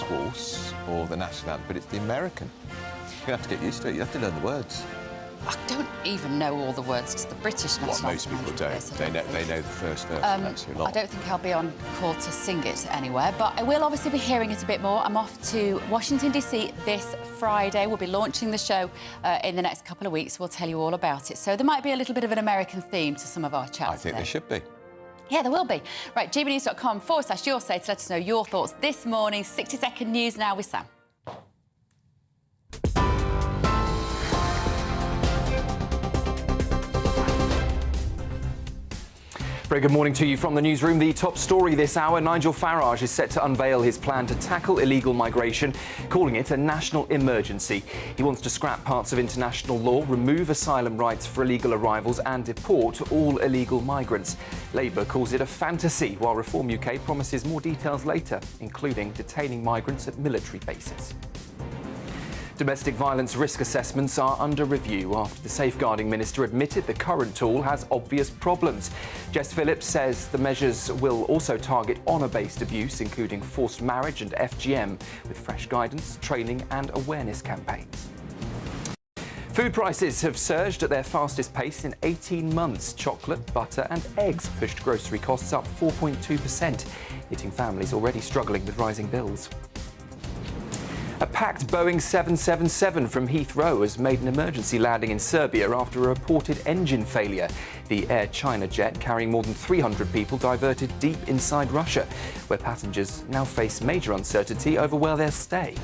course, or the national anthem, but it's the American. You have to get used to it. You have to learn the words. I don't even know all the words to the British national anthem. What most people don't. They know the first verse. That's a lot. I don't think I'll be on call to sing it anywhere, but I will obviously be hearing it a bit more. I'm off to Washington, D.C. this Friday. We'll be launching the show in the next couple of weeks. We'll tell you all about it. So there might be a little bit of an American theme to some of our chats. I think there should be. Yeah, there will be. Right, gbnews.com/your say to let us know your thoughts this morning. 60-second news now with Sam. Very good morning to you from the newsroom. The top story this hour, Nigel Farage is set to unveil his plan to tackle illegal migration, calling it a national emergency. He wants to scrap parts of international law, remove asylum rights for illegal arrivals and deport all illegal migrants. Labour calls it a fantasy, while Reform UK promises more details later, including detaining migrants at military bases. Domestic violence risk assessments are under review after the Safeguarding Minister admitted the current tool has obvious problems. Jess Phillips says the measures will also target honour-based abuse, including forced marriage and FGM, with fresh guidance, training and awareness campaigns. Food prices have surged at their fastest pace in 18 months. Chocolate, butter and eggs pushed grocery costs up 4.2%, hitting families already struggling with rising bills. A packed Boeing 777 from Heathrow has made an emergency landing in Serbia after a reported engine failure. The Air China jet, carrying more than 300 people, diverted deep inside Russia, where passengers now face major uncertainty over where they'll stay.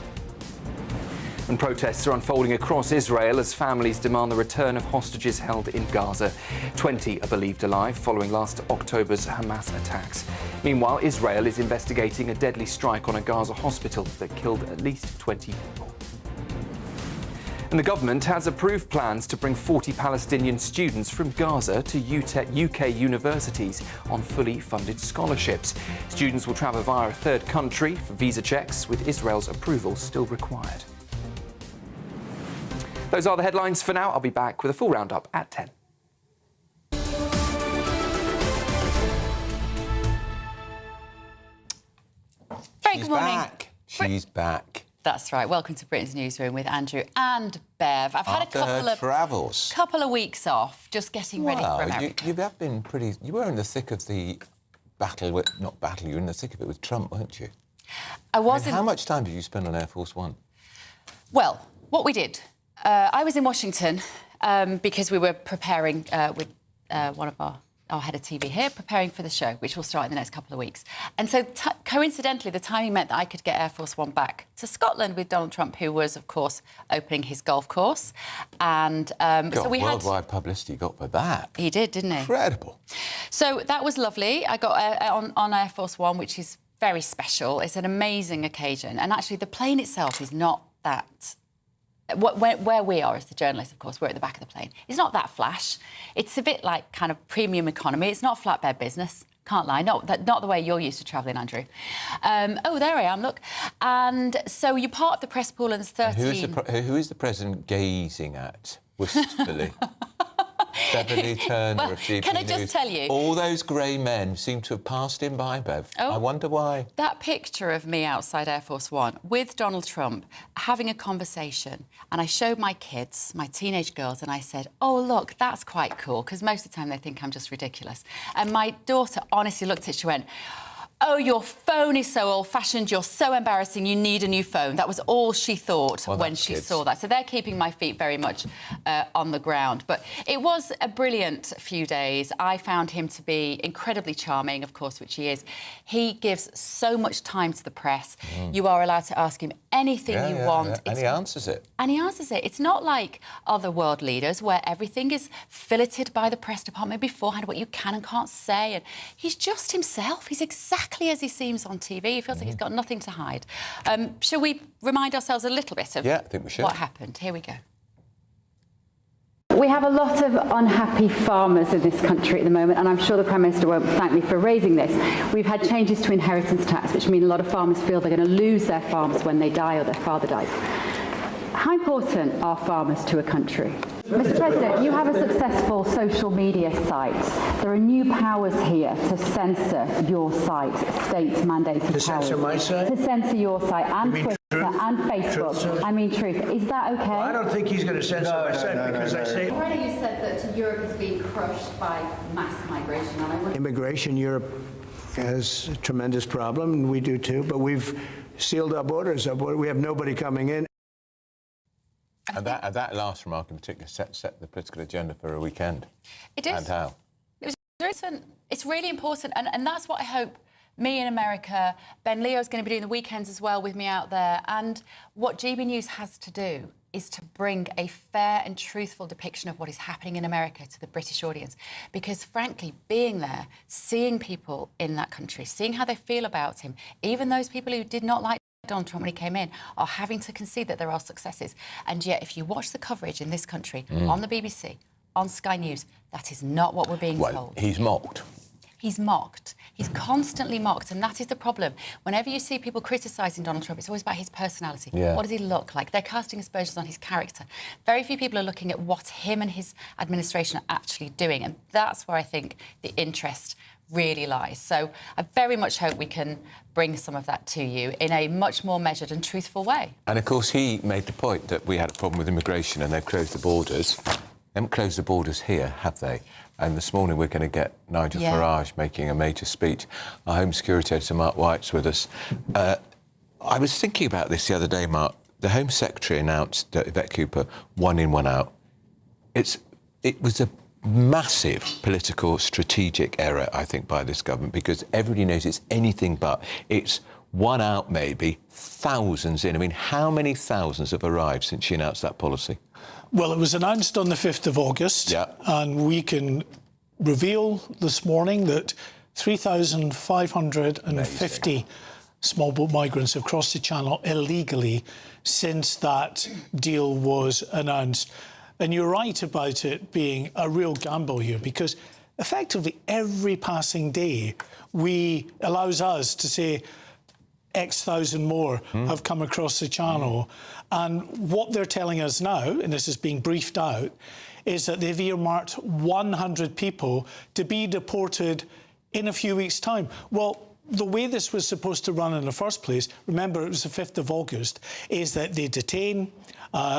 And protests are unfolding across Israel as families demand the return of hostages held in Gaza. 20 are believed alive following last October's Hamas attacks. Meanwhile, Israel is investigating a deadly strike on a Gaza hospital that killed at least 20 people. And the government has approved plans to bring 40 Palestinian students from Gaza to UK universities on fully funded scholarships. Students will travel via a third country for visa checks, with Israel's approval still required. Those are the headlines for now. I'll be back with a full roundup at 10. Very good morning. She's back. That's right. Welcome to Britain's Newsroom with Andrew and Bev. I've had a couple of weeks off, just getting ready for America. You have been pretty... You were in the thick of the battle with... Not battle, you were in the thick of it with Trump, weren't you? I was. How much time did you spend on Air Force One? Well, what we did... I was in Washington because we were preparing with one of our head of TV here, preparing for the show, which will start in the next couple of weeks. And so, coincidentally, the timing meant that I could get Air Force One back to Scotland with Donald Trump, who was, of course, opening his golf course. And so we had worldwide publicity got for that. He did, didn't he? Incredible. So that was lovely. I got on Air Force One, which is very special. It's an amazing occasion. And actually, the plane itself is not that... Where we are as the journalists, of course, we're at the back of the plane. It's not that flash. It's a bit like kind of premium economy. It's not flatbed business. Can't lie. Not the way you're used to travelling, Andrew. Oh, there I am, look. And so you're part of the press pool and there's 13... Who is the president gazing at wistfully? Beverly Turner of GBNews. Can I just tell you? All those grey men seem to have passed him by, Bev. Oh, I wonder why. That picture of me outside Air Force One with Donald Trump having a conversation, and I showed my kids, my teenage girls, and I said, oh, look, that's quite cool, because most of the time they think I'm just ridiculous. And my daughter honestly looked at it, she went... Oh, your phone is so old-fashioned, you're so embarrassing, you need a new phone. That was all she thought when she saw that. So they're keeping my feet very much on the ground. But it was a brilliant few days. I found him to be incredibly charming, of course, which he is. He gives so much time to the press. You are allowed to ask him anything you want. Yeah. And he answers it. And he answers it. It's not like other world leaders where everything is filleted by the press department beforehand, what you can and can't say. And he's just himself. He's exactly as he seems on TV. He feels like he's got nothing to hide. Shall we remind ourselves a little bit of I think we should. What happened? Here we go. We have a lot of unhappy farmers in this country at the moment, and I'm sure the Prime Minister won't thank me for raising this. We've had changes to inheritance tax, which mean a lot of farmers feel they're going to lose their farms when they die or their father dies. How important are farmers to a country? Mr. President, you have a successful social media site. There are new powers here to censor your site, state-mandated powers. To censor my site? To censor your site and mean Twitter Truth? and Facebook. Truth? I mean Truth. Is that okay? I don't think he's going to censor my site because I say Already you said that Europe is being crushed by mass migration, and I would... immigration. Europe has a tremendous problem, and we do too, but we've sealed our borders. We have nobody coming in. And that last remark in particular set the political agenda for a weekend. It is. And how? It's really important, and that's what I hope me in America, Ben Leo's going to be doing the weekends as well with me out there, and what GB News has to do is to bring a fair and truthful depiction of what is happening in America to the British audience. Because frankly, being there, seeing people in that country, seeing how they feel about him, even those people who did not like Donald Trump when he came in, are having to concede that there are successes. And yet, if you watch the coverage in this country, on the BBC, on Sky News, that is not what we're being told. Well, he's mocked. He's mocked. He's constantly mocked, and that is the problem. Whenever you see people criticising Donald Trump, it's always about his personality. Yeah. What does he look like? They're casting aspersions on his character. Very few people are looking at what him and his administration are actually doing, and that's where I think the interest really lies. So I very much hope we can bring some of that to you in a much more measured and truthful way. And, of course, he made the point that we had a problem with immigration and they've closed the borders. They haven't closed the borders here, have they? And this morning we're going to get Nigel Farage making a major speech. Our Home Security Editor, Mark White's with us. I was thinking about this the other day, Mark. The Home Secretary announced that Yvette Cooper, 1 in, 1 out. It was a massive political strategic error, I think, by this government, because everybody knows it's anything but. It's 1 out, maybe, thousands in. I mean, how many thousands have arrived since she announced that policy? Well, it was announced on the 5th of August, and we can reveal this morning that 3,550 small boat migrants have crossed the Channel illegally since that deal was announced. And you're right about it being a real gamble here, because effectively every passing day allows us to say X thousand more have come across the Channel. And what they're telling us now, and this is being briefed out, is that they've earmarked 100 people to be deported in a few weeks' time. Well, the way this was supposed to run in the first place, remember it was the 5th of August, is that they detain,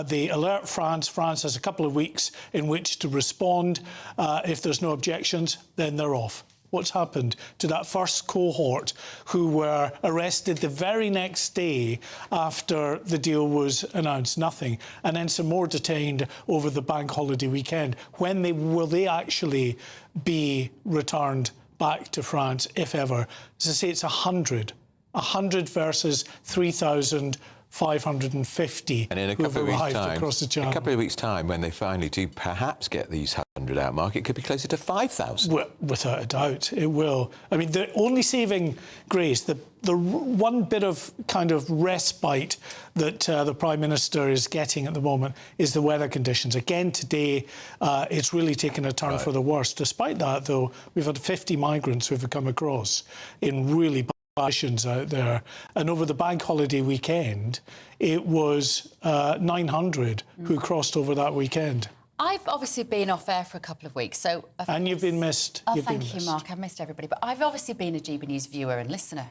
they alert France. France has a couple of weeks in which to respond. If there's no objections, then they're off. What's happened to that first cohort who were arrested the very next day after the deal was announced? Nothing. And then some more detained over the bank holiday weekend. When will they actually be returned back to France, if ever? As I say, it's 100. 100 versus 3,550 and in a who have couple of weeks' arrived time, across the Channel. a couple of weeks' time, when they finally do perhaps get these 100 out, Mark, it could be closer to 5,000. Well, without a doubt, it will. I mean, the only saving grace, the one bit of kind of respite that the Prime Minister is getting at the moment is the weather conditions. Again, today, it's really taken a turn for the worse. Despite that, though, we've had 50 migrants who have come across in really bad conditions out there. And over the bank holiday weekend, it was 900 who crossed over that weekend. I've obviously been off air for a couple of weeks, so... And you've been missed. Oh, thank you, Mark. I've missed everybody. But I've obviously been a GB News viewer and listener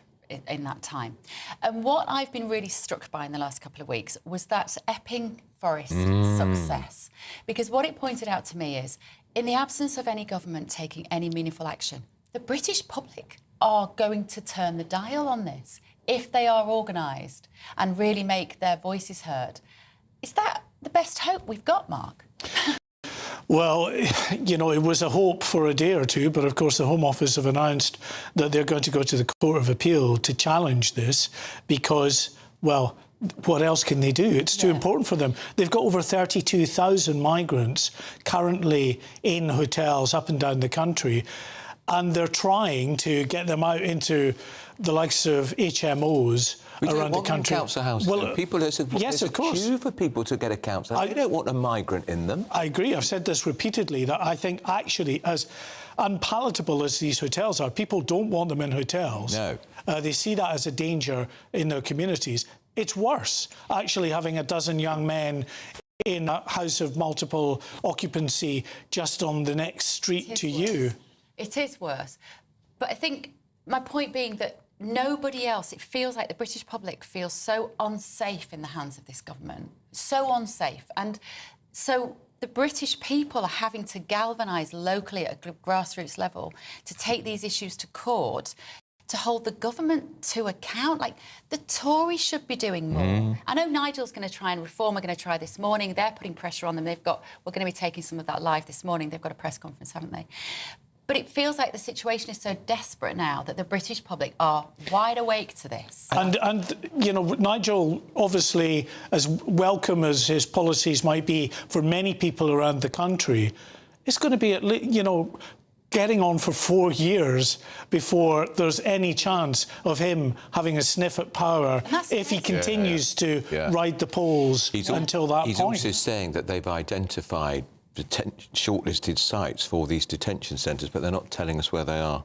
in that time. And what I've been really struck by in the last couple of weeks was that Epping Forest success. Because what it pointed out to me is, in the absence of any government taking any meaningful action, the British public are going to turn the dial on this if they are organised and really make their voices heard. Is that the best hope we've got, Mark? Well, you know, it was a hope for a day or two, but of course the Home Office have announced that they're going to go to the Court of Appeal to challenge this because, well, what else can they do? It's too important for them. They've got over 32,000 migrants currently in hotels up and down the country, and they're trying to get them out into the likes of HMOs around the country. Council houses. Well, people are yes, of course. Queue for people to get a council house. They don't want a migrant in them. I agree. I've said this repeatedly, that I think actually, as unpalatable as these hotels are, people don't want them in hotels. No. They see that as a danger in their communities. It's worse, actually, having a dozen young men in a house of multiple occupancy just on the next street to you. It is worse. But I think my point being that nobody else, it feels like the British public feels so unsafe in the hands of this government, so unsafe. And so the British people are having to galvanise locally at a grassroots level to take these issues to court, to hold the government to account. Like, the Tories should be doing more. I know Nigel's going to try and reform. We're going to try this morning. They're putting pressure on them. We're going to be taking some of that live this morning. They've got a press conference, haven't they? But it feels like the situation is so desperate now that the British public are wide awake to this. And you know, Nigel, obviously, as welcome as his policies might be for many people around the country, it's going to be, you know, getting on for 4 years before there's any chance of him having a sniff at power if he continues to ride the polls until that point. He's also saying that they've identified shortlisted sites for these detention centres, but they're not telling us where they are.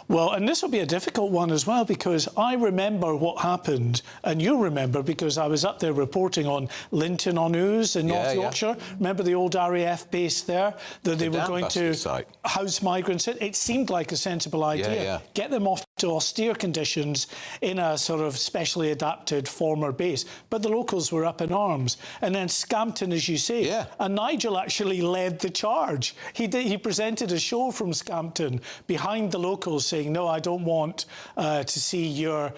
Well, and this will be a difficult one as well, because I remember what happened, and you'll remember because I was up there reporting on Linton-on-Ouse in North Yorkshire. Remember the old RAF base there? That they were going to house migrants. It seemed like a sensible idea. Get them off to austere conditions in a sort of specially adapted former base. But the locals were up in arms. And then Scampton, as you say, and Nigel actually led the charge. He presented a show from Scampton behind the locals saying, no, I don't want to see your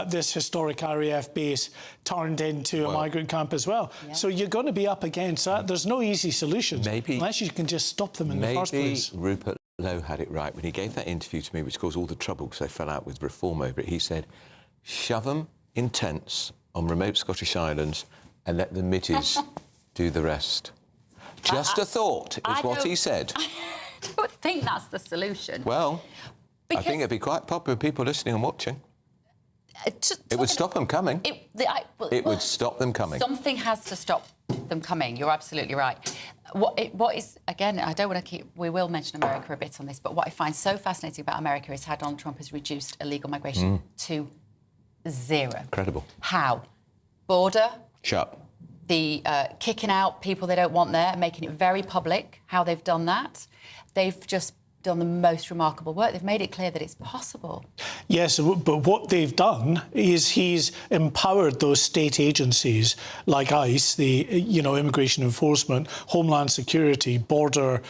this historic RAF base turned into a migrant camp as well. So you're going to be up against that. There's no easy solutions unless you can just stop them in the first place. Maybe Rupert Lowe had it right when he gave that interview to me, which caused all the trouble because they fell out with reform over it. He said, shove them in tents on remote Scottish islands and let the midges do the rest. Just a thought is what he said. I don't think that's the solution. Well, I think it'd be quite popular with people listening and watching. It would stop them coming. It would stop them coming. Something has to stop them coming. You're absolutely right. What is, again, I don't want to keep... We will mention America a bit on this, but what I find so fascinating about America is how Donald Trump has reduced illegal migration to zero. Incredible. How? Border. Shut. The kicking out people they don't want there, making it very public how they've done that. They've just done the most remarkable work. They've made it clear that it's possible. Yes, but what they've done is he's empowered those state agencies like ICE, the Immigration Enforcement, Homeland Security, Border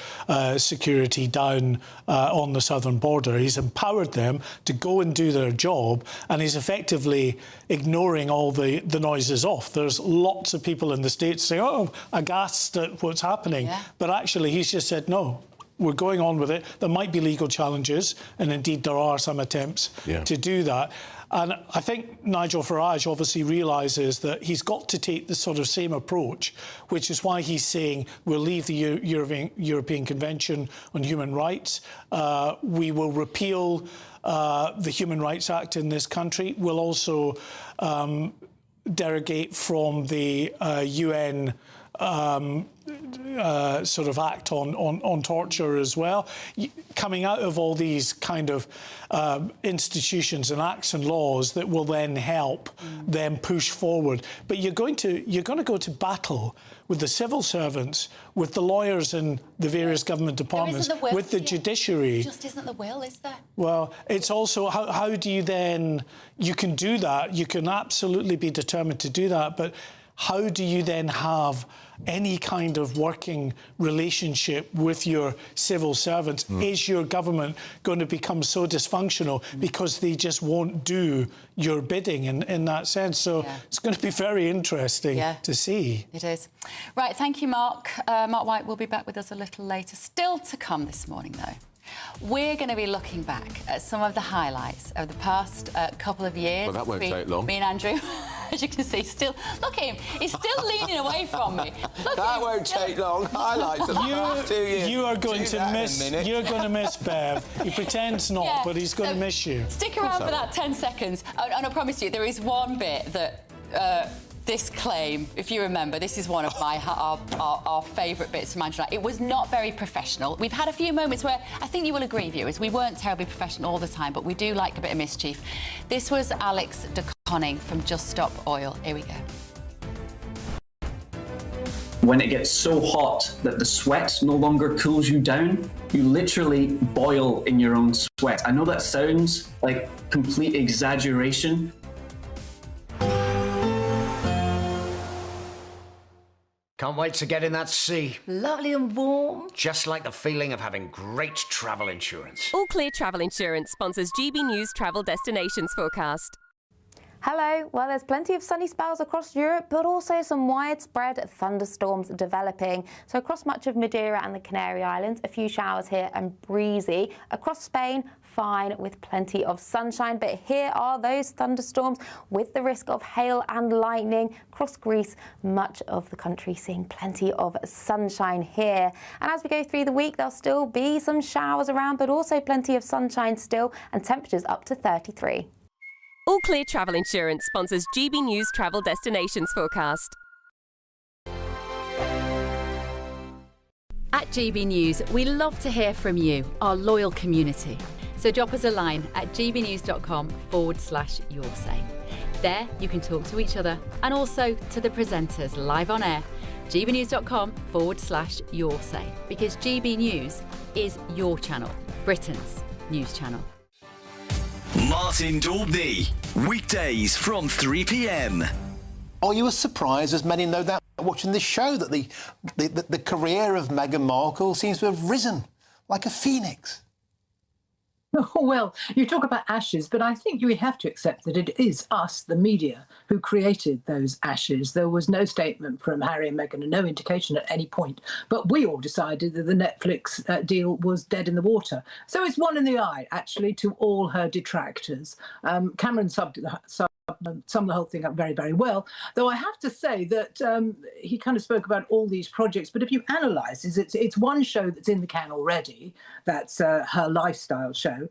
Security down on the southern border. He's empowered them to go and do their job, and he's effectively ignoring all the noises off. There's lots of people in the States saying, oh, aghast at what's happening. But actually, he's just said, no, we're going on with it. There might be legal challenges, and indeed there are some attempts to do that. And I think Nigel Farage obviously realises that he's got to take the sort of same approach, which is why he's saying we'll leave the European Convention on Human Rights. We will repeal the Human Rights Act in this country. We'll also derogate from the UN sort of act on torture as well. Coming out of all these kind of institutions and acts and laws that will then help them push forward. But you're going to go to battle with the civil servants, with the lawyers in the various government departments, with the judiciary. There just isn't the will, is there? Well, it's also how do you then... You can do that. You can absolutely be determined to do that, but how do you then have any kind of working relationship with your civil servants? Is your government going to become so dysfunctional because they just won't do your bidding in that sense? So it's going to be very interesting to see. It is. Right, thank you, Mark. Mark White will be back with us a little later. Still to come this morning, though. We're going to be looking back at some of the highlights of the past couple of years. Well, that won't take long. Me and Andrew, as you can see, still... Look at him. He's still leaning away from me. Look that won't take long. Highlights of the past 2 years. You are going to miss... You're going to miss Bev. He pretends not, but he's going to miss you. Stick around for that 10 seconds. And I promise you, there is one bit that... this claim, if you remember, this is one of our favourite bits from Andrew. It was not very professional. We've had a few moments where I think you will agree, viewers, we weren't terribly professional all the time, but we do like a bit of mischief. This was Alex de Koning from Just Stop Oil. Here we go. when it gets so hot that the sweat no longer cools you down, you literally boil in your own sweat. I know that sounds like complete exaggeration. Can't wait to get in that sea. Lovely and warm. Just like the feeling of having great travel insurance. All Clear Travel Insurance sponsors GB News Travel Destinations Forecast. Hello. Well, there's plenty of sunny spells across Europe, but also some widespread thunderstorms developing. So across much of Madeira and the Canary Islands, a few showers here and breezy. Across Spain, fine with plenty of sunshine. But here are those thunderstorms with the risk of hail and lightning. Across Greece, much of the country seeing plenty of sunshine here. And as we go through the week, there'll still be some showers around, but also plenty of sunshine still, and temperatures up to 33. All Clear Travel Insurance sponsors GB News Travel Destinations Forecast. At GB News, we love to hear from you, our loyal community. So drop us a line at gbnews.com/yoursay. There you can talk to each other and also to the presenters live on air. gbnews.com/yoursay, because GB News is your channel, Britain's news channel. Martin Daubney, weekdays from 3 p.m. Are you as surprised as many no doubt watching this show that the career of Meghan Markle seems to have risen like a phoenix? Oh, well, you talk about ashes, but I think we have to accept that it is us, the media, who created those ashes. There was no statement from Harry and Meghan and no indication at any point. But we all decided that the Netflix deal was dead in the water. So it's one in the eye, actually, to all her detractors. Cameron summed the whole thing up very, very well, though I have to say that he kind of spoke about all these projects, but if you analyse it's one show that's in the can already, that's her lifestyle show.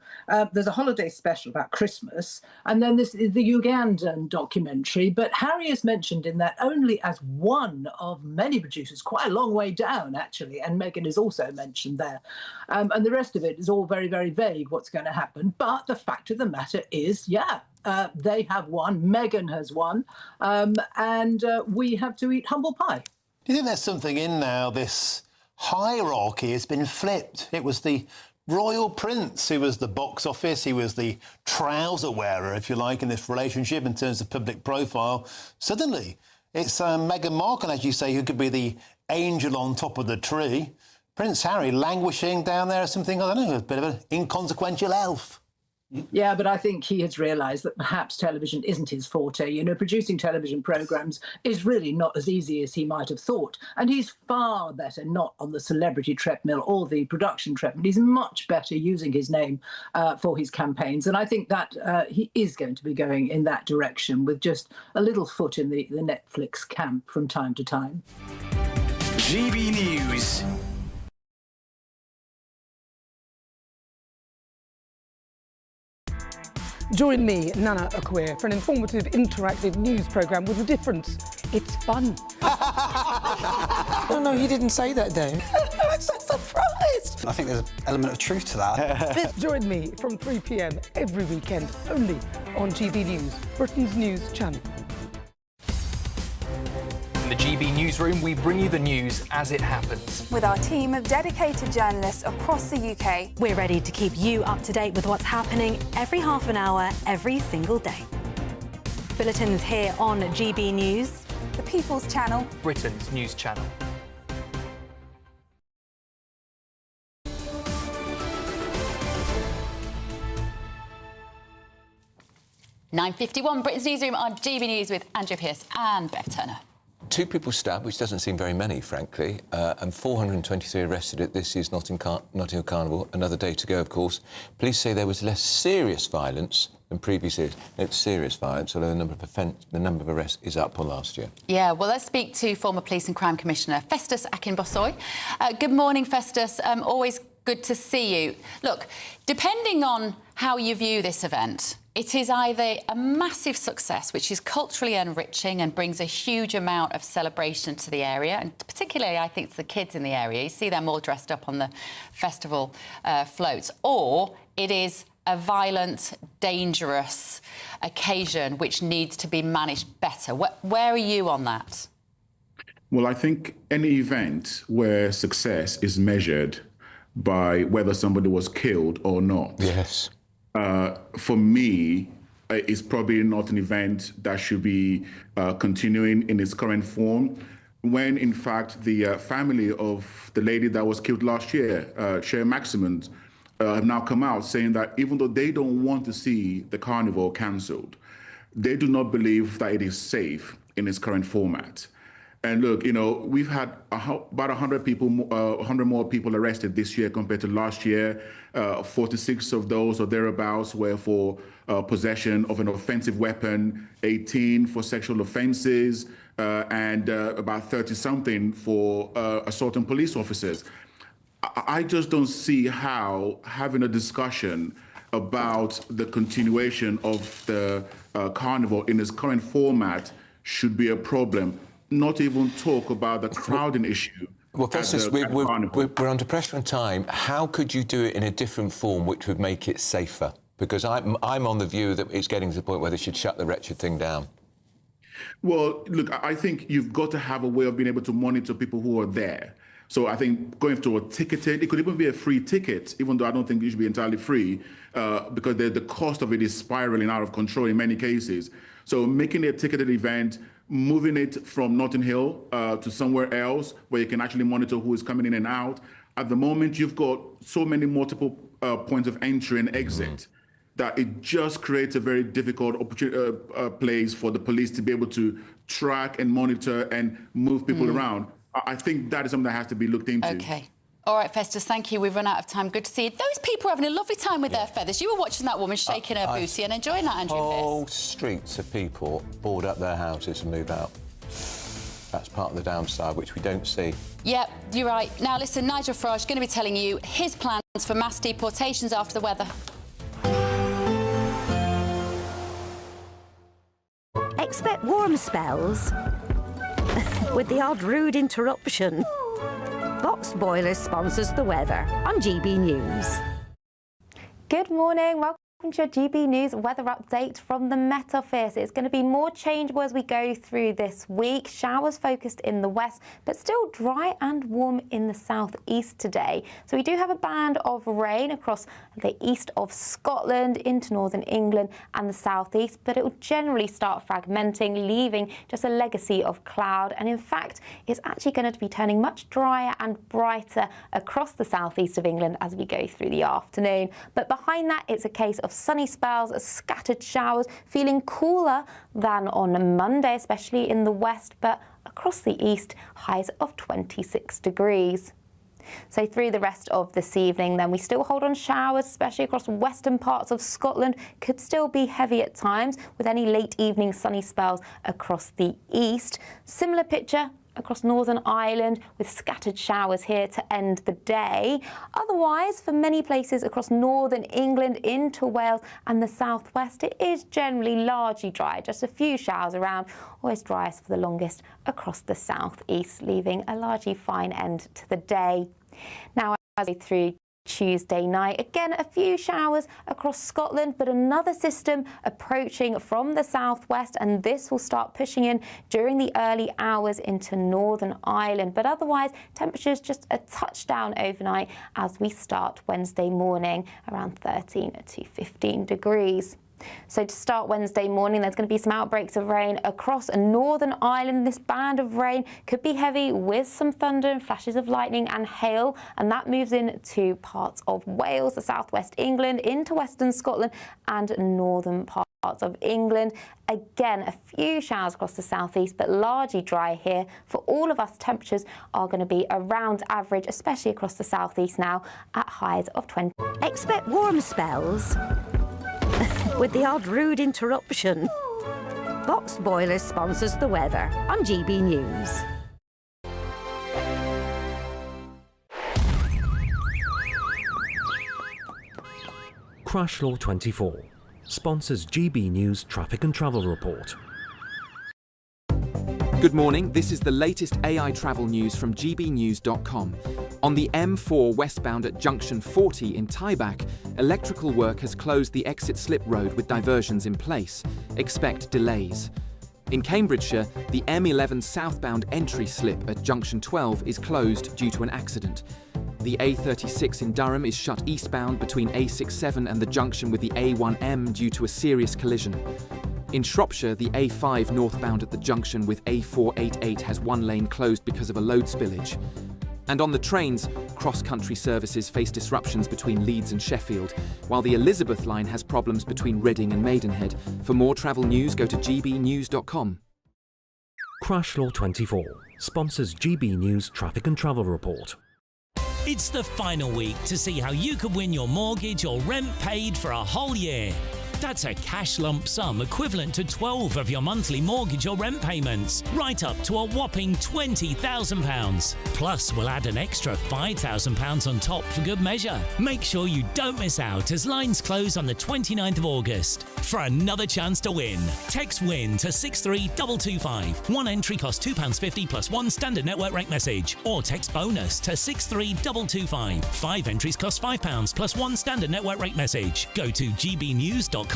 There's a holiday special about Christmas, and then there's the Ugandan documentary, but Harry is mentioned in that only as one of many producers, quite a long way down, actually, and Meghan is also mentioned there. And the rest of it is all very, very vague what's going to happen, but the fact of the matter is, they have won, Meghan has won, and we have to eat humble pie. Do you think there's something in now, this hierarchy has been flipped? It was the royal prince who was the box office, he was the trouser wearer, if you like, in this relationship in terms of public profile. Suddenly, it's Meghan Markle, as you say, who could be the angel on top of the tree. Prince Harry languishing down there as something, I don't know, a bit of an inconsequential elf. Yeah, but I think he has realised that perhaps television isn't his forte. You know, producing television programmes is really not as easy as he might have thought. And he's far better not on the celebrity treadmill or the production treadmill. He's much better using his name for his campaigns. And I think that he is going to be going in that direction with just a little foot in the Netflix camp from time to time. GB News. Join me, Nana Akwe, for an informative, interactive news programme with a difference. It's fun. No, he didn't say that, Dave. I'm so surprised. I think there's an element of truth to that. Join me from 3 p.m. every weekend, only on GB News, Britain's news channel. In the GB Newsroom, we bring you the news as it happens. With our team of dedicated journalists across the UK, we're ready to keep you up to date with what's happening every half an hour, every single day. Bulletins here on GB News, the People's Channel, Britain's news channel. (9:51) Britain's Newsroom on GB News with Andrew Pearce and Bev Turner. 2 people stabbed, which doesn't seem very many, frankly, and 423 arrested at this year's Notting Hill Carnival. Another day to go, of course. Police say there was less serious violence than previous years. It's serious violence, although the number of arrests is up on last year. Yeah, well, let's speak to former Police and Crime Commissioner Festus Akinbosoy. Good morning, Festus. Always good to see you. Look, depending on how you view this event, it is either a massive success, which is culturally enriching and brings a huge amount of celebration to the area, and particularly, I think, to the kids in the area. You see them all dressed up on the festival floats. Or it is a violent, dangerous occasion which needs to be managed better. Where are you on that? Well, I think any event where success is measured by whether somebody was killed or not. Yes. For me, it's probably not an event that should be continuing in its current form. When, in fact, the family of the lady that was killed last year, Cher Maximond, have now come out saying that even though they don't want to see the carnival cancelled, they do not believe that it is safe in its current format. And look, we've had about 100 more people arrested this year compared to last year. 46 of those or thereabouts were for possession of an offensive weapon, 18 for sexual offenses, and about 30-something for assaulting police officers. I just don't see how having a discussion about the continuation of the carnival in its current format should be a problem. Not even talk about the crowding issue. Well, Festus, we're under pressure on time. How could you do it in a different form which would make it safer? Because I'm on the view that it's getting to the point where they should shut the wretched thing down. Well, look, I think you've got to have a way of being able to monitor people who are there. So I think going to a ticketed, it could even be a free ticket, even though I don't think it should be entirely free, because the cost of it is spiraling out of control in many cases. So making it a ticketed event, moving it from Notting Hill to somewhere else where you can actually monitor who is coming in and out. At the moment, you've got so many multiple points of entry and exit that it just creates a very difficult place for the police to be able to track and monitor and move people around. I think that is something that has to be looked into. OK. All right, Festus, thank you. We've run out of time. Good to see you. Those people are having a lovely time with their feathers. You were watching that woman shaking her booty and enjoying that, Andrew Whole streets of people board up their houses and move out. That's part of the downside, which we don't see. Yep, you're right. Now, listen, Nigel Farage is going to be telling you his plans for mass deportations after the weather. Expect warm spells with the odd rude interruption. Box Boilers sponsors the weather on GB News. Good morning. Welcome to your GB News weather update from the Met Office. It's going to be more changeable as we go through this week. Showers focused in the west, but still dry and warm in the southeast today. So we do have a band of rain across the east of Scotland into northern England and the southeast, but it will generally start fragmenting, leaving just a legacy of cloud. And in fact, it's actually going to be turning much drier and brighter across the southeast of England as we go through the afternoon. But behind that, it's a case of sunny spells, scattered showers, feeling cooler than on Monday, especially in the west, but across the east, highs of 26 degrees. So through the rest of this evening, then we still hold on showers, especially across western parts of Scotland. Could still be heavy at times with any late evening sunny spells across the east. Similar picture across Northern Ireland with scattered showers here to end the day. Otherwise, for many places across northern England into Wales and the southwest, it is generally largely dry. Just a few showers around, always driest for the longest across the southeast, leaving a largely fine end to the day. Now, as we through Tuesday night, again a few showers across Scotland, but another system approaching from the southwest, and this will start pushing in during the early hours into Northern Ireland. But otherwise, temperatures just a touch down overnight as we start Wednesday morning, around 13 to 15 degrees. So to start Wednesday morning, there's going to be some outbreaks of rain across Northern Ireland. This band of rain could be heavy with some thunder and flashes of lightning and hail, and that moves into parts of Wales, the southwest England, into western Scotland and northern parts of England. Again, a few showers across the southeast, but largely dry here. For all of us, temperatures are going to be around average, especially across the southeast now, at highs of 20. Expect warm spells with the odd rude interruption. Box Boilers sponsors the weather on GB News. Crash Law 24 sponsors GB News Traffic and Travel Report. Good morning, this is the latest AI travel news from gbnews.com. On the M4 westbound at junction 40 in Tyback, electrical work has closed the exit slip road with diversions in place. Expect delays. In Cambridgeshire, the M11 southbound entry slip at junction 12 is closed due to an accident. The A36 in Durham is shut eastbound between A67 and the junction with the A1M due to a serious collision. In Shropshire, the A5 northbound at the junction with A488 has one lane closed because of a load spillage. And on the trains, cross-country services face disruptions between Leeds and Sheffield, while the Elizabeth line has problems between Reading and Maidenhead. For more travel news, go to gbnews.com. Crash Law 24 sponsors GB News Traffic and Travel Report. It's the final week to see how you could win your mortgage or rent paid for a whole year. That's a cash lump sum equivalent to 12 of your monthly mortgage or rent payments, right up to a whopping £20,000. Plus, we'll add an extra £5,000 on top for good measure. Make sure you don't miss out as lines close on the 29th of August. For another chance to win, text WIN to 63225. One entry costs £2.50 plus one standard network rate message. Or text BONUS to 63225. 5 entries cost £5 plus one standard network rate message. Go to gbnews.com/win.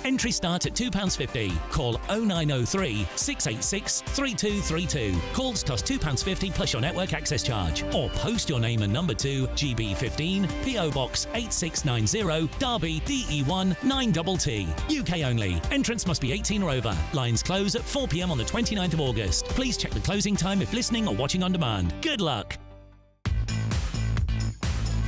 Entry start at £2.50. Call 0903 686 3232. Calls cost £2.50 plus your network access charge. Or post your name and number to GB15 PO Box 8690 Derby DE1 9TT. UK only. Entrance must be 18 or over. Lines close at 4 p.m. on the 29th of August. Please check the closing time if listening or watching on demand. Good luck.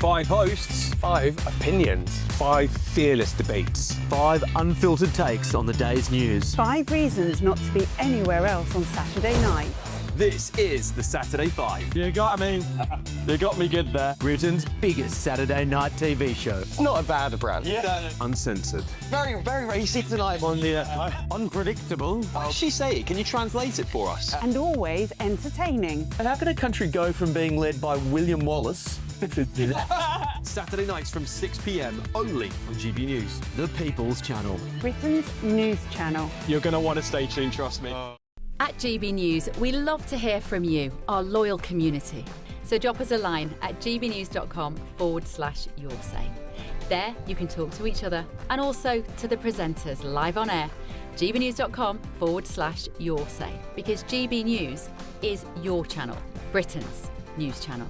5 hosts, 5 opinions, 5 fearless debates, 5 unfiltered takes on the day's news. 5 reasons not to be anywhere else on Saturday night. This is the Saturday 5. You got me good there. Britain's biggest Saturday night TV show. It's not a bad brand. Yeah. Uncensored. Very, very racy tonight. On the unpredictable. What does she say? Can you translate it for us? And always entertaining. And how can a country go from being led by William Wallace to Saturday nights from 6 p.m. only on GB News, the People's Channel. Britain's news channel. You're going to want to stay tuned, trust me. At GB News, we love to hear from you, our loyal community. So drop us a line at gbnews.com/your say. There you can talk to each other and also to the presenters live on air. gbnews.com/your say, because GB News is your channel, Britain's news channel.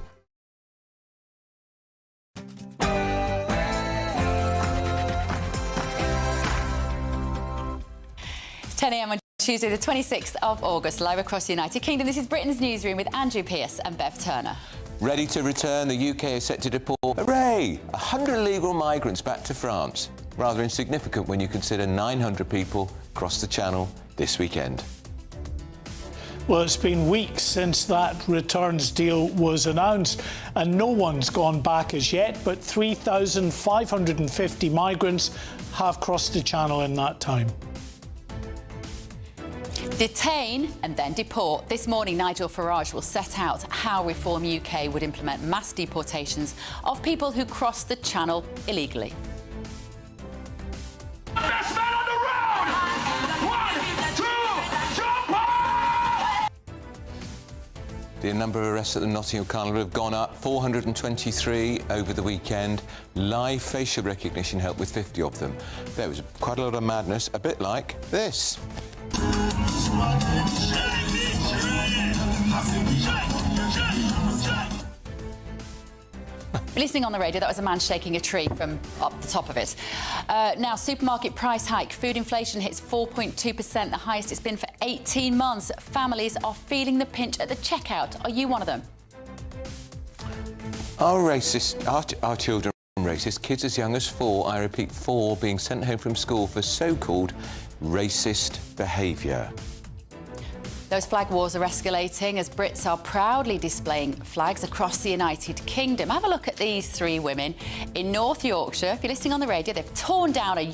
It's 10 a.m. on Tuesday, the 26th of August, live across the United Kingdom. This is Britain's Newsroom with Andrew Pearce and Bev Turner. Ready to return, the UK is set to deport, hooray, 100 illegal migrants back to France. Rather insignificant when you consider 900 people crossed the Channel this weekend. Well, it's been weeks since that returns deal was announced and no one's gone back as yet, but 3,550 migrants have crossed the Channel in that time. Detain and then deport. This morning, Nigel Farage will set out how Reform UK would implement mass deportations of people who cross the Channel illegally. Best man on the road! 1, 2, jump on! The number of arrests at the Hill Carnival have gone up, 423 over the weekend. Live facial recognition helped with 50 of them. There was quite a lot of madness, a bit like this. Listening on the radio, that was a man shaking a tree from up the top of it. Now, supermarket price hike. Food inflation hits 4.2%, the highest it's been for 18 months. Families are feeling the pinch at the checkout. Are you one of them? Are children racist? Kids as young as 4, I repeat 4, being sent home from school for so-called racist behaviour. Those flag wars are escalating as Brits are proudly displaying flags across the United Kingdom. Have a look at these 3 women in North Yorkshire. If you're listening on the radio, they've torn down a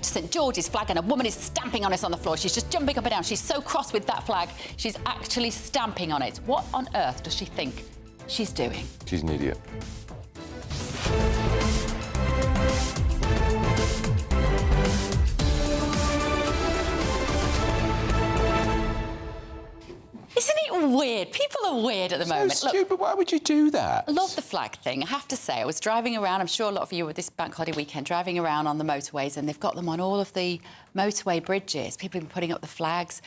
St George's flag and a woman is stamping on it on the floor. She's just jumping up and down. She's so cross with that flag, she's actually stamping on it. What on earth does she think she's doing? She's an idiot. Isn't it are weird. People are weird at the moment. So stupid. Why would you do that? I love the flag thing. I have to say, I was driving around. I'm sure a lot of you were this bank holiday weekend driving around on the motorways, and they've got them on all of the motorway bridges. People have been putting up the flags.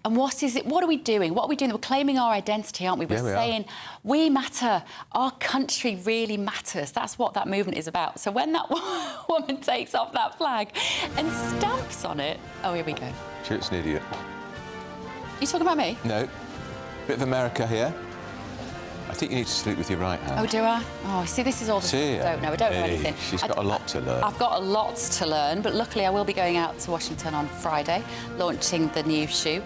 And what is it? What are we doing? What are we doing? We're claiming our identity, aren't we? We're saying we matter. Our country really matters. That's what that movement is about. So when that woman takes off that flag and stamps on it, oh, here we go. It's an idiot. You talking about me? No. Bit of America here. I think you need to sleep with your right hand. Oh, do I? Oh, see, this is all the stuff I don't know. I don't know anything. She's got a lot to learn. I've got a lot to learn, but luckily I will be going out to Washington on Friday, launching the new shoe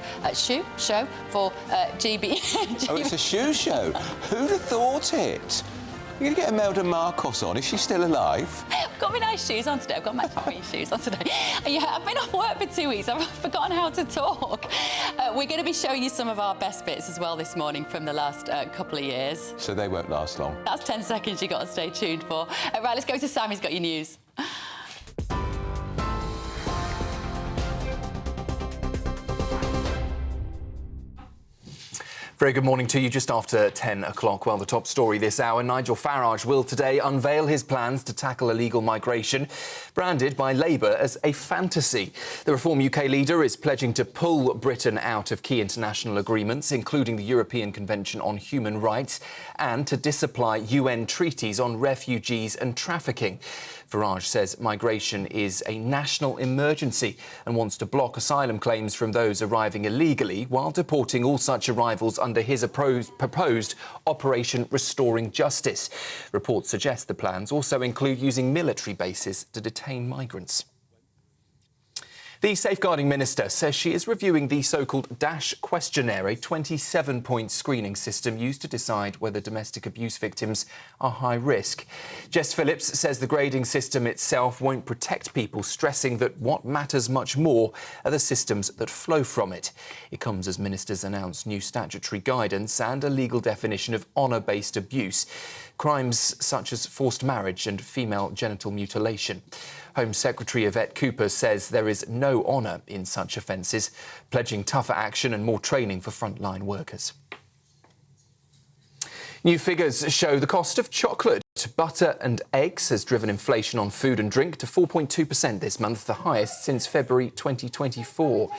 show for GB. Oh, it's a shoe show. Who'd have thought it? You're going to get Imelda Marcos on. Is she still alive? I've got my nice shoes on today. I've got my Tory shoes on today. Yeah, I've been off work for 2 weeks. I've forgotten how to talk. We're going to be showing you some of our best bits as well this morning from the last couple of years. So they won't last long. That's 10 seconds you've got to stay tuned for. Right, let's go to Sam. He's got your news. Very good morning to you. Just after 10 o'clock. Well, the top story this hour, Nigel Farage will today unveil his plans to tackle illegal migration, branded by Labour as a fantasy. The Reform UK leader is pledging to pull Britain out of key international agreements, including the European Convention on Human Rights, and to disapply UN treaties on refugees and trafficking. Farage says migration is a national emergency and wants to block asylum claims from those arriving illegally while deporting all such arrivals under his proposed Operation Restoring Justice. Reports suggest the plans also include using military bases to detain migrants. The Safeguarding Minister says she is reviewing the so-called DASH questionnaire, a 27-point screening system used to decide whether domestic abuse victims are high risk. Jess Phillips says the grading system itself won't protect people, stressing that what matters much more are the systems that flow from it. It comes as ministers announce new statutory guidance and a legal definition of honour-based abuse, crimes such as forced marriage and female genital mutilation. Home Secretary Yvette Cooper says there is no honour in such offences, pledging tougher action and more training for frontline workers. New figures show the cost of chocolate, butter and eggs has driven inflation on food and drink to 4.2% this month, the highest since February 2024.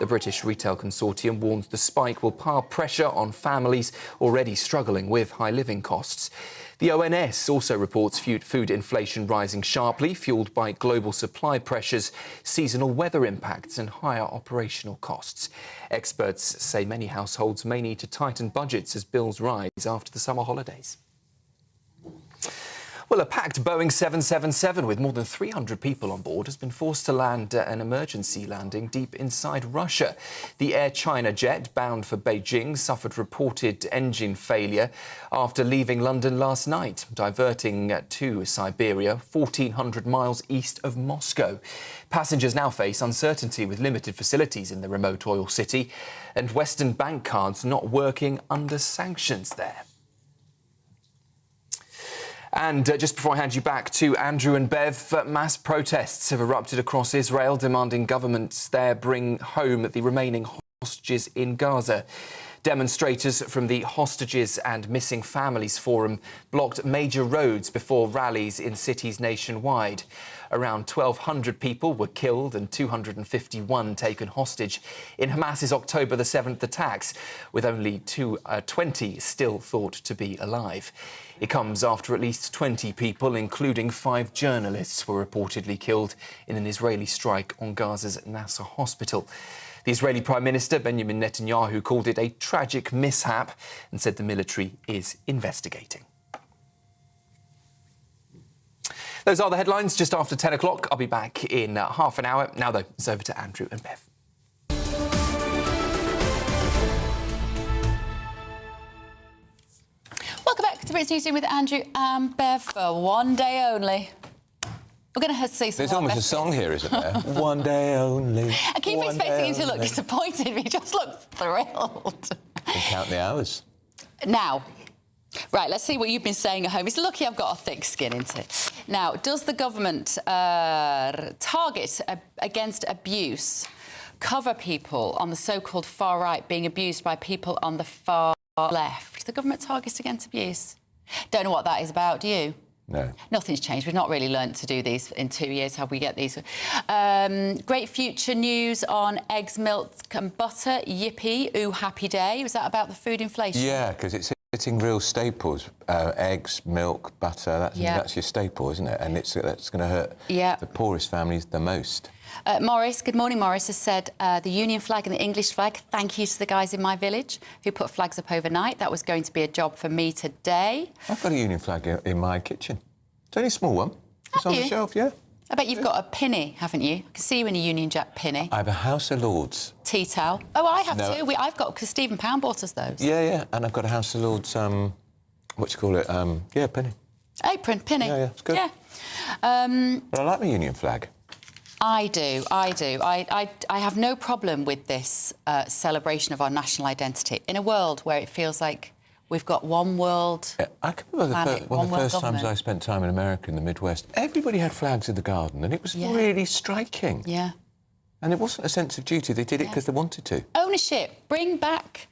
The British Retail Consortium warns the spike will pile pressure on families already struggling with high living costs. The ONS also reports food inflation rising sharply, fuelled by global supply pressures, seasonal weather impacts and higher operational costs. Experts say many households may need to tighten budgets as bills rise after the summer holidays. Well, a packed Boeing 777 with more than 300 people on board has been forced to land an emergency landing deep inside Russia. The Air China jet bound for Beijing suffered reported engine failure after leaving London last night, diverting to Siberia, 1,400 miles east of Moscow. Passengers now face uncertainty with limited facilities in the remote oil city and Western bank cards not working under sanctions there. And just before I hand you back to Andrew and Bev, mass protests have erupted across Israel, demanding governments there bring home the remaining hostages in Gaza. Demonstrators from the Hostages and Missing Families Forum blocked major roads before rallies in cities nationwide. Around 1,200 people were killed and 251 taken hostage in Hamas's October the 7th attacks, with only 20 still thought to be alive. It comes after at least 20 people, including 5 journalists, were reportedly killed in an Israeli strike on Gaza's Nasser hospital. The Israeli Prime Minister Benjamin Netanyahu called it a tragic mishap and said the military is investigating. Those are the headlines just after 10 o'clock. I'll be back in half an hour. Now, though, it's over to Andrew and Bev. Welcome back to Britain's Newsroom with Andrew and Bev for one day only. We're going to see some. There's almost a song here, isn't there? One day only. I keep expecting you to look disappointed, but you just look thrilled. You can count the hours. Now, right, let's see what you've been saying at home. It's lucky I've got a thick skin, isn't it? Now, does the government target against abuse cover people on the so-called far right being abused by people on the far left. The government targets against abuse. Don't know what that is about, do you? No. Nothing's changed. We've not really learnt to do these in 2 years. How we get these? Great future news on eggs, milk and butter. Yippee, ooh, happy day. Was that about the food inflation? Yeah, because it's hitting real staples. Eggs, milk, butter, that's your staple, isn't it? And that's going to hurt the poorest families the most. Morris, good morning, Morris, has said the Union flag and the English flag, thank you to the guys in my village who put flags up overnight. That was going to be a job for me today. I've got a Union flag in my kitchen. It's only a small one. It's on the shelf, yeah. I bet you've got a pinny, haven't you? I can see you in a Union Jack pinny. I have a House of Lords. Tea towel. Oh, I have too. I've got, because Stephen Pound bought us those. Yeah, and I've got a House of Lords, what do you call it? Penny. Apron, pinny. Yeah, it's good. Yeah. But I like my Union flag. I do. I have no problem with this celebration of our national identity in a world where it feels like we've got one world. Yeah, I can remember one of the first times I spent time in America in the Midwest, everybody had flags in the garden, and it was really striking. Yeah. And it wasn't a sense of duty. They did it because they wanted to. Ownership. Bring back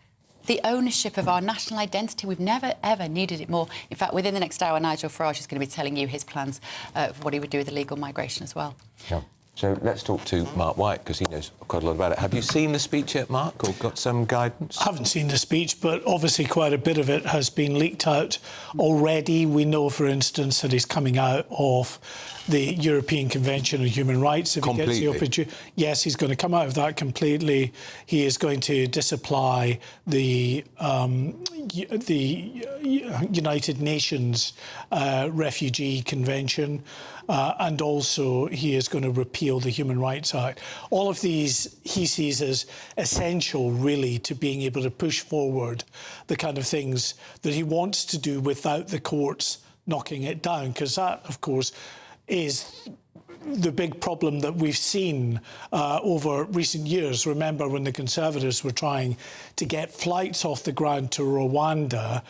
the ownership of our national identity. We've never, ever needed it more. In fact, within the next hour, Nigel Farage is going to be telling you his plans for what he would do with illegal migration as well. Yeah. So let's talk to Mark White, because he knows quite a lot about it. Have you seen the speech yet, Mark, or got some guidance? I haven't seen the speech, but obviously quite a bit of it has been leaked out already. We know, for instance, that he's coming out of the European Convention on Human Rights. If he gets the opportunity, yes, he's going to come out of that completely. He is going to disapply the United Nations Refugee Convention. And also he is going to repeal the Human Rights Act. All of these he sees as essential, really, to being able to push forward the kind of things that he wants to do without the courts knocking it down, because that, of course, is the big problem that we've seen over recent years. Remember when the Conservatives were trying to get flights off the ground to Rwanda,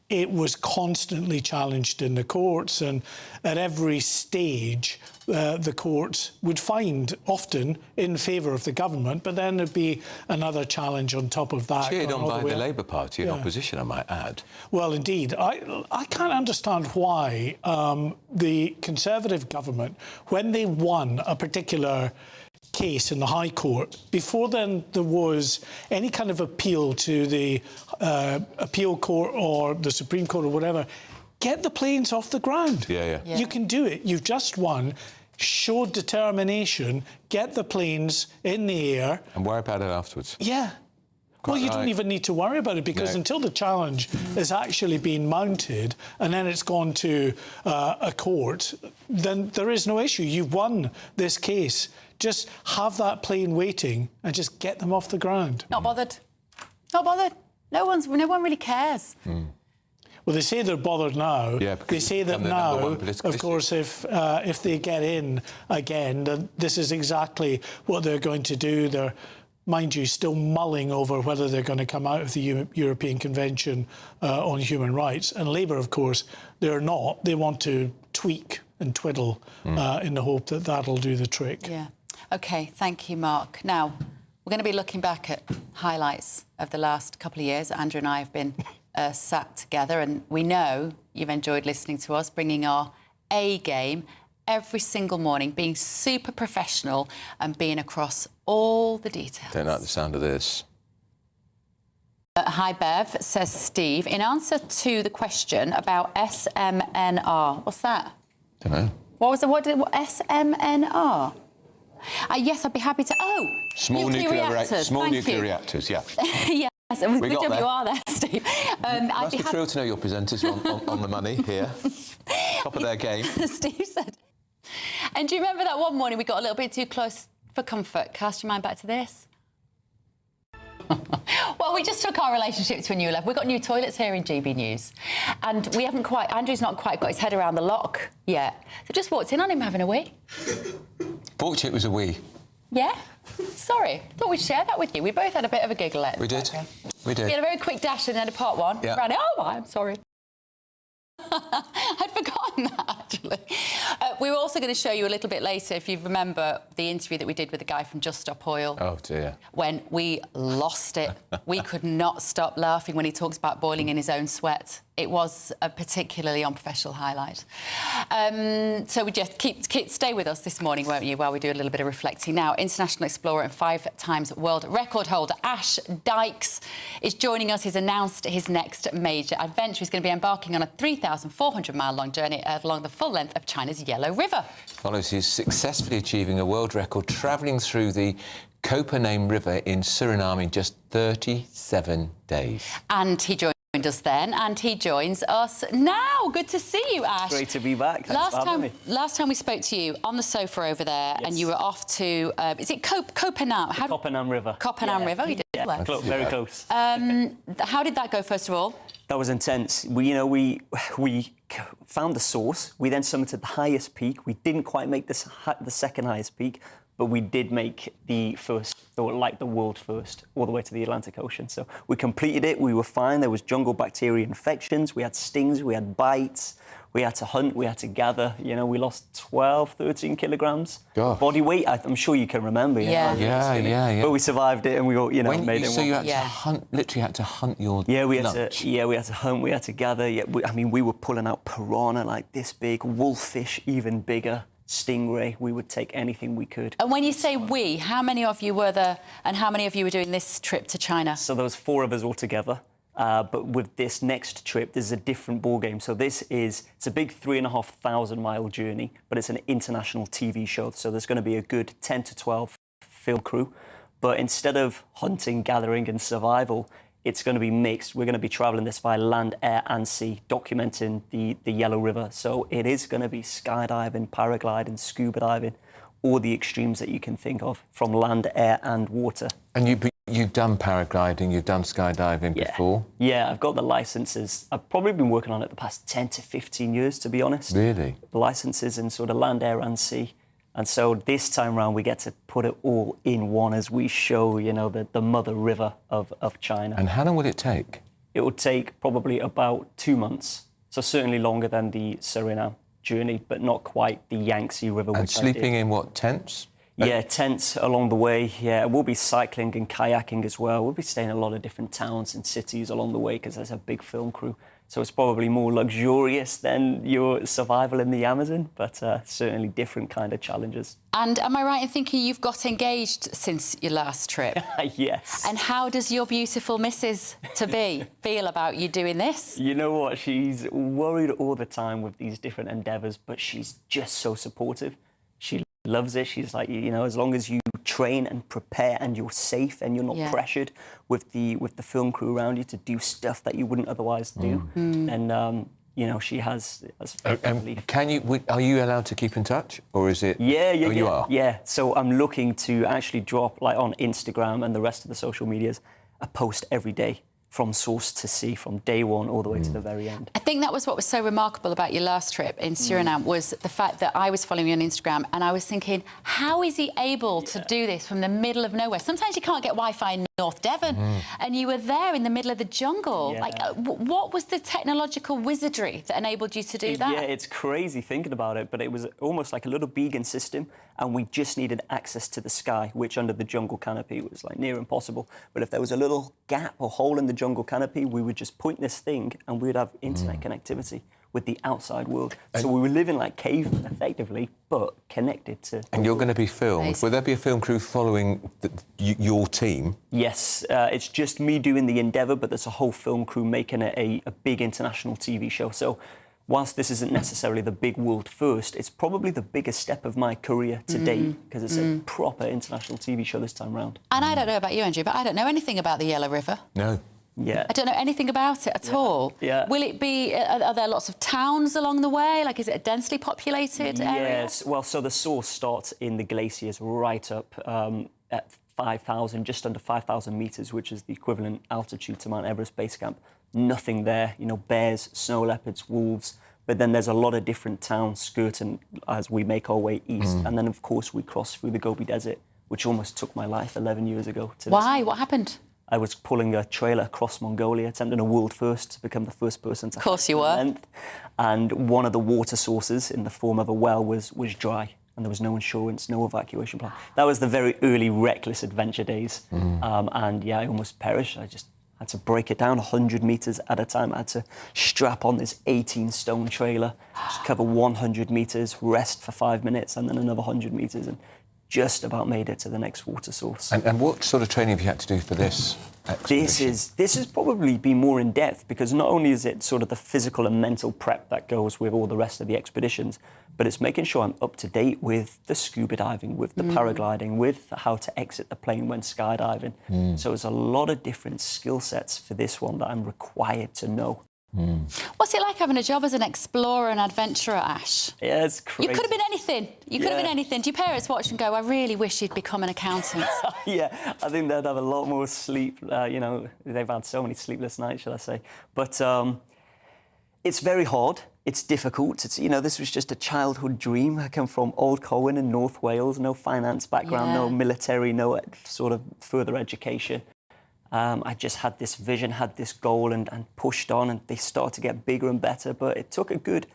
it was constantly challenged in the courts, and at every stage the courts would find, often in favour of the government, but then there'd be another challenge on top of that. Cheered on by the Labour Party in opposition, I might add. Well, indeed. I can't understand why the Conservative government, when they won a particular case in the High Court, before then there was any kind of appeal to the appeal court or the Supreme Court or whatever, get the planes off the ground. Yeah. You can do it. You've just won. Show determination. Get the planes in the air. And worry about it afterwards. Yeah. Well, you don't even need to worry about it, because until the challenge is actually being mounted and then it's gone to a court, then there is no issue. You've won this case. Just have that plane waiting and just get them off the ground. Not bothered. Not bothered. No one really cares. Well, they say they're bothered now. Yeah, they say that now, of course, if they get in again, then this is exactly what they're going to do. They're, mind you, still mulling over whether they're going to come out of the European Convention on Human Rights. And Labour, of course, they're not. They want to tweak and twiddle in the hope that that'll do the trick. Yeah. OK, thank you, Mark. Now, we're going to be looking back at highlights of the last couple of years. Andrew and I have been sat together, and we know you've enjoyed listening to us, bringing our A game every single morning, being super professional and being across all the details. Don't like the sound of this. Hi, Bev, says Steve. In answer to the question about SMNR, what's that? Don't know. What was it? What SMNR? Yes, I'd be happy to. Oh, small nuclear reactors. Small nuclear reactors, yeah. Yes, we got WR there, Steve. Must be thrilled to know your presenters on the money here. Top of their game. Steve said. And do you remember that one morning we got a little bit too close for comfort? Cast your mind back to this. Well, we just took our relationship to a new level. We've got new toilets here in GB News. And we haven't quite... Andrew's not quite got his head around the lock yet. So just walked in on him having a wee. Fortunately, it was a wee. Yeah? Sorry. Thought we'd share that with you. We both had a bit of a giggle at it. We did. We did. We had a very quick dash and then a part one. Yeah. Ran it. Oh, I'm sorry. I'd forgotten that, actually. We were also going to show you a little bit later, if you remember, the interview that we did with the guy from Just Stop Oil. Oh, dear. When we lost it. We could not stop laughing when he talks about boiling in his own sweat. It was a particularly unprofessional highlight. So we just stay with us this morning, won't you, while we do a little bit of reflecting. Now, international explorer and 5-time world record holder Ash Dykes is joining us. He's announced his next major adventure. He's going to be embarking on a 3,400-mile-long journey along the full length of China's Yellow River. Follows his successfully achieving a world record travelling through the Copenhagen River in Suriname in just 37 days. And he joined us then, and he joins us now. Good to see you, Ash. Great to be back. Thanks for having me. Last time we spoke to you on the sofa over there, and you were off to, is it Copenhagen? Copenhagen River. Copenhagen River, you did well. Very close. How did that go, first of all? That was intense. We found the source. We then summited the highest peak. We didn't quite make the second highest peak, but we did make the first, like the world first, all the way to the Atlantic Ocean. So we completed it. We were fine. There was jungle bacteria infections. We had stings. We had bites. We had to hunt. We had to gather. You know, we lost 12, 13 kilograms body weight. I'm sure you can remember. Yeah. But we survived it, and we all, made it. So you had to hunt, literally had to hunt your we had lunch. we had to hunt. We had to gather. Yeah, we were pulling out piranha like this big, wolffish even bigger. Stingray, we would take anything we could. And when you say we, how many of you were there, and how many of you were doing this trip to China? So there was 4 of us all together, but with this next trip, there's a different ball game. So it's a big 3,500-mile journey, but it's an international TV show. So there's going to be a good 10 to 12 film crew, but instead of hunting, gathering, and survival, it's going to be mixed. We're going to be travelling this by land, air and sea, documenting the Yellow River. So it is going to be skydiving, paragliding, scuba diving, all the extremes that you can think of from land, air and water. And you've done paragliding, you've done skydiving before? Yeah, I've got the licences. I've probably been working on it the past 10 to 15 years, to be honest. Really? The licences in sort of land, air and sea. And so this time round, we get to put it all in one as we show, the mother river of China. And how long will it take? It will take probably about 2 months. So certainly longer than the Suriname journey, but not quite the Yangtze River. And sleeping in what, tents? Yeah, tents along the way. Yeah, we'll be cycling and kayaking as well. We'll be staying in a lot of different towns and cities along the way because there's a big film crew. So it's probably more luxurious than your survival in the Amazon, but certainly different kind of challenges. And am I right in thinking you've got engaged since your last trip? Yes. And how does your beautiful Mrs. feel about you doing this? You know what? She's worried all the time with these different endeavours, but she's just so supportive. She loves it. She's like, as long as you train and prepare and you're safe and you're not pressured with the film crew around you to do stuff that you wouldn't otherwise do, and she has belief. Are you allowed to keep in touch, or is it? You are. Yeah. So I'm looking to actually drop, like on Instagram and the rest of the social medias, a post every day. From source to sea, from day one all the way to the very end. I think that was what was so remarkable about your last trip in Suriname was the fact that I was following you on Instagram and I was thinking, how is he able to do this from the middle of nowhere? Sometimes you can't get Wi-Fi in North Devon, and you were there in the middle of the jungle. Yeah. Like, what was the technological wizardry that enabled you to do that? Yeah, it's crazy thinking about it, but it was almost like a little beacon system, and we just needed access to the sky, which under the jungle canopy was like near impossible. But if there was a little gap or hole in the jungle canopy, we would just point this thing and we'd have internet connectivity with the outside world. So we were living like cavemen, effectively, but connected to... And you're going to be filmed. Amazing. Will there be a film crew following your team? Yes, it's just me doing the endeavour, but there's a whole film crew making it a big international TV show. So whilst this isn't necessarily the big world first, it's probably the biggest step of my career to date, because it's a proper international TV show this time round. And I don't know about you, Andrew, but I don't know anything about the Yellow River. No. Yeah. I don't know anything about it at all. Yeah. Will it be... Are there lots of towns along the way? Like, is it a densely populated area? Yes. Well, so the source starts in the glaciers right up at 5,000, just under 5,000 metres, which is the equivalent altitude to Mount Everest Base Camp. Nothing there, bears, snow leopards, wolves. But then there's a lot of different towns skirting as we make our way east. And then, of course, we cross through the Gobi Desert, which almost took my life 11 years ago. Why? What happened? I was pulling a trailer across Mongolia, attempting a world first to become the first person to. Of course you were. Length. And one of the water sources in the form of a well was dry, and there was no insurance, no evacuation plan. That was the very early reckless adventure days. And yeah, I almost perished. I just had to break it down 100 metres at a time. I had to strap on this 18-stone trailer, just cover 100 metres, rest for 5 minutes, and then another 100 metres, and just about made it to the next water source. And what sort of training have you had to do for this expedition? This has probably been more in depth, because not only is it sort of the physical and mental prep that goes with all the rest of the expeditions, but it's making sure I'm up to date with the scuba diving, with the paragliding, with how to exit the plane when skydiving. So there's a lot of different skill sets for this one that I'm required to know. What's it like having a job as an explorer and adventurer, Ash? Yeah, it's crazy. You could have been anything. You could have been anything. Do your parents watch and go, I really wish you'd become an accountant? Yeah, I think they'd have a lot more sleep. You know, they've had so many sleepless nights, shall I say. But it's very hard. It's difficult. It's, you know, this was just a childhood dream. I come from Old Cowan in North Wales, no finance background, no military, no sort of further education. I just had this vision, had this goal, and pushed on, and they started to get bigger and better. But it took a good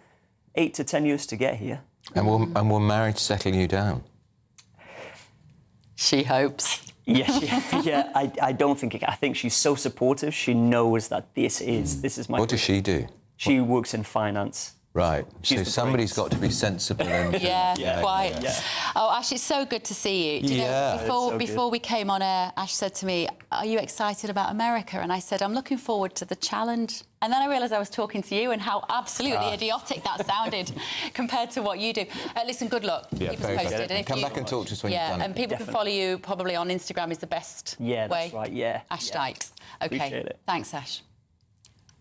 8 to 10 years to get here. And will marriage settle you down? She hopes. Yeah, I don't think I think she's so supportive. She knows that this is my. What does she do? She works in finance. Right. So somebody's got to be sensible and... Quite. Yeah. Oh, Ash, it's so good to see you. Do you know, before we came on air, Ash said to me, are you excited about America? And I said, I'm looking forward to the challenge. And then I realised I was talking to you and how absolutely idiotic that sounded compared to what you do. Listen, good luck. Keep us posted. And come back and talk to us when you've done it. And people can follow you probably on Instagram is the best way. That's right, Ash Dykes. OK, appreciate it. Thanks, Ash.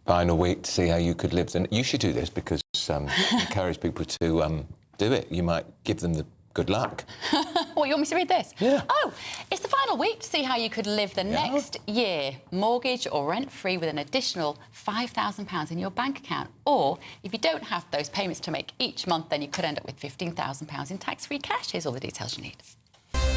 Final week to see how you could live. You should do this because encourage people to do it. You might give them the good luck. What, you want me to read this? Yeah. Oh, it's the final week to see how you could live the next year, mortgage or rent-free, with an additional £5,000 in your bank account. Or, if you don't have those payments to make each month, then you could end up with £15,000 in tax-free cash. Here's all the details you need.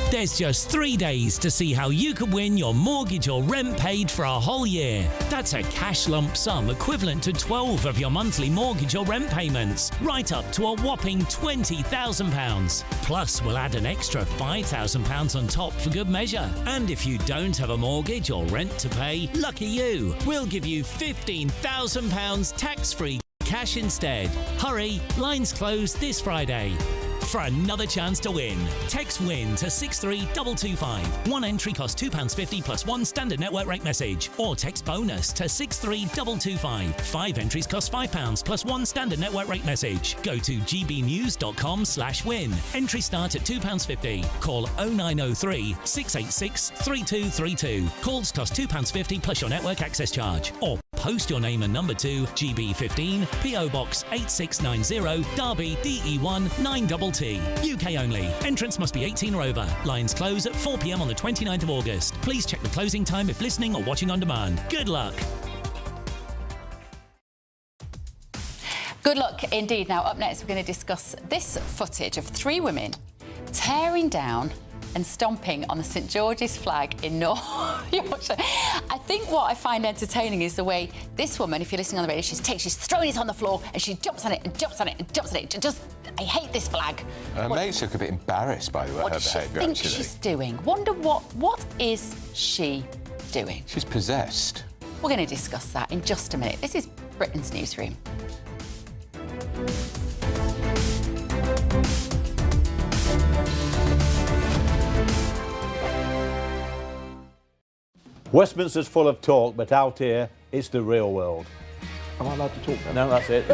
There's just 3 days to see how you could win your mortgage or rent paid for a whole year. That's a cash lump sum equivalent to 12 of your monthly mortgage or rent payments, right up to a whopping £20,000. Plus, we'll add an extra £5,000 on top for good measure. And if you don't have a mortgage or rent to pay, lucky you, we'll give you £15,000 tax-free cash instead. Hurry, lines close this Friday. For another chance to win, text WIN to 63225. One entry costs £2.50 plus one standard network rate message. Or text BONUS to 63225. 5 entries cost £5 plus one standard network rate message. Go to gbnews.com/win. Entry start at £2.50. Call 0903 686 3232. Calls cost £2.50 plus your network access charge. Or post your name and number to GB15 PO Box 8690 Derby DE1 9TT. UK only. Entrance must be 18 or over. Lines close at 4 p.m. on the 29th of August. Please check the closing time if listening or watching on demand. Good luck. Good luck indeed. Now, up next, we're going to discuss this footage of 3 women tearing down and stomping on the St George's flag in North Yorkshire. I think what I find entertaining is the way this woman, if you're listening on the radio, she's throwing it on the floor and she jumps on it and jumps on it and jumps on it. I hate this flag. Her mates look a bit embarrassed by her behaviour, actually. What does she think she's doing? Wonder what is she doing? She's possessed. We're going to discuss that in just a minute. This is Britain's Newsroom. Westminster's full of talk, but out here, it's the real world. Am I allowed to talk No, now? that's it.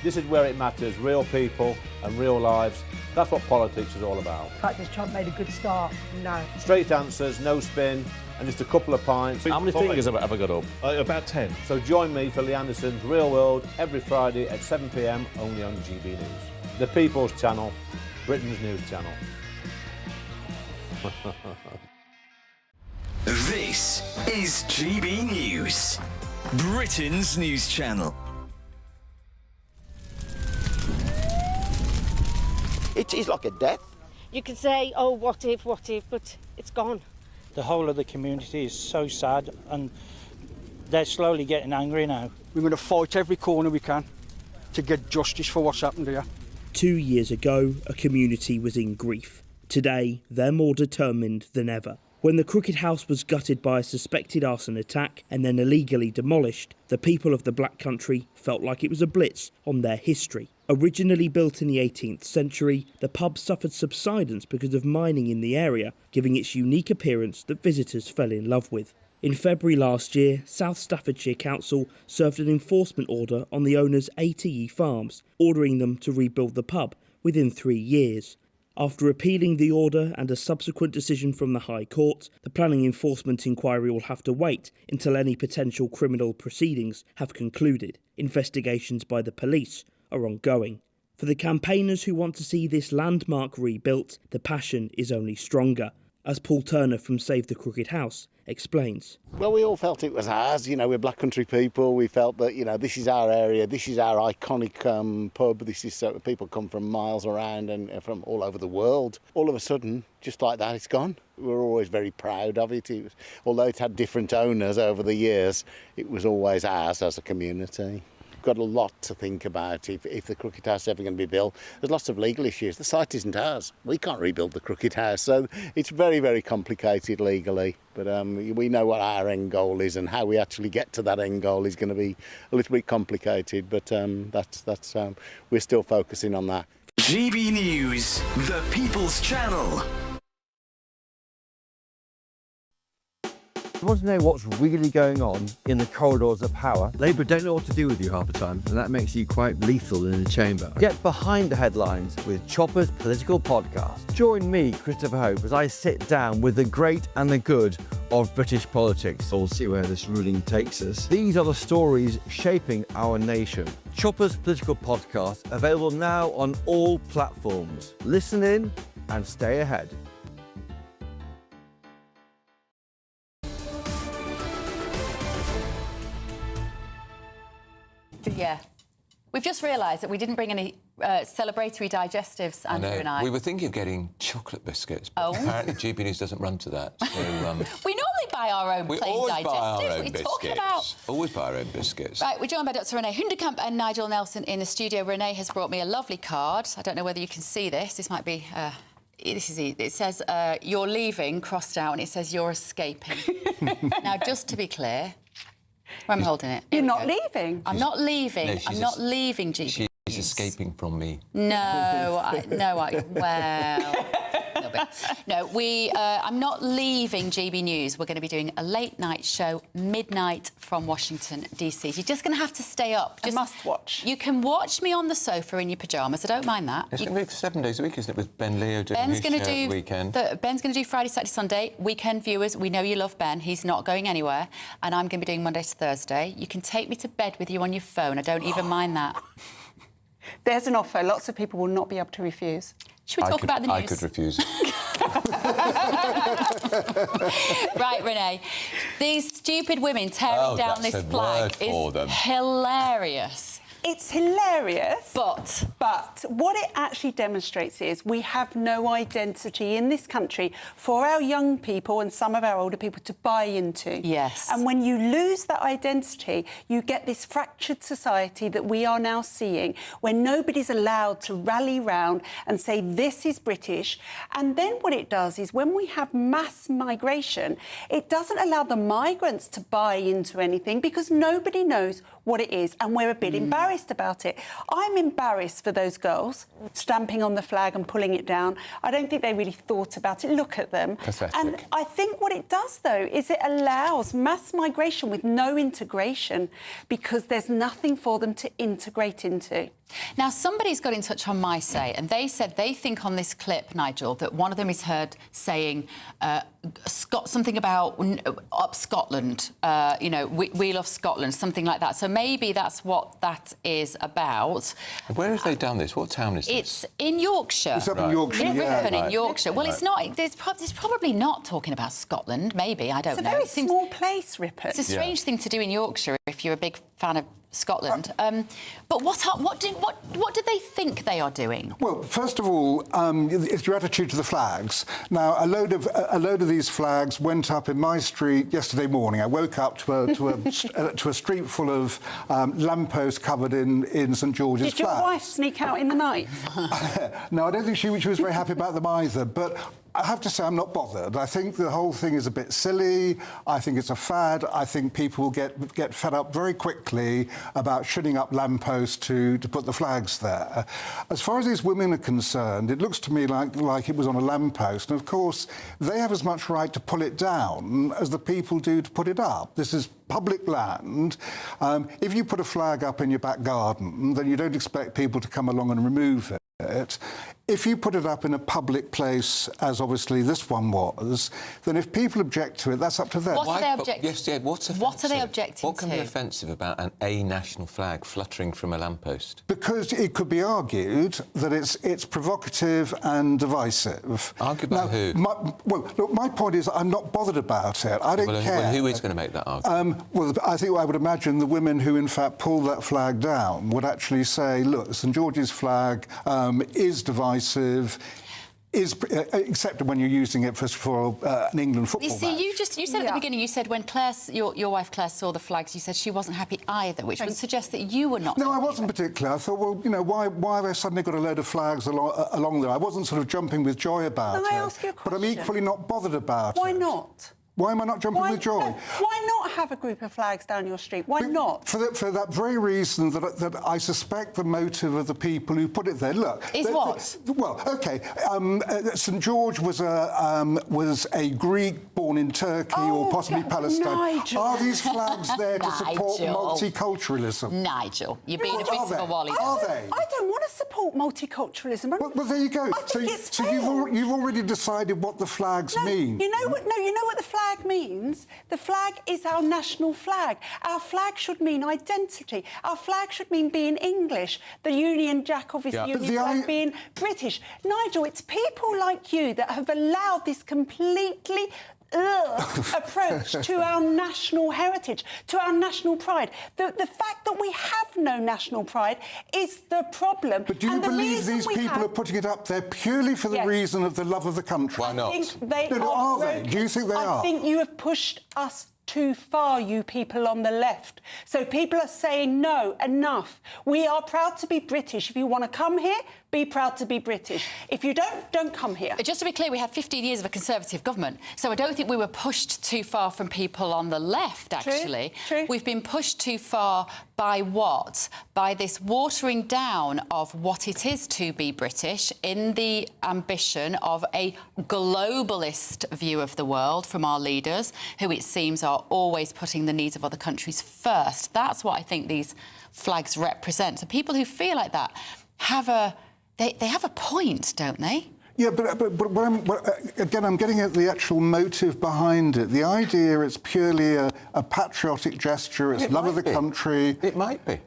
This is where it matters, real people and real lives. That's what politics is all about. The fact is Trump made a good start, no. Straight answers, no spin, and just a couple of pints. How many fingers have I got up? About 10. So join me for Lee Anderson's Real World every Friday at 7 p.m, only on GB News. The People's Channel, Britain's news channel. This is GB News, Britain's news channel. It is like a death. You could say, oh, what if, but it's gone. The whole of the community is so sad, and they're slowly getting angry now. We're going to fight every corner we can to get justice for what's happened here. 2 years ago, a community was in grief. Today, they're more determined than ever. When the Crooked House was gutted by a suspected arson attack and then illegally demolished, the people of the Black Country felt like it was a blitz on their history. Originally built in the 18th century, the pub suffered subsidence because of mining in the area, giving its unique appearance that visitors fell in love with. In February last year, South Staffordshire Council served an enforcement order on the owners ATE Farms, ordering them to rebuild the pub within 3 years. After appealing the order and a subsequent decision from the High Court, the planning enforcement inquiry will have to wait until any potential criminal proceedings have concluded. Investigations by the police are ongoing. For the campaigners who want to see this landmark rebuilt, the passion is only stronger, as Paul Turner from Save the Crooked House explains. Well, we all felt it was ours. We're Black Country people. We felt that, this is our area, this is our iconic pub. This is people come from miles around and from all over the world. All of a sudden, just like that, it's gone. We were always very proud of it. Although it had different owners over the years, it was always ours as a community. Got a lot to think about if the Crooked House is ever going to be built. There's lots of legal issues. The site isn't ours. We can't rebuild the Crooked House, so it's very, very complicated legally. But we know what our end goal is, and how we actually get to that end goal is going to be a little bit complicated. But we're still focusing on that. GB News, the People's Channel. You want to know what's really going on in the corridors of power? Labour don't know what to do with you half the time, and that makes you quite lethal in the chamber. Get behind the headlines with Chopper's political podcast. Join me, Christopher Hope, as I sit down with the great and the good of British politics. We'll see where this ruling takes us. These are the stories shaping our nation. Chopper's political podcast, available now on all platforms. Listen in and stay ahead. Yeah. We've just realised that we didn't bring any celebratory digestives, Andrew and I. We were thinking of getting chocolate biscuits, but apparently GB News doesn't run to that. So, we normally buy our own plain digestives. Buy our own what are you talking about? Always buy our own biscuits. Right, we're joined by Dr Renee Hundekamp and Nigel Nelson in the studio. Renee has brought me a lovely card. I don't know whether you can see this. This might be... this is it. It says, you're leaving, crossed out, and it says you're escaping. Now, just to be clear... I'm holding it. You're not leaving? I'm not leaving. No, I'm not leaving, GB. She's escaping from me. No, well... No, I'm not leaving GB News. We're going to be doing a late-night show, midnight from Washington, D.C. You're just going to have to stay up. Just must watch. You can watch me on the sofa in your pyjamas. I don't mind that. It's going to be 7 days a week, isn't it, with Ben Leo doing his show at the weekend? Ben's going to do Friday, Saturday, Sunday. Weekend viewers, we know you love Ben. He's not going anywhere. And I'm going to be doing Monday to Thursday. You can take me to bed with you on your phone. I don't even mind that. There's an offer lots of people will not be able to refuse. Should we talk about the news? I could refuse it. Right, Renee. These stupid women tearing down this flag is hilarious. It's hilarious. But what it actually demonstrates is we have no identity in this country for our young people and some of our older people to buy into. Yes. And when you lose that identity, you get this fractured society that we are now seeing, where nobody's allowed to rally round and say, this is British. And then what it does is when we have mass migration, it doesn't allow the migrants to buy into anything because nobody knows what it is, and we're a bit embarrassed about it. I'm embarrassed for those girls stamping on the flag and pulling it down. I don't think they really thought about it. Look at them. Pathetic. And I think what it does, though, is it allows mass migration with no integration because there's nothing for them to integrate into. Now, somebody's got in touch on My Say, and they said they think on this clip, Nigel, that one of them is heard saying something about up Scotland, we love Scotland, something like that. So maybe that's what that is about. Where have they done this? What town is this? It's in Yorkshire. It's up in Yorkshire. Ripon in Yorkshire. Well, it's not. It's probably not talking about Scotland. Maybe, I don't know. It's a very small place, Ripon. It's a strange thing to do in Yorkshire if you're a big fan of Scotland. But what do they think they are doing? Well, first of all, it's your attitude to the flags. Now, a load of these flags went up in my street yesterday morning. I woke up to a street full of lampposts covered in St George's flags. Did your wife sneak out in the night? No, I don't think she was very happy about them either. But I have to say I'm not bothered. I think the whole thing is a bit silly. I think it's a fad. I think people will get fed up very quickly about shutting up lampposts to put the flags there. As far as these women are concerned, it looks to me like it was on a lamppost. And of course, they have as much right to pull it down as the people do to put it up. This is public land. If you put a flag up in your back garden, then you don't expect people to come along and remove it. If you put it up in a public place, as obviously this one was, then if people object to it, that's up to them. What are they objecting? Yes, yeah, what's offensive? What are they objecting What can be offensive about a national flag fluttering from a lamppost? Because it could be argued that it's provocative and divisive. Argue about who? Well, look, my point is I'm not bothered about it. I don't care. Well, who is going to make that argument? Well, I think I would imagine the women who, in fact, pulled that flag down would actually say, look, St George's flag is divisive, except when you're using it for an England football match. You said at the beginning, you said when your wife Claire saw the flags, you said she wasn't happy either, which would suggest that you were not. No, I wasn't particularly. I thought, well, you know, why have I suddenly got a load of flags along there? I wasn't sort of jumping with joy about it. Can I ask you a question? But I'm equally not bothered about it. Why not? Why am I not jumping with joy? Why not have a group of flags down your street? Why not? For that very reason that I suspect the motive of the people who put it there. Look, well, OK. St George was a Greek born in Turkey or possibly Palestine. Nigel. Are these flags there to support multiculturalism? Nigel, you're being a bit of a wally. Are they? I don't want to support multiculturalism. Well, there you go. So you've already decided what the flags mean. You know what the flag means? The flag is our national flag. Our flag should mean identity. Our flag should mean being English. The Union Jack, obviously, Union flag being British. Nigel, it's people like you that have allowed this completely approach to our national heritage, to our national pride. The fact that we have no national pride is the problem. But do you believe these people are putting it up there purely for the reason of the love of the country? Why not? I think they are broken. Do you think they are? I think you have pushed us too far, you people on the left. So people are saying, no, enough. We are proud to be British. If you want to come here, be proud to be British. If you don't come here. Just to be clear, we had 15 years of a Conservative government, so I don't think we were pushed too far from people on the left, actually. True. We've been pushed too far by what? By this watering down of what it is to be British in the ambition of a globalist view of the world from our leaders, who it seems are always putting the needs of other countries first. That's what I think these flags represent. So people who feel like that have they have a point, don't they? Yeah, but again, I'm getting at the actual motive behind it. The idea it's purely a patriotic gesture, it's love of the country. It might be.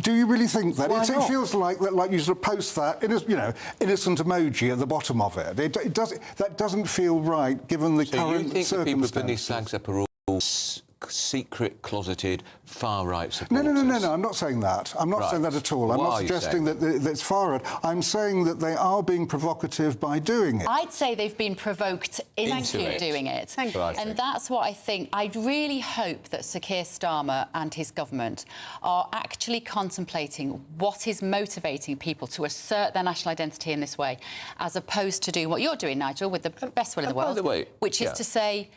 Do you really think that? Why not? It feels like you sort of post that, innocent emoji at the bottom of it. That doesn't feel right, given the current circumstances. So you think the people putting these flags up are all secret, closeted, far-right supporters? No, I'm not saying that. I'm not saying that at all. I'm not suggesting that it's far-right. I'm saying that they are being provocative by doing it. I'd say they've been provoked into doing it. Thank you. And that's what I think. I really hope that Sir Keir Starmer and his government are actually contemplating what is motivating people to assert their national identity in this way, as opposed to doing what you're doing, Nigel, with the best will in the world, by the way, which is to say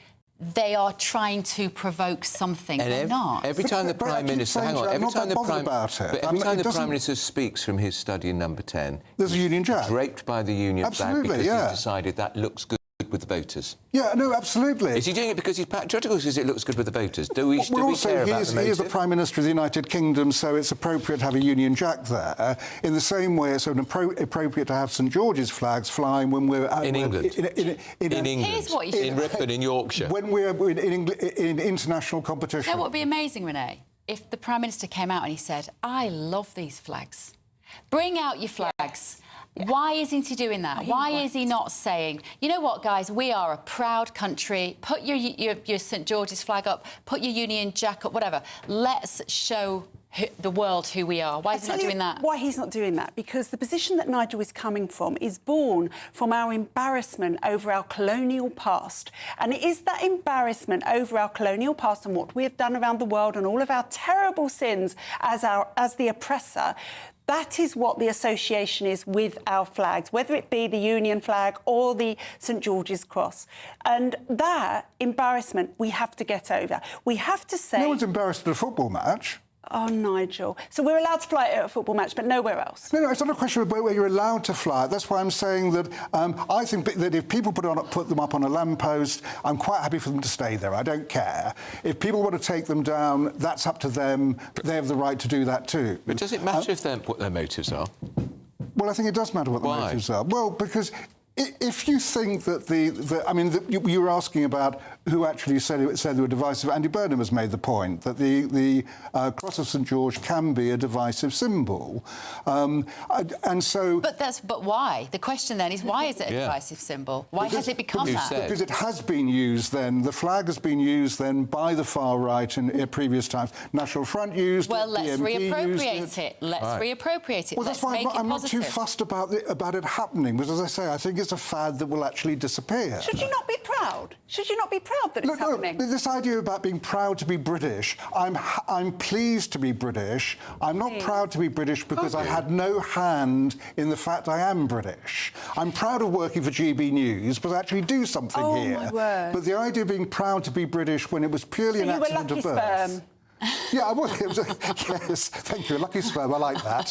they are trying to provoke something. And they're not. Every time the Prime Minister... Hang on. Every time the Prime Minister speaks from his study in Number 10... There's a Union Jack. Draped by the Union flag because he's decided that looks good with the voters. Yeah, no, absolutely. Is he doing it because he's patriotic or because it looks good with the voters? Do we care about the motive? He is the Prime Minister of the United Kingdom, so it's appropriate to have a Union Jack there. In the same way, it's appropriate to have St George's flags flying when we're... in England. In England. Here's what you should... In Ripon, in Yorkshire. When we're in international competition. You know what would be amazing, Renee? If the Prime Minister came out and he said, I love these flags. Bring out your flags. Yeah. Why isn't he doing that? Why is he not saying, you know what, guys, we are a proud country, put your St George's flag up, put your Union Jack up, whatever. Let's show the world who we are? Why is he not doing that? Why he's not doing that? Because the position that Nigel is coming from is born from our embarrassment over our colonial past. And it is that embarrassment over our colonial past and what we have done around the world and all of our terrible sins as the oppressor. That is what the association is with our flags, whether it be the Union flag or the St George's Cross. And that embarrassment we have to get over. We have to say... No one's embarrassed at a football match. Oh, Nigel. So we're allowed to fly at a football match, but nowhere else? No, it's not a question of where you're allowed to fly. That's why I'm saying that I think that if people put them up on a lamppost, I'm quite happy for them to stay there. I don't care. If people want to take them down, that's up to them. They have the right to do that too. But does it matter what their motives are? Well, I think it does matter what the motives are. Well, because... If you think that you were asking about who actually said they were divisive. Andy Burnham has made the point that the Cross of St George can be a divisive symbol, and so. But why? The question then is why is it a divisive symbol? Why has it become that? Because it has been used. Then the flag has been used then by the far right in previous times. National Front used it. Well, let's reappropriate it. Let's reappropriate it. Well, that's why I'm not too fussed about it happening. Because as I say, I think it's a fad that will actually disappear. Should you not be proud? Should you not be proud that it's happening? This idea about being proud to be British, I'm pleased to be British. I'm not proud to be British because I had no hand in the fact I am British. I'm proud of working for GB News, but I actually do something here. My word. But the idea of being proud to be British when it was purely an accident of birth. Sperm. Yeah, I was. Yes, thank you. A lucky sperm. I like that.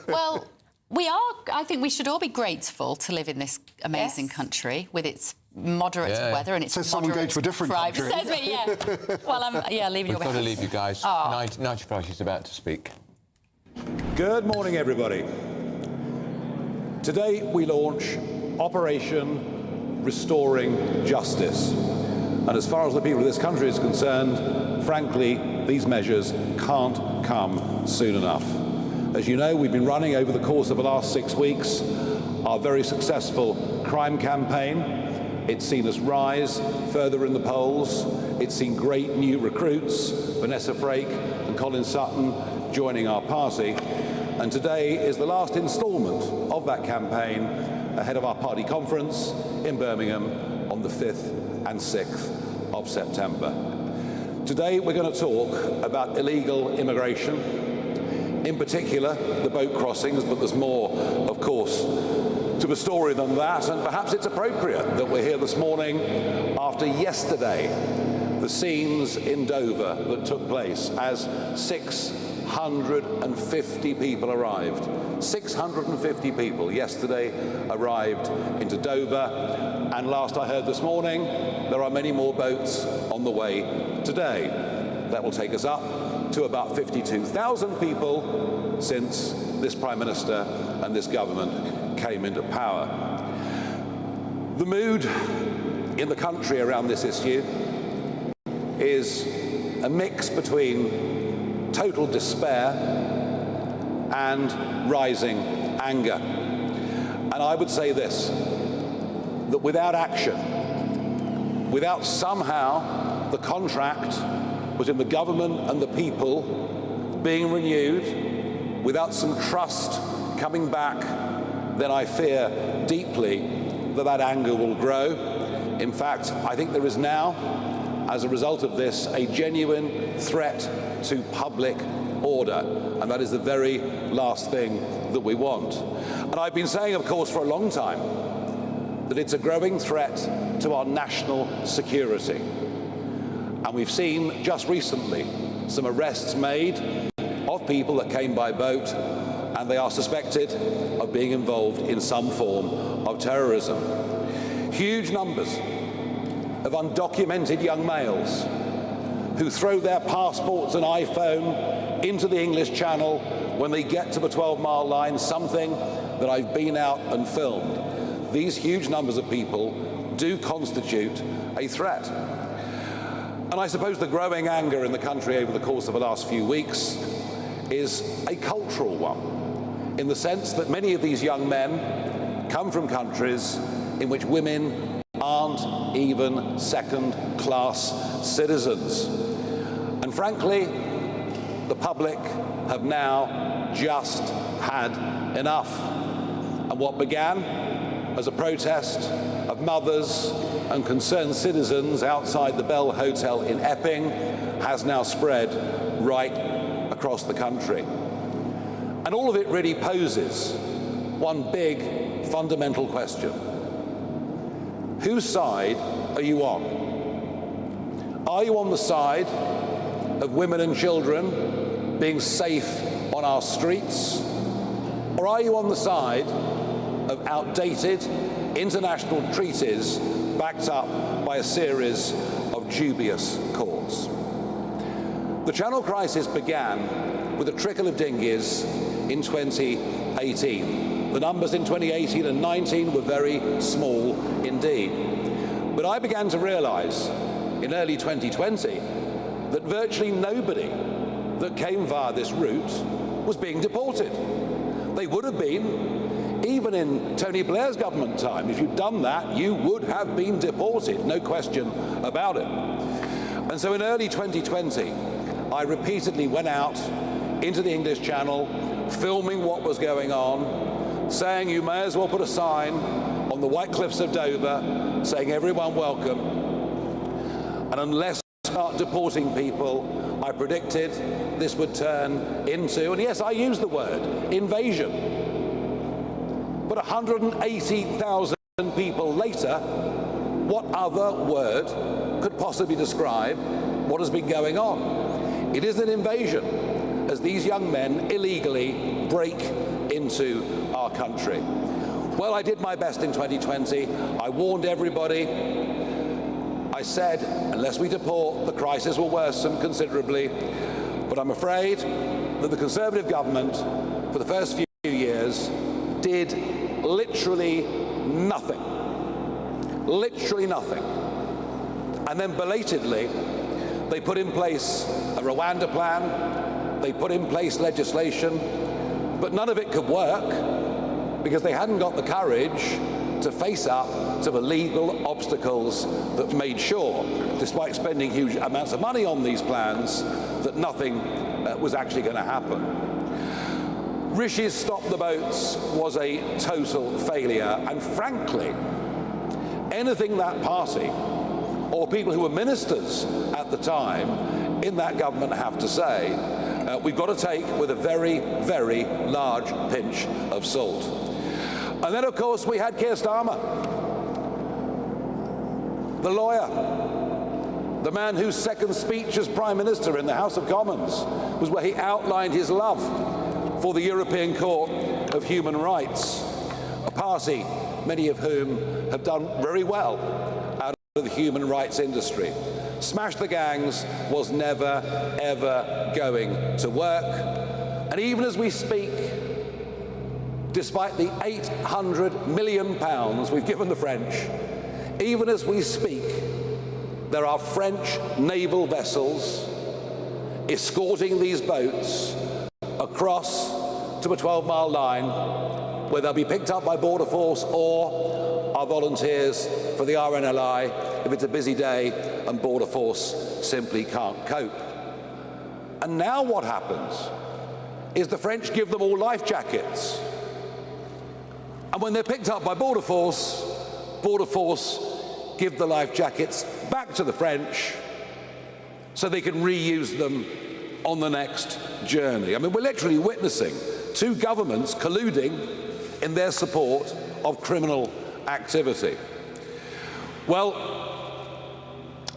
Well, I think we should all be grateful to live in this amazing country with its moderate weather and its someone going to a different country. Says me, yeah. Well, I'm leaving you. We've got to leave you guys. Nigel Farage is about to speak. Good morning, everybody. Today we launch Operation Restoring Justice. And as far as the people of this country is concerned, frankly, these measures can't come soon enough. As you know, we've been running over the course of the last 6 weeks our very successful crime campaign. It's seen us rise further in the polls. It's seen great new recruits, Vanessa Frake and Colin Sutton, joining our party. And today is the last instalment of that campaign ahead of our party conference in Birmingham on the 5th and 6th of September. Today we're going to talk about illegal immigration, in particular the boat crossings, but there's more, of course, to the story than that, and perhaps it's appropriate that we're here this morning after yesterday, the scenes in Dover that took place as 650 people arrived. 650 people yesterday arrived into Dover, and last I heard this morning, there are many more boats on the way today. That will take us up to about 52,000 people since this Prime Minister and this government came into power. The mood in the country around this issue is a mix between total despair and rising anger. And I would say this, that without action, without somehow the contract between the government and the people being renewed, without some trust coming back, then I fear deeply that anger will grow. In fact, I think there is now, as a result of this, a genuine threat to public order, and that is the very last thing that we want. And I've been saying, of course, for a long time, that it's a growing threat to our national security. And we've seen just recently some arrests made of people that came by boat, and they are suspected of being involved in some form of terrorism. Huge numbers of undocumented young males who throw their passports and iPhone into the English Channel when they get to the 12-mile line, something that I've been out and filmed. These huge numbers of people do constitute a threat. And I suppose the growing anger in the country over the course of the last few weeks is a cultural one, in the sense that many of these young men come from countries in which women aren't even second-class citizens. And frankly, the public have now just had enough. And what began as a protest of mothers and concerned citizens outside the Bell Hotel in Epping has now spread right across the country. And all of it really poses one big fundamental question. Whose side are you on? Are you on the side of women and children being safe on our streets? Or are you on the side of outdated international treaties backed up by a series of dubious courts? The Channel crisis began with a trickle of dinghies in 2018. The numbers in 2018 and 19 were very small indeed. But I began to realize in early 2020 that virtually nobody that came via this route was being deported. They would have been, even in Tony Blair's government time. If you'd done that, you would have been deported, no question about it. And so in early 2020, I repeatedly went out into the English Channel, filming what was going on, saying you may as well put a sign on the White Cliffs of Dover saying everyone welcome. And unless we start deporting people, I predicted this would turn into, and yes, I use the word, invasion. But 180,000 people later, what other word could possibly describe what has been going on? It is an invasion, as these young men illegally break into our country. Well, I did my best in 2020. I warned everybody. I said, unless we deport, the crisis will worsen considerably. But I'm afraid that the Conservative government, for the first few years, did literally nothing. Literally nothing. And then belatedly, they put in place a Rwanda plan, they put in place legislation, but none of it could work because they hadn't got the courage to face up to the legal obstacles that made sure, despite spending huge amounts of money on these plans, that nothing was actually going to happen. Rishi's Stop the Boats was a total failure, and frankly, anything that party or people who were ministers at the time in that government have to say, we've got to take with a very, very large pinch of salt. And then, of course, we had Keir Starmer, the lawyer, the man whose second speech as Prime Minister in the House of Commons was where he outlined his love for the European Court of Human Rights, a party many of whom have done very well out of the human rights industry. Smash the gangs was never, ever going to work. And even as we speak, despite the £800 million we've given the French, even as we speak, there are French naval vessels escorting these boats across to a 12-mile line where they'll be picked up by Border Force or our volunteers for the RNLI if it's a busy day and Border Force simply can't cope. And now what happens is the French give them all life jackets. And when they're picked up by Border Force give the life jackets back to the French so they can reuse them on the next journey. I mean, we're literally witnessing two governments colluding in their support of criminal activity. Well,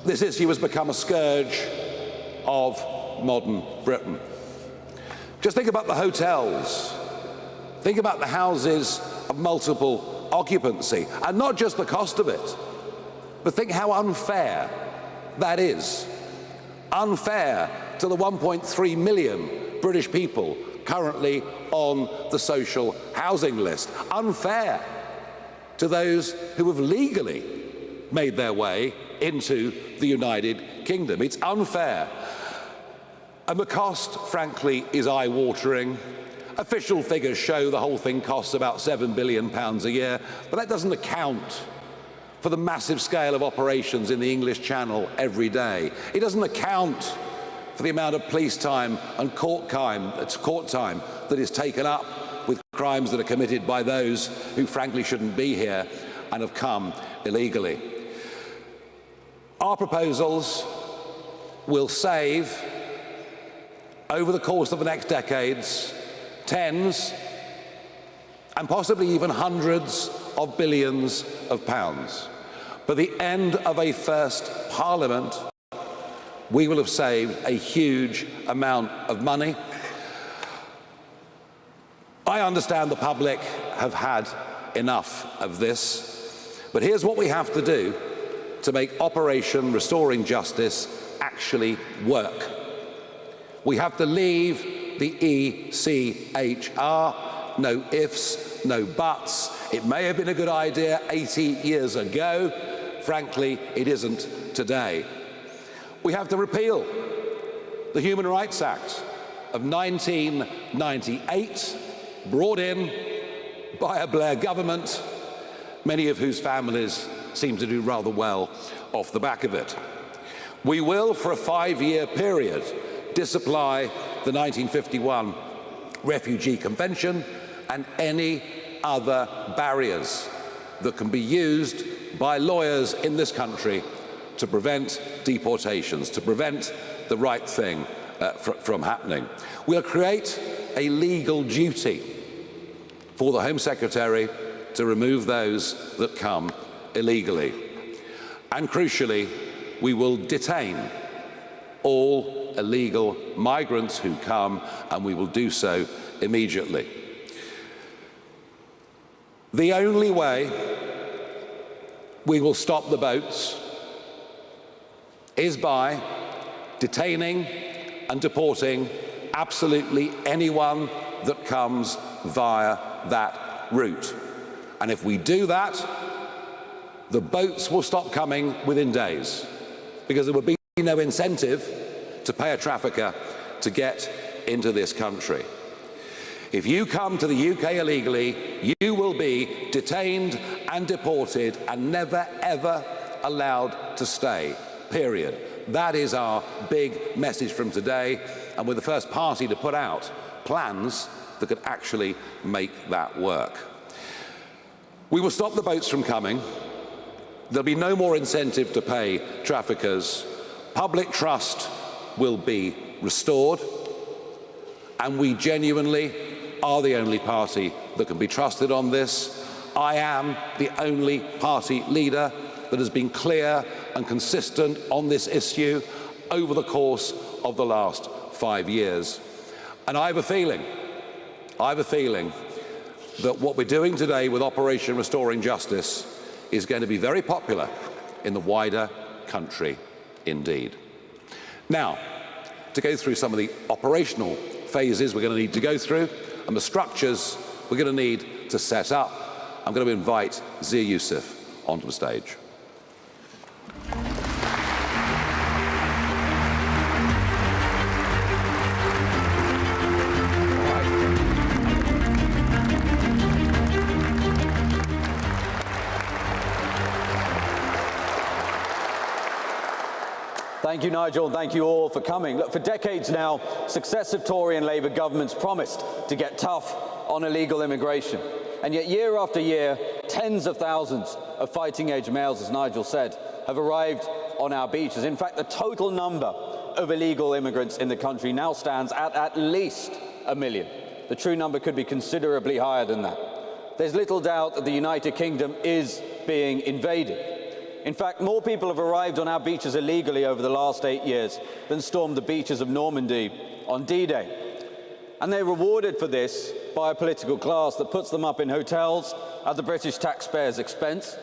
this issue has become a scourge of modern Britain. Just think about the hotels. Think about the houses of multiple occupancy, and not just the cost of it, but think how unfair that is. Unfair to the 1.3 million British people currently on the social housing list. Unfair to those who have legally made their way into the United Kingdom. It's unfair. And the cost, frankly, is eye-watering. Official figures show the whole thing costs about £7 billion a year, but that doesn't account for the massive scale of operations in the English Channel every day. It doesn't account for the amount of police time and court time that is taken up with crimes that are committed by those who frankly shouldn't be here and have come illegally. Our proposals will save, over the course of the next decades, tens and possibly even hundreds of billions of pounds. By the end of a first Parliament, we will have saved a huge amount of money. I understand the public have had enough of this, but here's what we have to do to make Operation Restoring Justice actually work. We have to leave the ECHR, no ifs, no buts. It may have been a good idea 80 years ago. Frankly, it isn't today. We have to repeal the Human Rights Act of 1998, brought in by a Blair government, many of whose families seem to do rather well off the back of it. We will, for a 5-year period, disapply the 1951 Refugee Convention and any other barriers that can be used by lawyers in this country to prevent deportations, to prevent the right thing from happening. We'll create a legal duty for the Home Secretary to remove those that come illegally. And crucially, we will detain all illegal migrants who come, and we will do so immediately. The only way we will stop the boats is by detaining and deporting absolutely anyone that comes via that route. And if we do that, the boats will stop coming within days, because there will be no incentive to pay a trafficker to get into this country. If you come to the UK illegally, you will be detained and deported and never, ever allowed to stay, period. That is our big message from today, and we're the first party to put out plans that could actually make that work. We will stop the boats from coming. There'll be no more incentive to pay traffickers. Public trust will be restored, and we genuinely are the only party that can be trusted on this. I am the only party leader that has been clear and consistent on this issue over the course of the last 5 years. And I have a feeling that what we're doing today with Operation Restoring Justice is going to be very popular in the wider country indeed. Now, to go through some of the operational phases we're going to need to go through and the structures we're going to need to set up, I'm going to invite Zia Youssef onto the stage. Thank you, Nigel, and thank you all for coming. Look, for decades now, successive Tory and Labour governments promised to get tough on illegal immigration. And yet, year after year, tens of thousands of fighting-age males, as Nigel said, have arrived on our beaches. In fact, the total number of illegal immigrants in the country now stands at least 1 million. The true number could be considerably higher than that. There's little doubt that the United Kingdom is being invaded. In fact, more people have arrived on our beaches illegally over the last 8 years than stormed the beaches of Normandy on D-Day. And they're rewarded for this by a political class that puts them up in hotels at the British taxpayers' expense,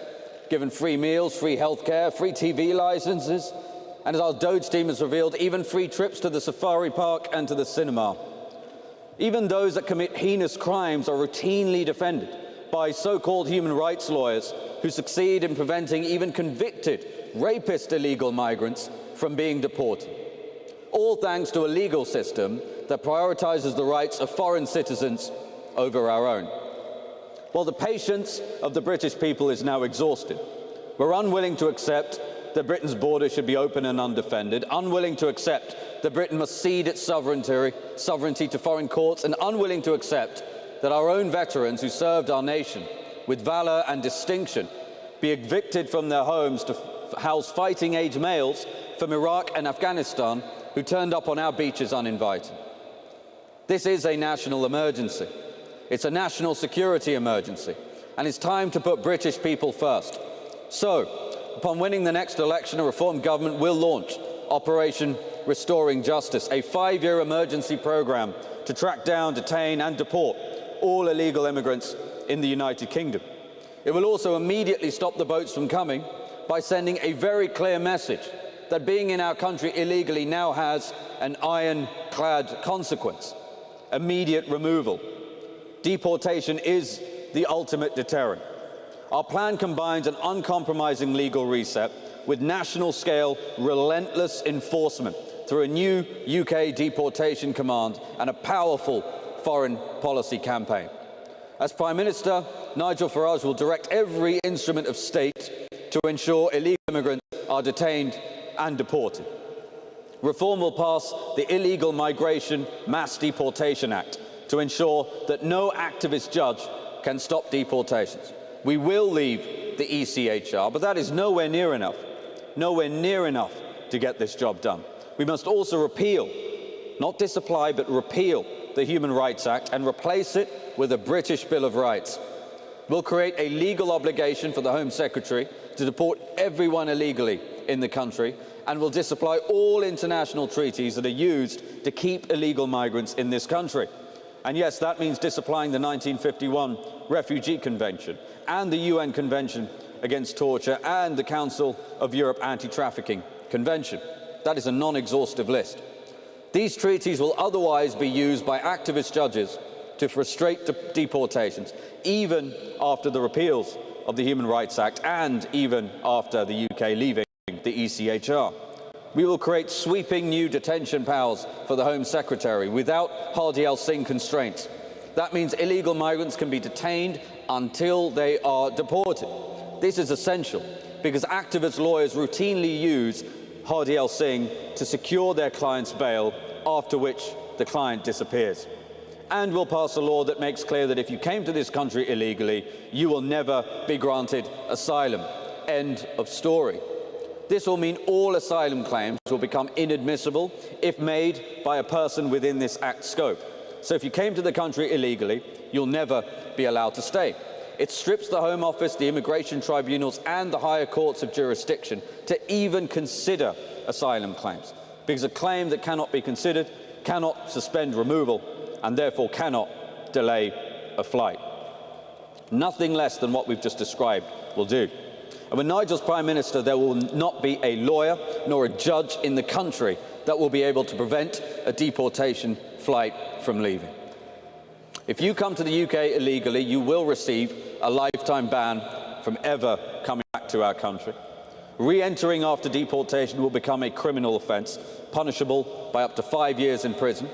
given free meals, free healthcare, free TV licenses, and as our Doge team has revealed, even free trips to the safari park and to the cinema. Even those that commit heinous crimes are routinely defended by so-called human rights lawyers who succeed in preventing even convicted rapist illegal migrants from being deported. All thanks to a legal system that prioritises the rights of foreign citizens over our own. Well, the patience of the British people is now exhausted. We're unwilling to accept that Britain's border should be open and undefended, unwilling to accept that Britain must cede its sovereignty to foreign courts, and unwilling to accept that our own veterans who served our nation with valour and distinction be evicted from their homes to house fighting-age males from Iraq and Afghanistan who turned up on our beaches uninvited. This is a national emergency. It's a national security emergency, and it's time to put British people first. So, upon winning the next election, a reformed government will launch Operation Restoring Justice, a 5-year emergency programme to track down, detain and deport all illegal immigrants in the United Kingdom. It will also immediately stop the boats from coming by sending a very clear message that being in our country illegally now has an ironclad consequence: immediate removal. Deportation is the ultimate deterrent. Our plan combines an uncompromising legal reset with national-scale, relentless enforcement through a new UK deportation command and a powerful foreign policy campaign. As Prime Minister, Nigel Farage will direct every instrument of state to ensure illegal immigrants are detained and deported. Reform will pass the Illegal Migration Mass Deportation Act to ensure that no activist judge can stop deportations. We will leave the ECHR, but that is nowhere near enough to get this job done. We must also repeal, not disapply, but repeal the Human Rights Act and replace it with a British Bill of Rights. We'll create a legal obligation for the Home Secretary to deport everyone illegally in the country, and will disapply all international treaties that are used to keep illegal migrants in this country. And yes, that means disapplying the 1951 Refugee Convention and the UN Convention Against Torture and the Council of Europe Anti-Trafficking Convention. That is a non-exhaustive list. These treaties will otherwise be used by activist judges to frustrate deportations, even after the repeals of the Human Rights Act and even after the UK leaving the ECHR. We will create sweeping new detention powers for the Home Secretary without Hardy L. Singh constraints. That means illegal migrants can be detained until they are deported. This is essential because activist lawyers routinely use Hardy L. Singh to secure their client's bail, after which the client disappears. And we'll pass a law that makes clear that if you came to this country illegally, you will never be granted asylum. End of story. This will mean all asylum claims will become inadmissible if made by a person within this Act's scope. So if you came to the country illegally, you'll never be allowed to stay. It strips the Home Office, the immigration tribunals and the higher courts of jurisdiction to even consider asylum claims, because a claim that cannot be considered cannot suspend removal and therefore cannot delay a flight. Nothing less than what we've just described will do. And when Nigel's Prime Minister, there will not be a lawyer nor a judge in the country that will be able to prevent a deportation flight from leaving. If you come to the UK illegally, you will receive a lifetime ban from ever coming back to our country. Re-entering after deportation will become a criminal offence, punishable by up to 5 years in prison.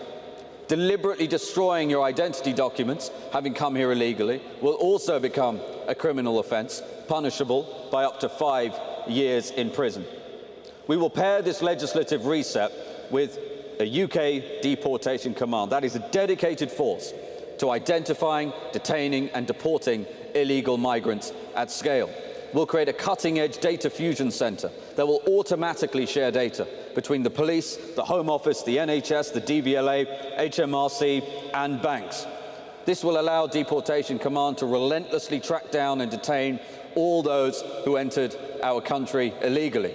Deliberately destroying your identity documents, having come here illegally, will also become a criminal offence, punishable by up to 5 years in prison. We will pair this legislative reset with a UK deportation command. That is a dedicated force to identifying, detaining and deporting illegal migrants at scale. We'll create a cutting-edge data fusion centre that will automatically share data between the police, the Home Office, the NHS, the DVLA, HMRC and banks. This will allow Deportation Command to relentlessly track down and detain all those who entered our country illegally.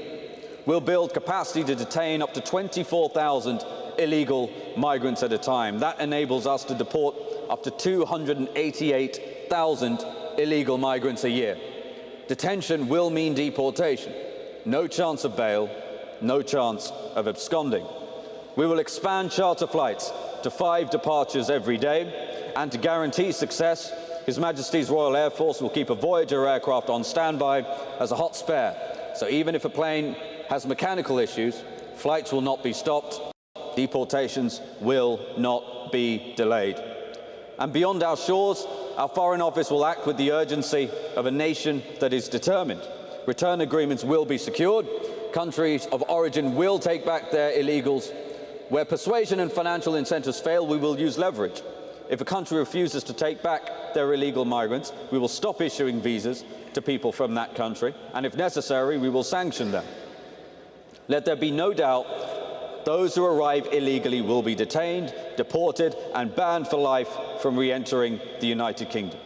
We'll build capacity to detain up to 24,000 illegal migrants at a time. That enables us to deport up to 288,000 illegal migrants a year. Detention will mean deportation. No chance of bail, no chance of absconding. We will expand charter flights to 5 departures every day, and to guarantee success, His Majesty's Royal Air Force will keep a Voyager aircraft on standby as a hot spare. So even if a plane has mechanical issues, flights will not be stopped, deportations will not be delayed. And beyond our shores, our Foreign Office will act with the urgency of a nation that is determined. Return agreements will be secured, countries of origin will take back their illegals, Where persuasion and financial incentives fail, we will use leverage. If a country refuses to take back their illegal migrants, we will stop issuing visas to people from that country, and if necessary, we will sanction them. Let there be no doubt, those who arrive illegally will be detained, deported, and banned for life from re-entering the United Kingdom.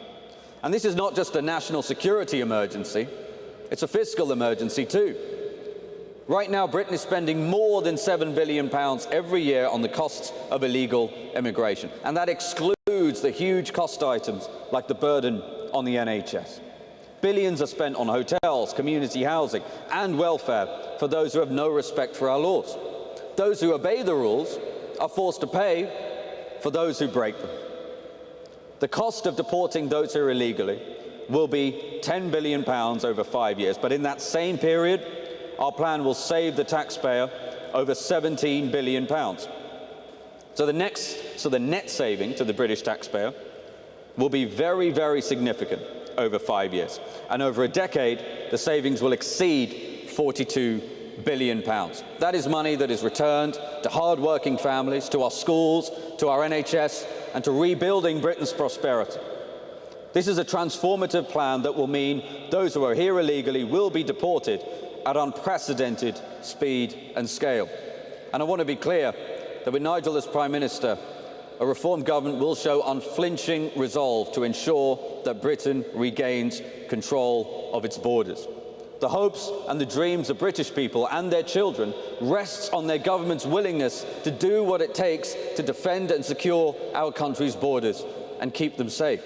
And this is not just a national security emergency, it's a fiscal emergency too. Right now, Britain is spending more than £7 billion every year on the costs of illegal immigration, and that excludes the huge cost items like the burden on the NHS. Billions are spent on hotels, community housing, and welfare for those who have no respect for our laws. Those who obey the rules are forced to pay for those who break them. The cost of deporting those who are illegally will be £10 billion over 5 years, but in that same period, our plan will save the taxpayer over £17 billion. So the net saving to the British taxpayer will be very, very significant over 5 years. And over a decade, the savings will exceed £42 billion. That is money that is returned to hard-working families, to our schools, to our NHS, and to rebuilding Britain's prosperity. This is a transformative plan that will mean those who are here illegally will be deported at unprecedented speed and scale. And I want to be clear that with Nigel as Prime Minister, a reformed government will show unflinching resolve to ensure that Britain regains control of its borders. The hopes and the dreams of British people and their children rests on their government's willingness to do what it takes to defend and secure our country's borders and keep them safe.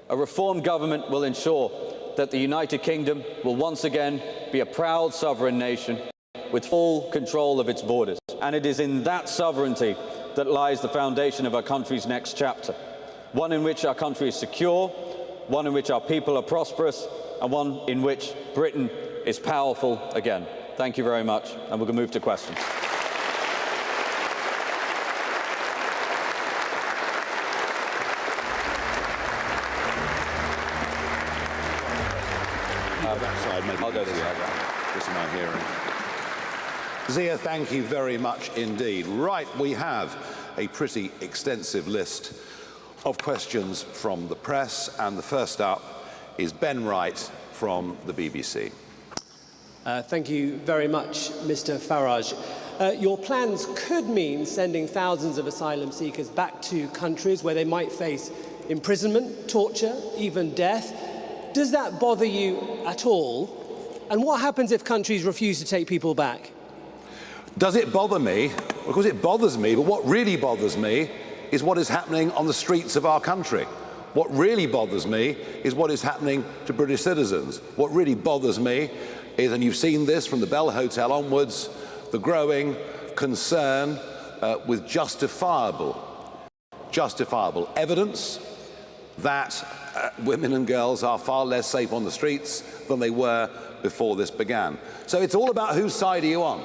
A reformed government will ensure that the United Kingdom will once again be a proud sovereign nation with full control of its borders. And it is in that sovereignty that lies the foundation of our country's next chapter, one in which our country is secure, one in which our people are prosperous, and one in which Britain is powerful again. Thank you very much, and we're going to move to questions. That side, maybe. I'll go to the other. This is my hearing. Zia, thank you very much indeed. Right, we have a pretty extensive list of questions from the press, and the first up is Ben Wright from the BBC. Thank you very much, Mr. Farage. Your plans could mean sending thousands of asylum seekers back to countries where they might face imprisonment, torture, even death. Does that bother you at all? And what happens if countries refuse to take people back? Does it bother me? Of course it bothers me, but what really bothers me is what is happening on the streets of our country. What really bothers me is what is happening to British citizens. What really bothers me is, and you've seen this from the Bell Hotel onwards, the growing concern with justifiable evidence that women and girls are far less safe on the streets than they were before this began. So it's all about whose side are you on?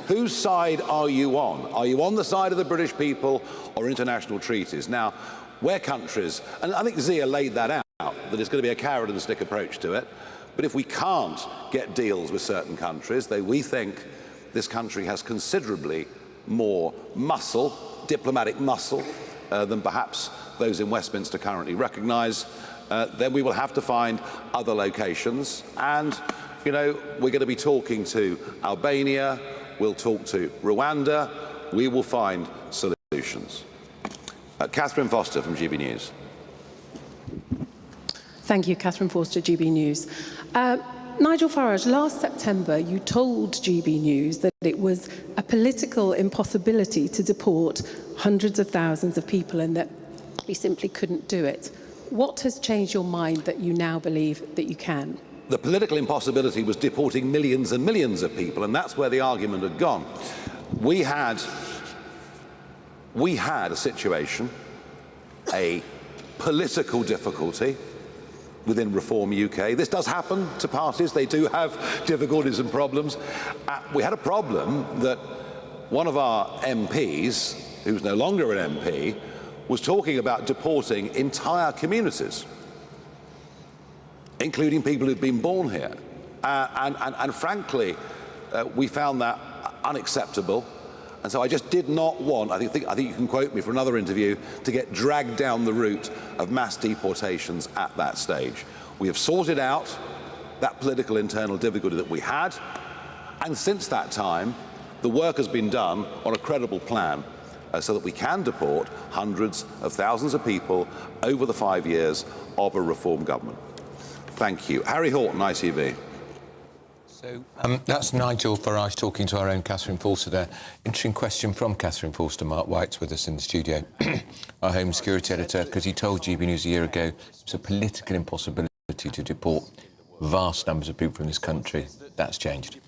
Whose side are you on? Are you on the side of the British people or international treaties? Now, where countries, and I think Zia laid that out, that it's going to be a carrot and stick approach to it, but if we can't get deals with certain countries, then we think this country has considerably more muscle, diplomatic muscle, than perhaps those in Westminster currently recognise, then we will have to find other locations. And, you know, we're going to be talking to Albania, we'll talk to Rwanda, we will find solutions. Catherine Foster from GB News. Thank you, Catherine Foster, GB News. Nigel Farage, last September you told GB News that it was a political impossibility to deport hundreds of thousands of people and that we simply couldn't do it. What has changed your mind that you now believe that you can? The political impossibility was deporting millions and millions of people, and that's where the argument had gone. We had a situation, a political difficulty within Reform UK. This does happen to parties. They do have difficulties and problems. We had a problem that one of our MPs, who's no longer an MP, was talking about deporting entire communities, including people who've been born here. And frankly, we found that unacceptable. And so I just did not want, I think you can quote me for another interview, to get dragged down the route of mass deportations at that stage. We have sorted out that political internal difficulty that we had, and since that time, the work has been done on a credible plan so that we can deport hundreds of thousands of people over the 5 years of a reform government. Thank you. Harry Horton, ITV. So that's Nigel Farage talking to our own Catherine Forster there. Interesting question from Catherine Forster. Mark White's with us in the studio, our Home Security Editor, because he told GB News a year ago it's a political impossibility to deport vast numbers of people from this country. That's changed.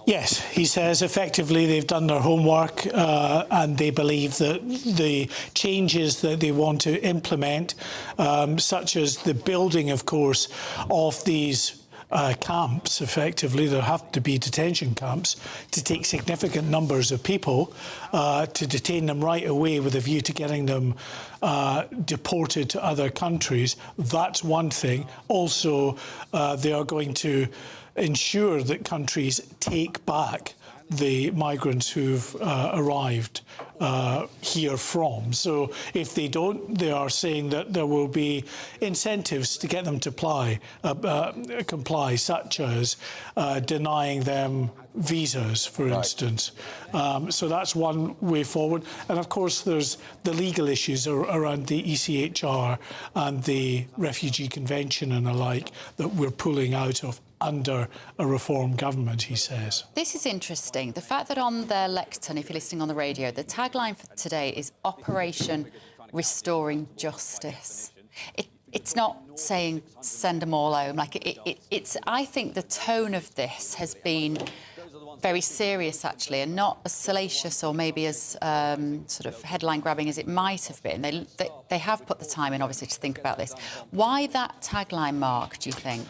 Yes, he says effectively they've done their homework and they believe that the changes that they want to implement, such as the building, of course, of these camps, effectively, there have to be detention camps to take significant numbers of people, to detain them right away with a view to getting them deported to other countries. That's one thing. Also, they are going to ensure that countries take back the migrants who've arrived here from. So if they don't, they are saying that there will be incentives to get them to comply, such as denying them visas, for instance. So that's one way forward. And of course, there's the legal issues around the ECHR and the Refugee Convention and the like that we're pulling out of under a reform government, he says. This is interesting. The fact that on their lectern, if you're listening on the radio, the tagline for today is Operation Restoring Justice. It's not saying send them all home. It's. I think the tone of this has been very serious, actually, and not as salacious or maybe as sort of headline-grabbing as it might have been. They have put the time in, obviously, to think about this. Why that tagline, Mark, do you think?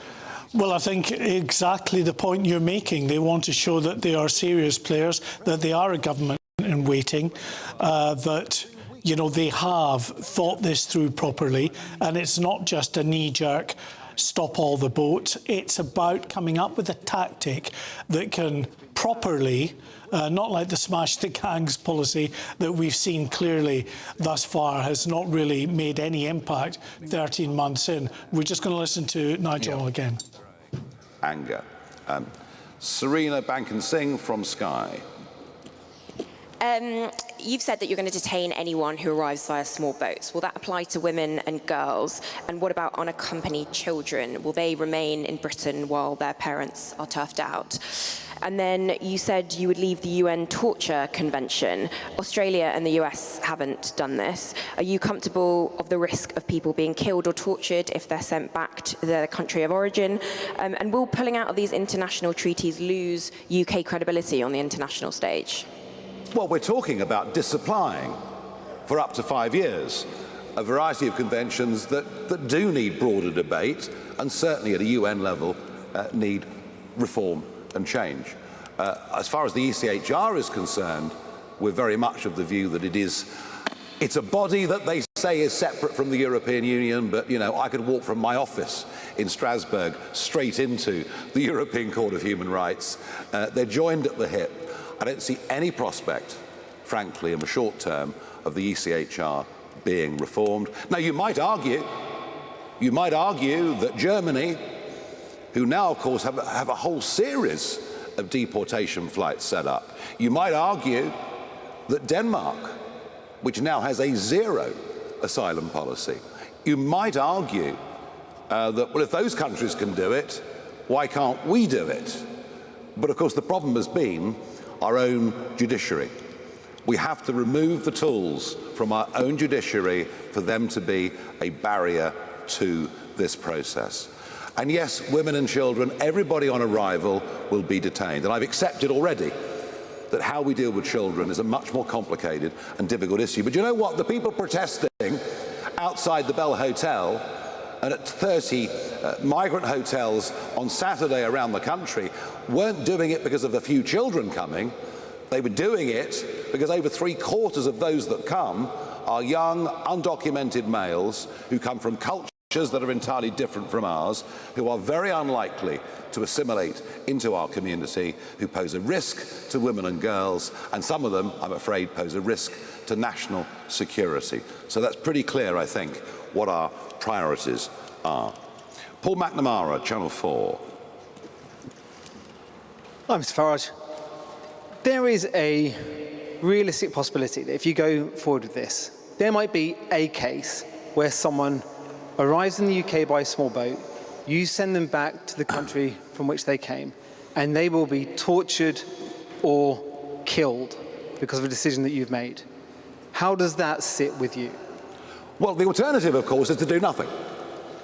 Well, I think exactly the point you're making. They want to show that they are serious players, that they are a government in waiting, that, you know, they have thought this through properly, and it's not just a knee-jerk stop all the boats. It's about coming up with a tactic that can properly, not like the smash the gangs policy that we've seen clearly thus far has not really made any impact 13 months in. We're just going to listen to Nigel again. Anger. Serena Bankin-Singh from Sky. You've said that you're going to detain anyone who arrives via small boats. Will that apply to women and girls? And what about unaccompanied children? Will they remain in Britain while their parents are turfed out? And then you said you would leave the UN Torture Convention. Australia and the US haven't done this. Are you comfortable of the risk of people being killed or tortured if they're sent back to their country of origin? And will pulling out of these international treaties lose UK credibility on the international stage? Well, we're talking about disapplying for up to 5 years a variety of conventions that do need broader debate and certainly at a UN level need reform and change. As far as the ECHR is concerned, we're very much of the view that it's a body that they say is separate from the European Union, but, you know, I could walk from my office in Strasbourg straight into the European Court of Human Rights. They're joined at the hip. I don't see any prospect, frankly, in the short term, of the ECHR being reformed. Now, you might argue that Germany, who now, of course, have a whole series of deportation flights set up, you might argue that Denmark, which now has a zero asylum policy, you might argue that, well, if those countries can do it, why can't we do it? But, of course, the problem has been our own judiciary. We have to remove the tools from our own judiciary for them to be a barrier to this process. And yes, women and children, everybody on arrival will be detained. And I've accepted already that how we deal with children is a much more complicated and difficult issue. But you know what? The people protesting outside the Bell Hotel and at 30 migrant hotels on Saturday around the country weren't doing it because of a few children coming. They were doing it because over 3/4 of those that come are young, undocumented males who come from cultures cultures that are entirely different from ours, who are very unlikely to assimilate into our community, who pose a risk to women and girls, and some of them, I'm afraid, pose a risk to national security. So that's pretty clear, I think, what our priorities are. Paul McNamara, Channel 4. Hi, Mr. Farage. There is a realistic possibility that if you go forward with this, there might be a case where someone arrives in the UK by a small boat, you send them back to the country from which they came, and they will be tortured or killed because of a decision that you've made. How does that sit with you? Well, the alternative, of course, is to do nothing.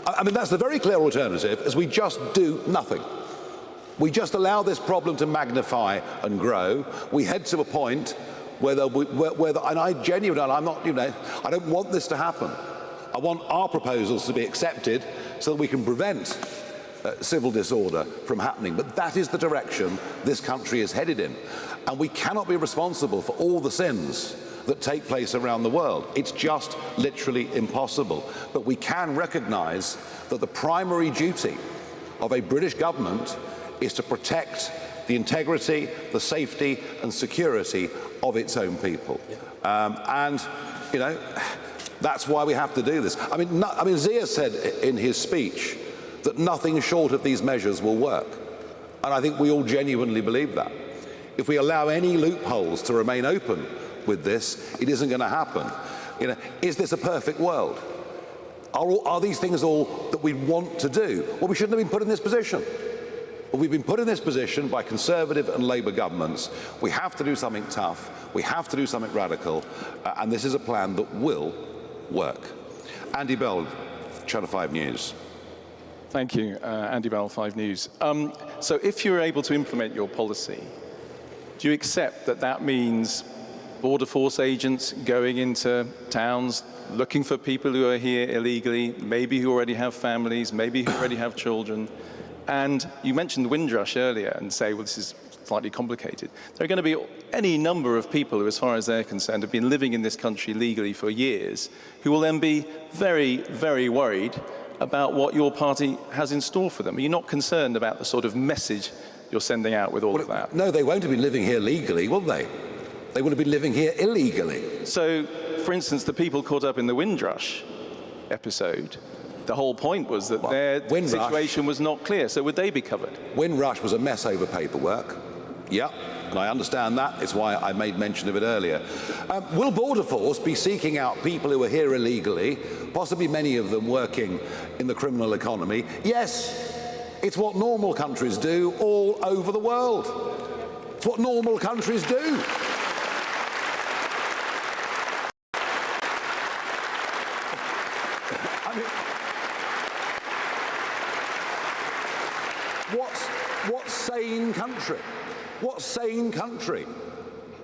I mean, that's the very clear alternative, is we just do nothing. We just allow this problem to magnify and grow. We head to a point where and I genuinely, I'm not, I don't want this to happen. I want our proposals to be accepted so that we can prevent civil disorder from happening. But that is the direction this country is headed in. And we cannot be responsible for all the sins that take place around the world. It's just literally impossible. But we can recognise that the primary duty of a British government is to protect the integrity, the safety and security of its own people. That's why we have to do this. I mean, Zia said in his speech that nothing short of these measures will work. And I think we all genuinely believe that. If we allow any loopholes to remain open with this, it isn't going to happen. Is this a perfect world? Are these things all that we want to do? Well, we shouldn't have been put in this position. But we've been put in this position by Conservative and Labour governments. We have to do something tough. We have to do something radical. And this is a plan that will work. Andy Bell, Channel 5 News. Thank you, Andy Bell, 5 News. So if you're able to implement your policy, do you accept that that means border force agents going into towns, looking for people who are here illegally, maybe who already have families, maybe who already have children? And you mentioned the Windrush earlier and say, well, this is slightly complicated. There are going to be any number of people who, as far as they're concerned, have been living in this country legally for years, who will then be very, very worried about what your party has in store for them. Are you not concerned about the sort of message you're sending out with all of that? No, they won't have been living here legally, will they? They would have been living here illegally. So, for instance, the people caught up in the Windrush episode, the whole point was that their situation was not clear. So would they be covered? Windrush was a mess over paperwork. Yep, and I understand that. It's why I made mention of it earlier. Will Border Force be seeking out people who are here illegally, possibly many of them working in the criminal economy? Yes, it's what normal countries do all over the world. It's what normal countries do. What sane country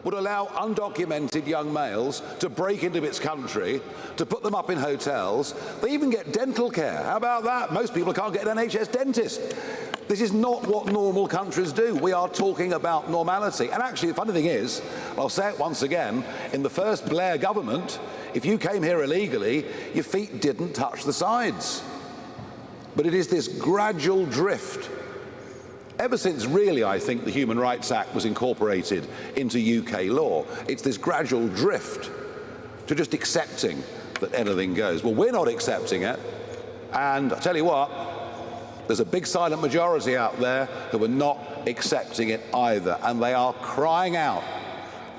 would allow undocumented young males to break into its country, to put them up in hotels? They even get dental care. How about that? Most people can't get an NHS dentist. This is not what normal countries do. We are talking about normality. And actually, the funny thing is, I'll say it once again, in the first Blair government, if you came here illegally, your feet didn't touch the sides. But it is this gradual drift. Ever since, really, I think, the Human Rights Act was incorporated into UK law, it's this gradual drift to just accepting that anything goes. Well, we're not accepting it, and I tell you what, there's a big silent majority out there who are not accepting it either, and they are crying out.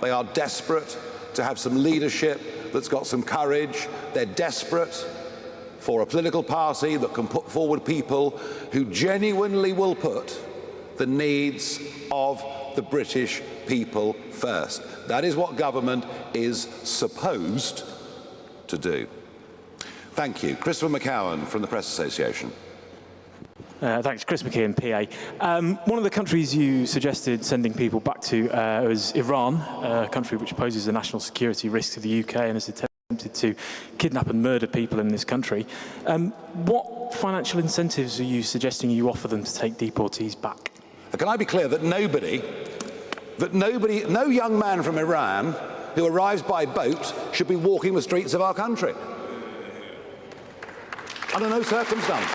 They are desperate to have some leadership that's got some courage. They're desperate for a political party that can put forward people who genuinely will put the needs of the British people first. That is what government is supposed to do. Thank you. Christopher McCowan from the Press Association. Thanks. Chris McKeon, PA. One of the countries you suggested sending people back to was Iran, a country which poses a national security risk to the UK and has attempted to kidnap and murder people in this country. What financial incentives are you suggesting you offer them to take deportees back? Can I be clear that no young man from Iran who arrives by boat should be walking the streets of our country? Under no circumstances.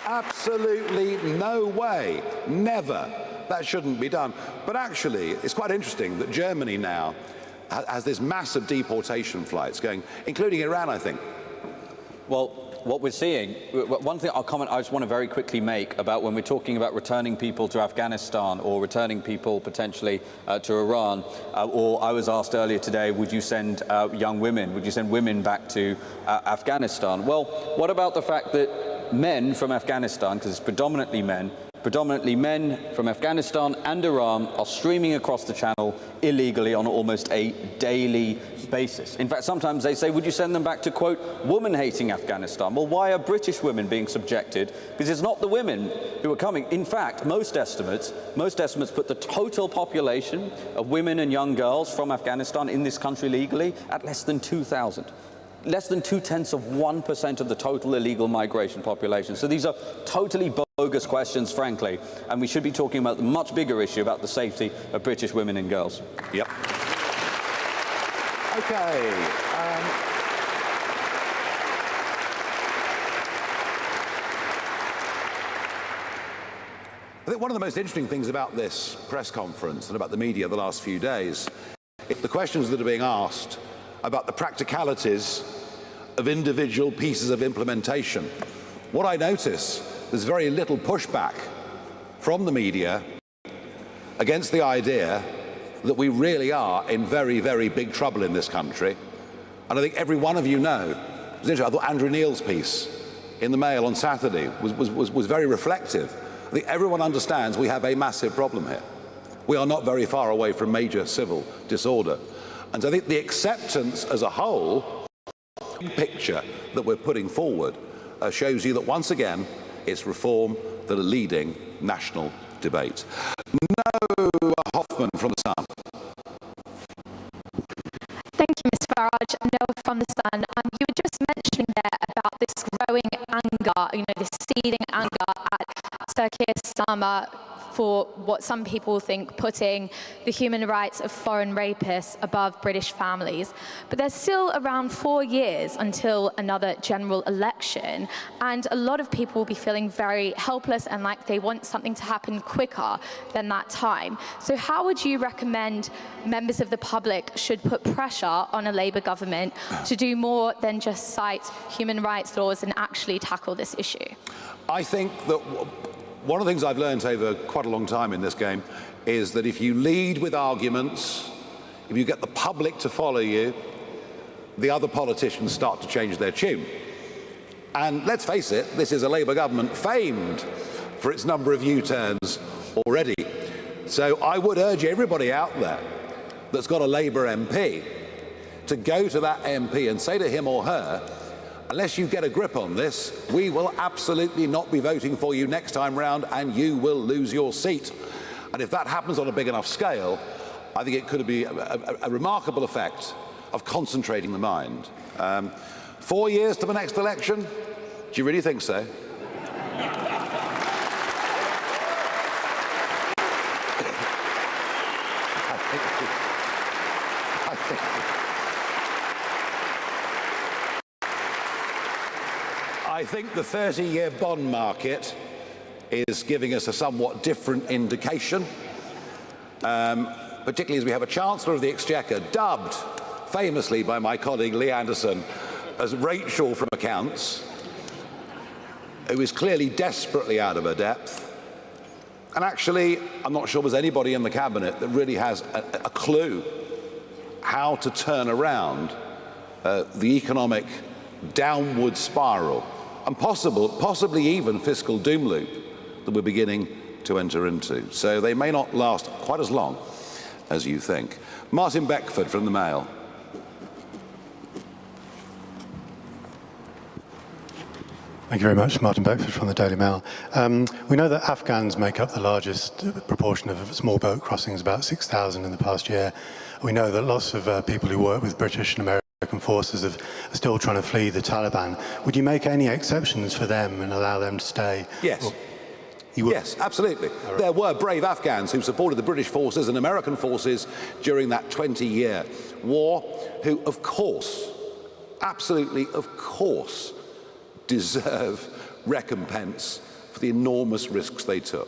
Absolutely no way, never. That shouldn't be done. But actually, it's quite interesting that Germany now has this massive deportation flights going, including Iran, I think. Well, what we're seeing, one thing I'll comment I just want to very quickly make about when we're talking about returning people to Afghanistan or returning people potentially to Iran, or I was asked earlier today, would you send young women, would you send women back to Afghanistan? Well, what about the fact that men from Afghanistan, because it's predominantly men from Afghanistan and Iran are streaming across the channel illegally on almost a daily basis. In fact, sometimes they say, would you send them back to, quote, woman-hating Afghanistan? Well, why are British women being subjected? Because it's not the women who are coming. In fact, most estimates put the total population of women and young girls from Afghanistan in this country legally at less than 2,000. Less than 0.2% of the total illegal migration population. So these are totally bogus questions, frankly, and we should be talking about the much bigger issue about the safety of British women and girls. Yep. Okay. I think one of the most interesting things about this press conference and about the media the last few days is the questions that are being asked about the practicalities of individual pieces of implementation. What I notice, there's very little pushback from the media against the idea that we really are in very, very big trouble in this country. And I think every one of you know, it was interesting, I thought Andrew Neil's piece in the Mail on Saturday was very reflective. I think everyone understands we have a massive problem here. We are not very far away from major civil disorder. And so I think the acceptance as a whole, picture that we're putting forward, shows you that once again, it's reform that are leading national debate. No Hoffman from the Sun. Thank you, Ms. Farage. Noah from the Sun. You were just mentioning there about this growing anger, this seething anger at Sir Keir Starmer for what some people think putting the human rights of foreign rapists above British families. But there's still around 4 years until another general election, and a lot of people will be feeling very helpless and like they want something to happen quicker than that time. So how would you recommend members of the public should put pressure on a Labour government to do more than just cite human rights laws and actually tackle this issue? I think that one of the things I've learned over quite a long time in this game is that if you lead with arguments, if you get the public to follow you, the other politicians start to change their tune. And let's face it, this is a Labour government famed for its number of U-turns already. So I would urge everybody out there that's got a Labour MP to go to that MP and say to him or her, unless you get a grip on this, we will absolutely not be voting for you next time round and you will lose your seat. And if that happens on a big enough scale, I think it could be a remarkable effect of concentrating the mind. 4 years to the next election? Do you really think so? I think the 30-year bond market is giving us a somewhat different indication, particularly as we have a Chancellor of the Exchequer dubbed famously by my colleague Lee Anderson as Rachel from accounts, who is clearly desperately out of her depth. And actually, I'm not sure there's anybody in the cabinet that really has a clue how to turn around the economic downward spiral and possibly even fiscal doom loop that we're beginning to enter into. So they may not last quite as long as you think. Martin Beckford from the Mail. Thank you very much. Martin Beckford from the Daily Mail. We know that Afghans make up the largest proportion of small boat crossings, about 6,000 in the past year. We know that lots of people who work with British and American forces are still trying to flee the Taliban. Would you make any exceptions for them and allow them to stay? Yes. Yes, absolutely. There were brave Afghans who supported the British forces and American forces during that 20-year war, who, of course, absolutely, of course, deserve recompense for the enormous risks they took.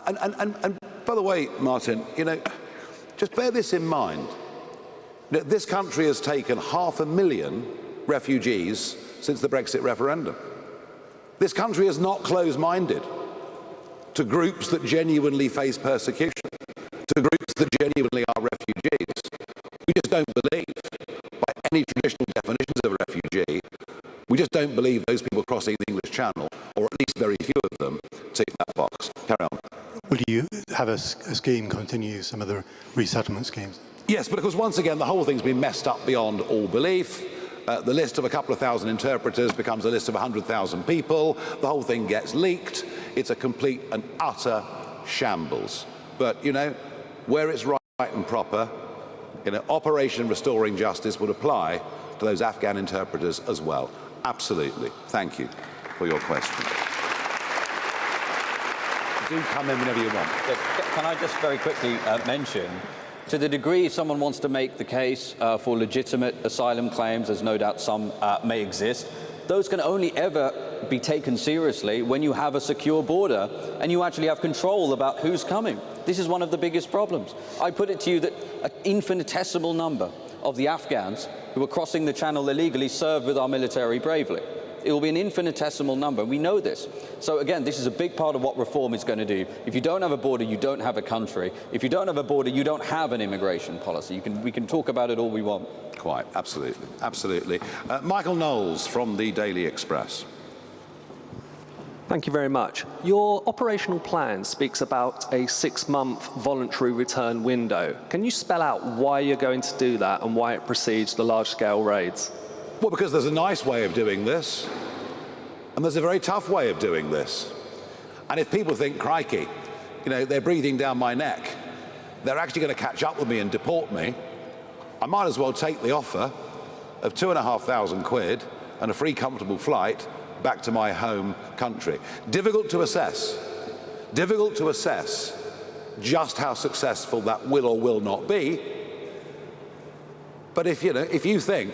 And by the way, Martin, you know, just bear this in mind. This country has taken 500,000 refugees since the Brexit referendum. This country is not closed-minded to groups that genuinely face persecution, to groups that genuinely are refugees. We just don't believe, by any traditional definitions of a refugee, we just don't believe those people crossing the English Channel, or at least very few of them, tick that box. Carry on. Will you have a scheme continue some of the resettlement schemes? Yes, but of course, once again, the whole thing's been messed up beyond all belief. The list of a couple of thousand interpreters becomes a list of 100,000 people. The whole thing gets leaked. It's a complete and utter shambles. But, you know, where it's right and proper, you know, Operation Restoring Justice would apply to those Afghan interpreters as well. Absolutely. Thank you for your question. Do come in whenever you want. Can I just very quickly mention, to the degree someone wants to make the case for legitimate asylum claims, as no doubt some may exist, those can only ever be taken seriously when you have a secure border and you actually have control about who's coming. This is one of the biggest problems. I put it to you that an infinitesimal number of the Afghans who are crossing the channel illegally served with our military bravely. It will be an infinitesimal number. We know this. So again, this is a big part of what reform is going to do. If you don't have a border, you don't have a country. If you don't have a border, you don't have an immigration policy. We can talk about it all we want. Quite, absolutely, absolutely. Michael Knowles from the Daily Express. Thank you very much. Your operational plan speaks about a 6-month voluntary return window. Can you spell out why you're going to do that and why it precedes the large-scale raids? Well, because there's a nice way of doing this, and there's a very tough way of doing this. And if people think, crikey, you know, they're breathing down my neck, they're actually going to catch up with me and deport me, I might as well take the offer of £2,500 and a free, comfortable flight back to my home country. Difficult to assess just how successful that will or will not be. But if you think,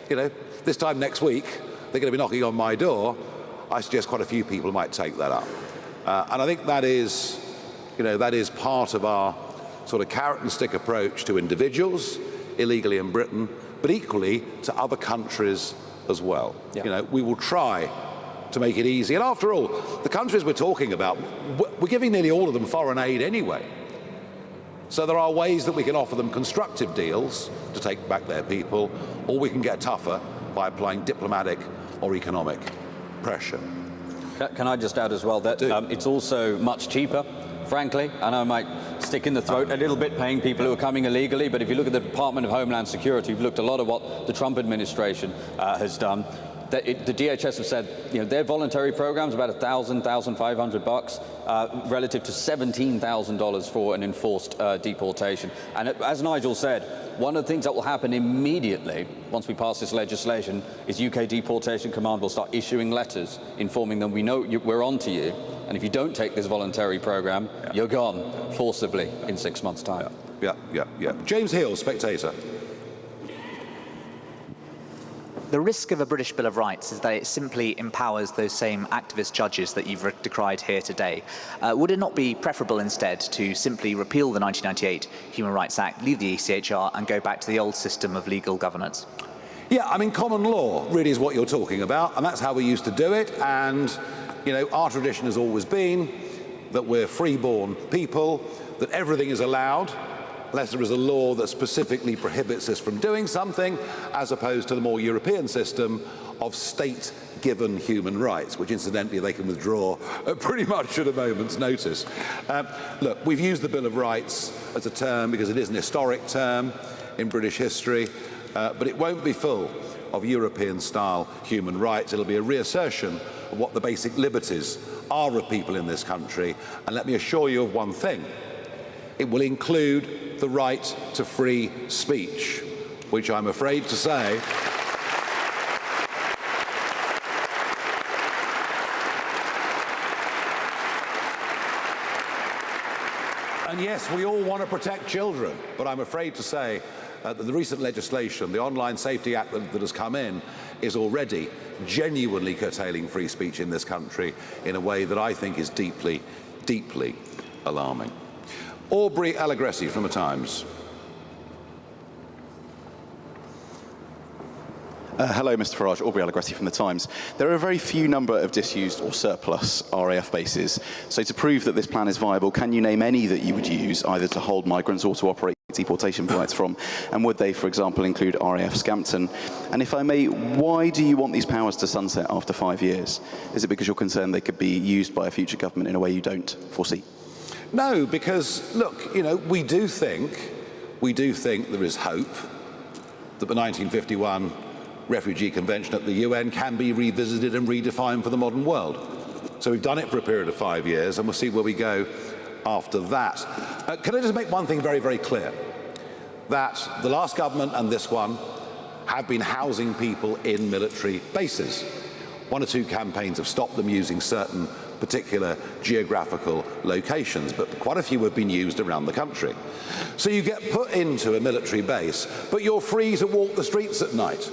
you know, this time next week they're going to be knocking on my door, I suggest quite a few people might take that up. And I think that is, you know, that is part of our sort of carrot and stick approach to individuals illegally in Britain, but equally to other countries as well. Yeah. You know, we will try to make it easy. And after all, the countries we're talking about, we're giving nearly all of them foreign aid anyway. So there are ways that we can offer them constructive deals to take back their people, or we can get tougher by applying diplomatic or economic pressure. Can I just add as well that it's also much cheaper, frankly. I know I might stick in the throat a little bit paying people who are coming illegally, but if you look at the Department of Homeland Security, we've looked a lot at what the Trump administration has done. The DHS have said, you know, their voluntary programs about $1,000, $1,500 relative to $17,000 for an enforced deportation. And as Nigel said, one of the things that will happen immediately once we pass this legislation is UK Deportation Command will start issuing letters informing them, we know we're on to you, and if you don't take this voluntary program, you're gone forcibly in 6 months' time. Yeah. James Hill, Spectator. The risk of a British Bill of Rights is that it simply empowers those same activist judges that you've decried here today. Would it not be preferable instead to simply repeal the 1998 Human Rights Act, leave the ECHR and go back to the old system of legal governance? Yeah, I mean, common law really is what you're talking about, and that's how we used to do it. And, you know, our tradition has always been that we're free-born people, that everything is allowed, unless there is a law that specifically prohibits us from doing something, as opposed to the more European system of state-given human rights, which incidentally they can withdraw pretty much at a moment's notice. Look, we've used the Bill of Rights as a term because it is an historic term in British history, but it won't be full of European-style human rights. It'll be a reassertion of what the basic liberties are of people in this country. And let me assure you of one thing. It will include the right to free speech, which I'm afraid to say And yes, we all want to protect children, but I'm afraid to say that the recent legislation, the Online Safety Act that has come in, is already genuinely curtailing free speech in this country in a way that I think is deeply, deeply alarming. Aubrey Allegretti from The Times. Hello, Mr. Farage. Aubrey Allegretti from The Times. There are a very few number of disused or surplus RAF bases. So to prove that this plan is viable, can you name any that you would use either to hold migrants or to operate deportation flights from? And would they, for example, include RAF Scampton? And if I may, why do you want these powers to sunset after 5 years? Is it because you're concerned they could be used by a future government in a way you don't foresee? No, because, look, you know, we do think there is hope that the 1951 Refugee Convention at the UN can be revisited and redefined for the modern world. So we've done it for a period of 5 years, and we'll see where we go after that. Can I just make one thing very, very clear? That the last government and this one have been housing people in military bases. 1 or 2 campaigns have stopped them using certain particular geographical locations, but quite a few have been used around the country. So you get put into a military base, but you're free to walk the streets at night.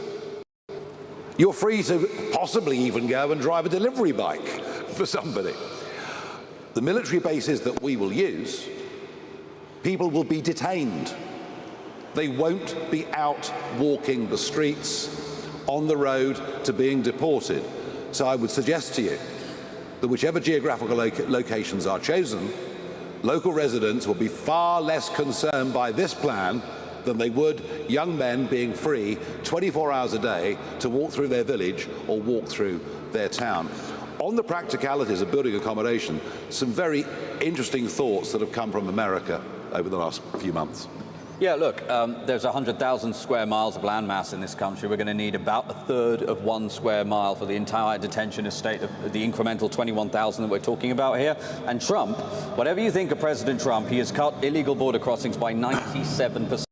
You're free to possibly even go and drive a delivery bike for somebody. The military bases that we will use, people will be detained. They won't be out walking the streets, on the road to being deported. So I would suggest to you that whichever geographical locations are chosen, local residents will be far less concerned by this plan than they would young men being free 24 hours a day to walk through their village or walk through their town. On the practicalities of building accommodation, some very interesting thoughts that have come from America over the last few months. Yeah, look, there's 100,000 square miles of landmass in this country. We're going to need about 1/3 of 1 square mile for the entire detention estate of the incremental 21,000 that we're talking about here. And Trump, whatever you think of President Trump, he has cut illegal border crossings by 97%.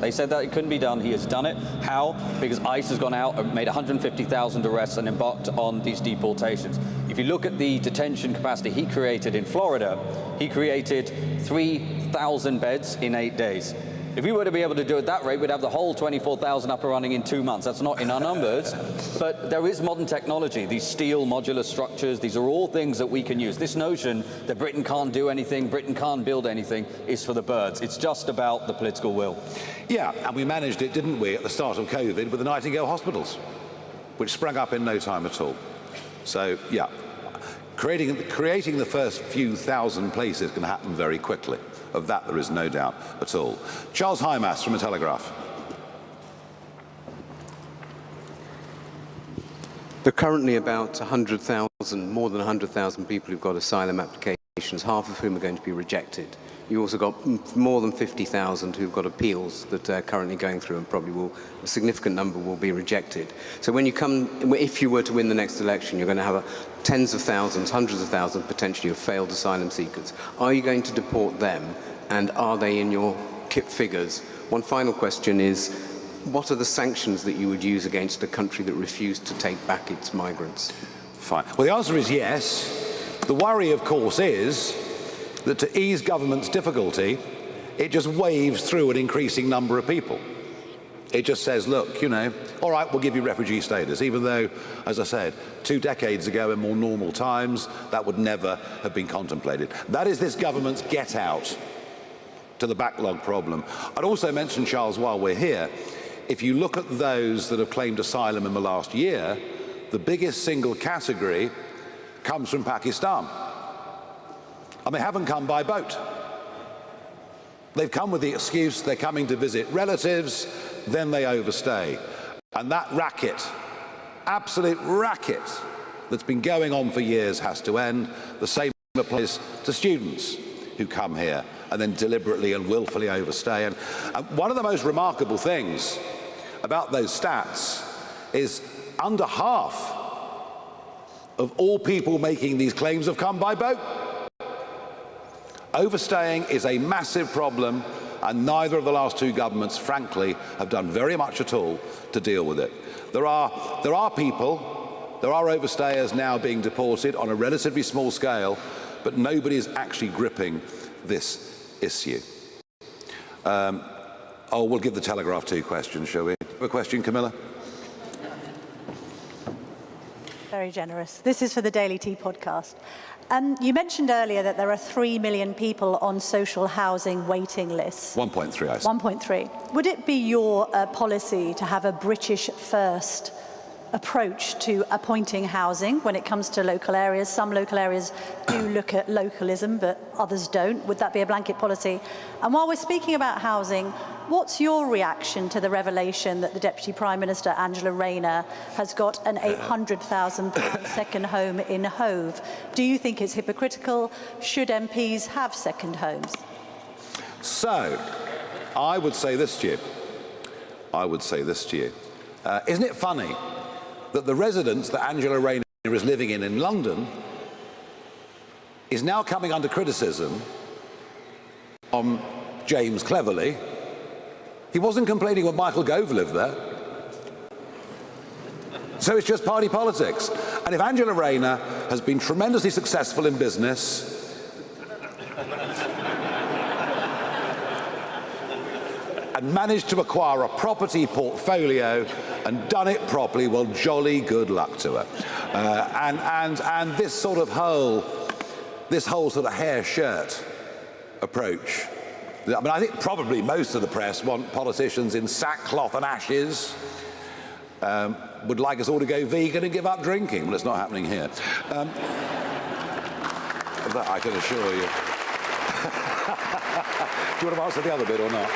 They said that it couldn't be done. He has done it. How? Because ICE has gone out and made 150,000 arrests and embarked on these deportations. If you look at the detention capacity he created in Florida, he created 3,000 beds in 8 days. If we were to be able to do it at that rate, we'd have the whole 24,000 up and running in 2 months. That's not in our numbers, but there is modern technology. These steel modular structures, these are all things that we can use. This notion that Britain can't do anything, Britain can't build anything, is for the birds. It's just about the political will. Yeah, and we managed it, didn't we, at the start of COVID with the Nightingale hospitals, which sprang up in no time at all. So, yeah, creating the first few thousand places can happen very quickly. Of that, there is no doubt at all. Charles Hymas from The Telegraph. There are currently about 100,000, more than 100,000 people who've got asylum applications, half of whom are going to be rejected. You also got more than 50,000 who've got appeals that are currently going through, and probably a significant number will be rejected. So when you if you were to win the next election, you're going to have tens of thousands, hundreds of thousands potentially of failed asylum seekers. Are you going to deport them, and are they in your KIP figures? One final question is, what are the sanctions that you would use against a country that refused to take back its migrants? Fine. Well, the answer is yes. The worry, of course, is that to ease government's difficulty, it just waves through an increasing number of people. It just says, look, you know, all right, we'll give you refugee status, even though, as I said, 2 decades ago in more normal times, that would never have been contemplated. That is this government's get out to the backlog problem. I'd also mention, Charles, while we're here, if you look at those that have claimed asylum in the last year, the biggest single category comes from Pakistan. And they haven't come by boat. They've come with the excuse they're coming to visit relatives, then they overstay. And that racket, absolute racket, that's been going on for years has to end. The same applies to students who come here and then deliberately and willfully overstay. And one of the most remarkable things about those stats is under half of all people making these claims have come by boat. Overstaying is a massive problem, and neither of the last 2 governments, frankly, have done very much at all to deal with it. There are overstayers now being deported on a relatively small scale, but nobody is actually gripping this issue. We'll give the Telegraph 2 questions, shall we? A question, Camilla? Very generous. This is for the Daily Tea podcast. You mentioned earlier that there are 3 million people on social housing waiting lists. 1.3, I said. 1.3. Would it be your policy to have a British first approach to appointing housing when it comes to local areas? Some local areas do look at localism, but others don't. Would that be a blanket policy? And while we're speaking about housing, what's your reaction to the revelation that the Deputy Prime Minister, Angela Rayner, has got an £800,000 second home in Hove? Do you think it's hypocritical? Should MPs have second homes? So, I would say this to you. Isn't it funny that the residence that Angela Rayner is living in London is now coming under criticism from James Cleverly? He wasn't complaining when Michael Gove lived there. So it's just party politics. And if Angela Rayner has been tremendously successful in business, and managed to acquire a property portfolio and done it properly, well, jolly good luck to her. And this sort of whole sort of hair shirt approach. I mean, I think probably most of the press want politicians in sackcloth and ashes, would like us all to go vegan and give up drinking. Well, it's not happening here. That I can assure you. Do you want to answer the other bit or not?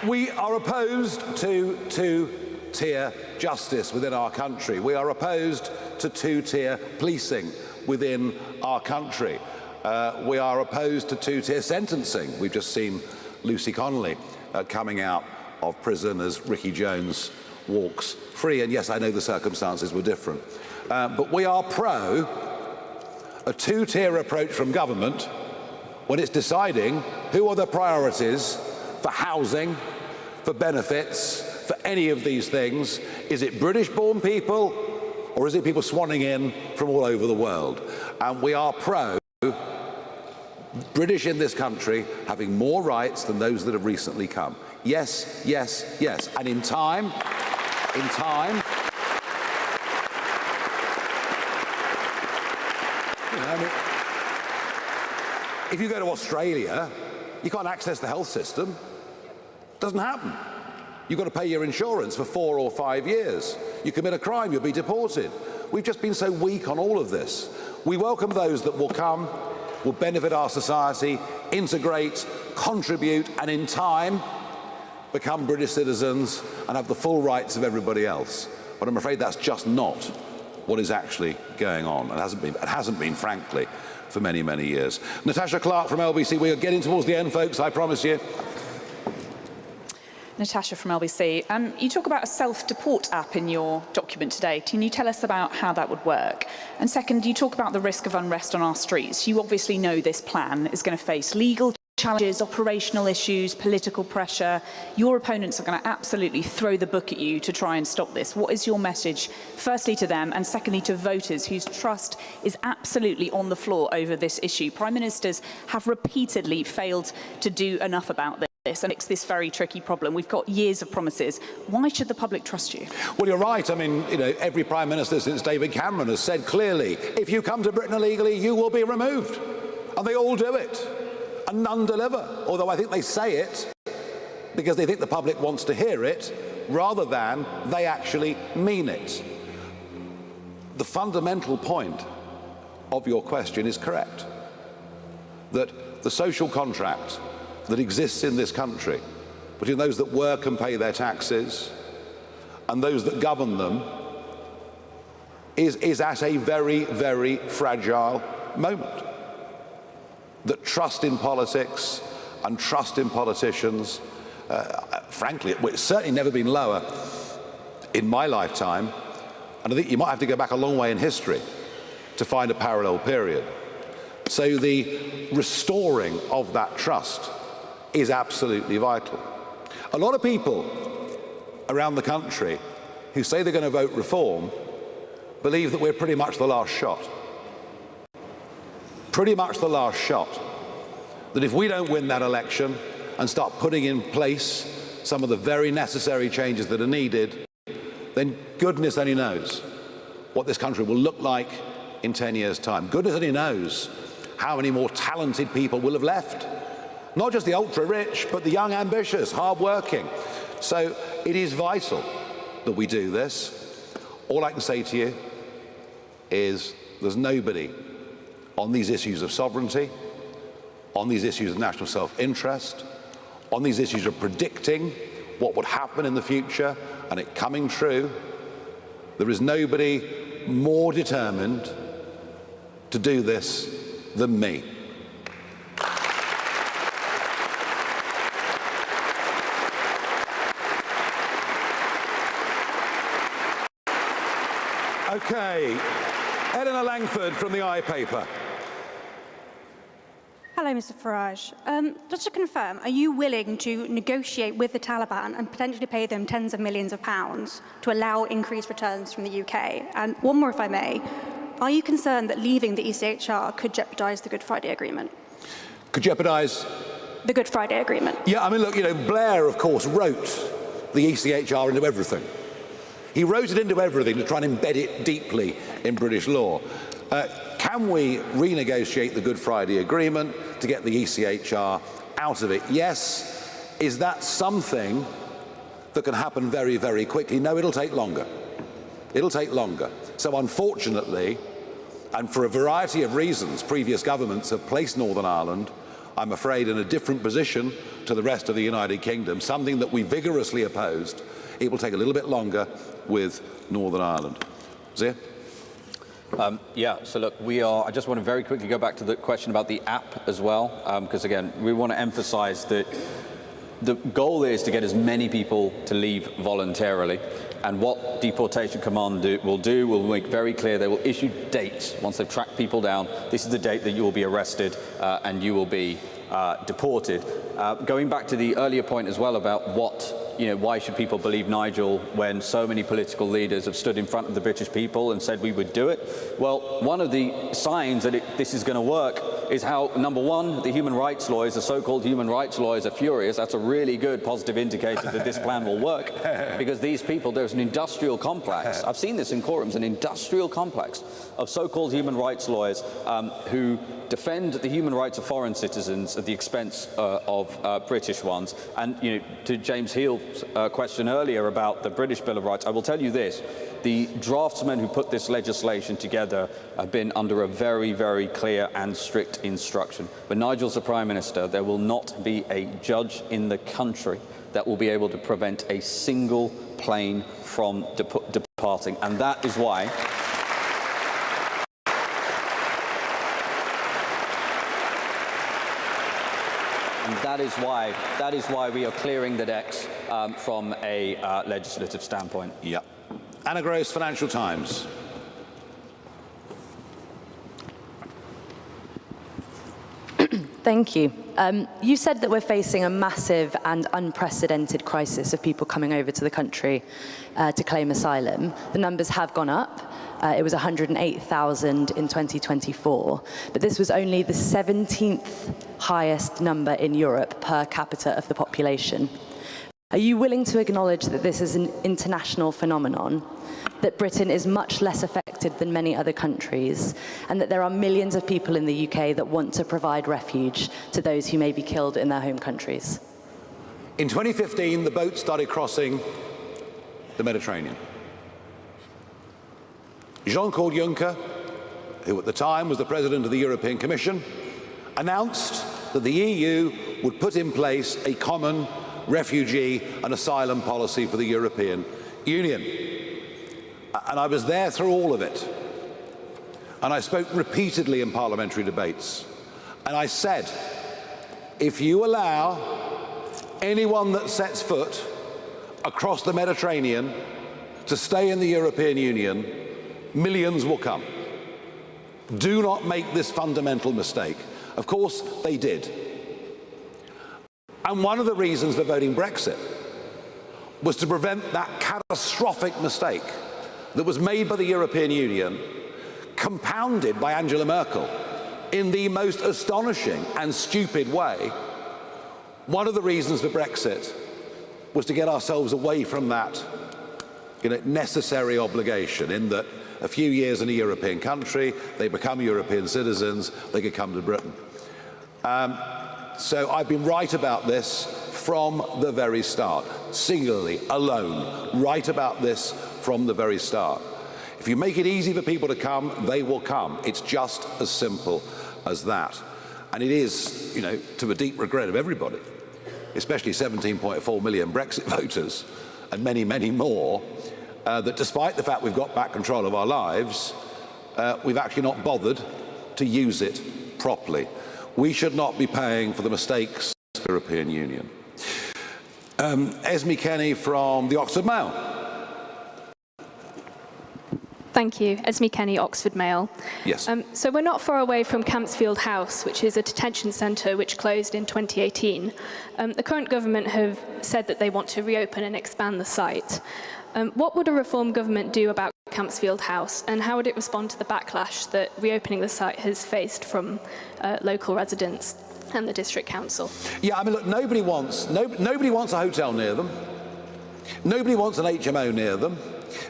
We are opposed to two-tier justice within our country. We are opposed to two-tier policing within our country. We are opposed to two-tier sentencing. We've just seen Lucy Connolly coming out of prison as Ricky Jones walks free. And yes, I know the circumstances were different. But we are pro a two-tier approach from government when it's deciding who are the priorities for housing, for benefits, for any of these things. Is it British-born people, or is it people swanning in from all over the world? And we are pro British in this country having more rights than those that have recently come. Yes, yes, yes. And in time, if you go to Australia, you can't access the health system. Doesn't happen. You've got to pay your insurance for 4 or 5 years. You commit a crime, you'll be deported. We've just been so weak on all of this. We welcome those that will come, will benefit our society, integrate, contribute, and in time become British citizens and have the full rights of everybody else. But I'm afraid that's just not what is actually going on. It hasn't been, frankly, for many, many years. Natasha Clark from LBC. We are getting towards the end, folks, I promise you. Natasha from LBC. You talk about a self-deport app in your document today. Can you tell us about how that would work? And second, you talk about the risk of unrest on our streets. You obviously know this plan is going to face legal challenges, operational issues, political pressure. Your opponents are going to absolutely throw the book at you to try and stop this. What is your message, firstly to them, and secondly to voters whose trust is absolutely on the floor over this issue? Prime Ministers have repeatedly failed to do enough about this, and it's this very tricky problem. We've got years of promises. Why should the public trust you? Well, you're right. I mean, every Prime Minister since David Cameron has said clearly, if you come to Britain illegally, you will be removed. And they all do it. And none deliver. Although I think they say it because they think the public wants to hear it, rather than they actually mean it. The fundamental point of your question is correct. That the social contract that exists in this country between those that work and pay their taxes and those that govern them is at a very, very fragile moment. That trust in politics and trust in politicians, frankly, it's certainly never been lower in my lifetime, and I think you might have to go back a long way in history to find a parallel period. So the restoring of that trust is absolutely vital. A lot of people around the country who say they're going to vote reform believe that we're pretty much the last shot. pretty much the last shot. That if we don't win that election and start putting in place some of the very necessary changes that are needed, then goodness only knows what this country will look like in 10 years' time. Goodness only knows how many more talented people will have left. Not just the ultra-rich, but the young, ambitious, hard-working. So it is vital that we do this. All I can say to you is there's nobody on these issues of sovereignty, on these issues of national self-interest, on these issues of predicting what would happen in the future and it coming true. There is nobody more determined to do this than me. Okay, Eleanor Langford from the iPaper. Hello, Mr. Farage. Just to confirm, are you willing to negotiate with the Taliban and potentially pay them tens of millions of pounds to allow increased returns from the UK? And one more, if I may. Are you concerned that leaving the ECHR could jeopardise the Good Friday Agreement? Could jeopardise? The Good Friday Agreement. Yeah, I mean, look, you know, Blair, of course, wrote the ECHR into everything. He wrote it into everything to try and embed it deeply in British law. Can we renegotiate the Good Friday Agreement to get the ECHR out of it? Yes. Is that something that can happen very, very quickly? No, it'll take longer. It'll take longer. So unfortunately, and for a variety of reasons, previous governments have placed Northern Ireland, I'm afraid, in a different position to the rest of the United Kingdom, something that we vigorously opposed. It will take a little bit longer with Northern Ireland. Zia? Yeah, so look, I just want to very quickly go back to the question about the app as well, because again, we want to emphasize that the goal is to get as many people to leave voluntarily, and what Deportation Command will make very clear. They will issue dates once they've tracked people down. This is the date that you will be arrested and you will be deported. Going back to the earlier point as well about why should people believe Nigel when so many political leaders have stood in front of the British people and said we would do it? Well, one of the signs that this is going to work is how, number one, the human rights lawyers, the so-called human rights lawyers, are furious. That's a really good positive indicator that this plan will work, because these people, there's an industrial complex. I've seen this in courtrooms, an industrial complex of so-called human rights lawyers who defend the human rights of foreign citizens at the expense of British ones. And to James Heal's question earlier about the British Bill of Rights, I will tell you this. The draftsmen who put this legislation together have been under a very, very clear and strict instruction. When Nigel's the Prime Minister, there will not be a judge in the country that will be able to prevent a single plane from departing. And that is why that is why we are clearing the decks from a legislative standpoint. Yeah. Anna Gross, Financial Times. Thank you. You said that we're facing a massive and unprecedented crisis of people coming over to the country to claim asylum. The numbers have gone up. It was 108,000 in 2024, but this was only the 17th highest number in Europe per capita of the population. Are you willing to acknowledge that this is an international phenomenon, that Britain is much less affected than many other countries, and that there are millions of people in the UK that want to provide refuge to those who may be killed in their home countries? In 2015, the boat started crossing the Mediterranean. Jean-Claude Juncker, who at the time was the President of the European Commission, announced that the EU would put in place a common refugee and asylum policy for the European Union. And I was there through all of it. And I spoke repeatedly in parliamentary debates. And I said, if you allow anyone that sets foot across the Mediterranean to stay in the European Union, millions will come. Do not make this fundamental mistake. Of course, they did. And one of the reasons for voting Brexit was to prevent that catastrophic mistake that was made by the European Union, compounded by Angela Merkel, in the most astonishing and stupid way, one of the reasons for Brexit was to get ourselves away from that necessary obligation, in that a few years in a European country, they become European citizens, they could come to Britain. So I've been right about this from the very start, singularly, alone, right about this from the very start. If you make it easy for people to come, they will come. It's just as simple as that. And it is, to the deep regret of everybody, especially 17.4 million Brexit voters and many, many more, that despite the fact we've got back control of our lives, we've actually not bothered to use it properly. We should not be paying for the mistakes of the European Union. Esme Kenny from the Oxford Mail. Thank you. Esme Kenny, Oxford Mail. Yes. So we're not far away from Campsfield House, which is a detention centre which closed in 2018. The current government have said that they want to reopen and expand the site. What would a reform government do about Campsfield House, and how would it respond to the backlash that reopening the site has faced from local residents and the district council? Yeah, I mean, look, nobody wants a hotel near them. Nobody wants an HMO near them.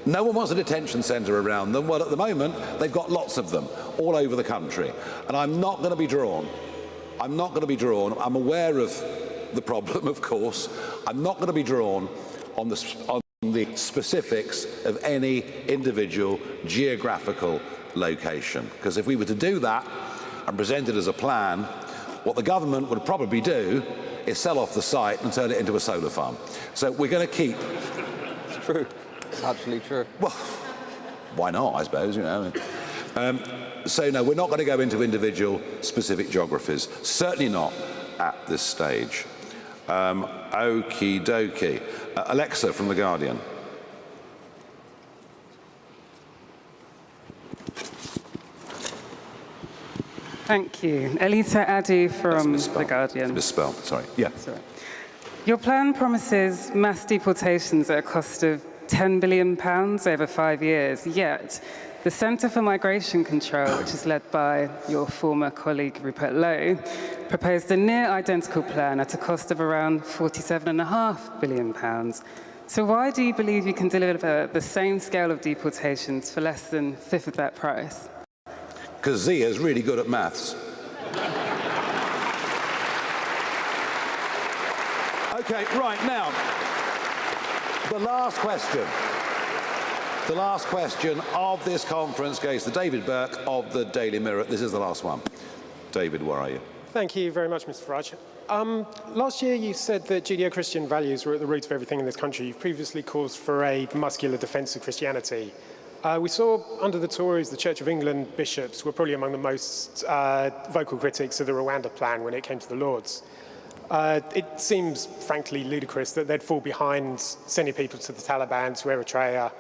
No one wants a detention centre around them. Well, at the moment, they've got lots of them all over the country. And I'm not going to be drawn. I'm not going to be drawn. I'm aware of the problem, of course. I'm not going to be drawn on the specifics of any individual geographical location. Because if we were to do that and present it as a plan, what the government would probably do is sell off the site and turn it into a solar farm. So we're going to keep... It's true. It's actually true. Well, why not, I suppose, So no, we're not going to go into individual specific geographies. Certainly not at this stage. Okie dokie. Alexa from The Guardian. Thank you. Elita Addy from The Guardian. Misspelled, sorry. Yeah. Sorry. Your plan promises mass deportations at a cost of £10 billion over 5 years, yet the Centre for Migration Control, which is led by your former colleague Rupert Lowe, proposed a near identical plan at a cost of around £47.5 billion. So why do you believe you can deliver the same scale of deportations for less than a fifth of that price? Because Zia's really good at maths. Okay, right, now, the last question of this conference goes to David Burke of the Daily Mirror. This is the last one. David, where are you? Thank you very much, Mr. Farage. Last year you said that Judeo-Christian values were at the root of everything in this country. You've previously called for a muscular defence of Christianity. We saw under the Tories, the Church of England bishops were probably among the most vocal critics of the Rwanda plan when it came to the Lords. It seems, frankly, ludicrous that they'd fall behind sending people to the Taliban, to Eritrea,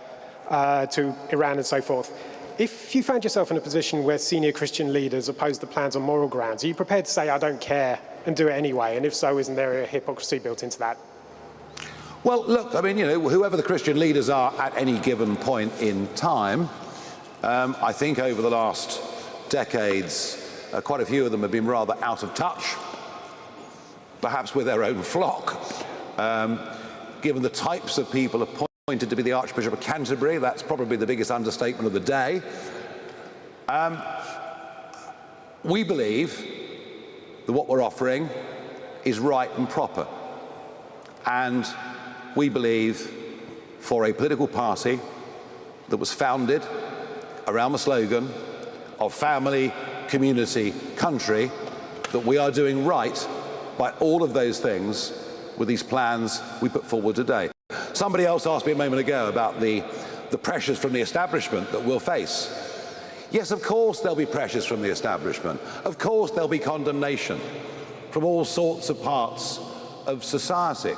to Iran and so forth. If you found yourself in a position where senior Christian leaders opposed the plans on moral grounds, are you prepared to say, I don't care, and do it anyway? And if so, isn't there a hypocrisy built into that? Well, look, I mean, whoever the Christian leaders are at any given point in time, I think over the last decades, quite a few of them have been rather out of touch, perhaps with their own flock. Given the types of people appointed to be the Archbishop of Canterbury, that's probably the biggest understatement of the day. We believe that what we're offering is right and proper. And we believe for a political party that was founded around the slogan of family, community, country, that we are doing right by all of those things with these plans we put forward today. Somebody else asked me a moment ago about the pressures from the establishment that we'll face. Yes, of course there'll be pressures from the establishment. Of course there'll be condemnation from all sorts of parts of society.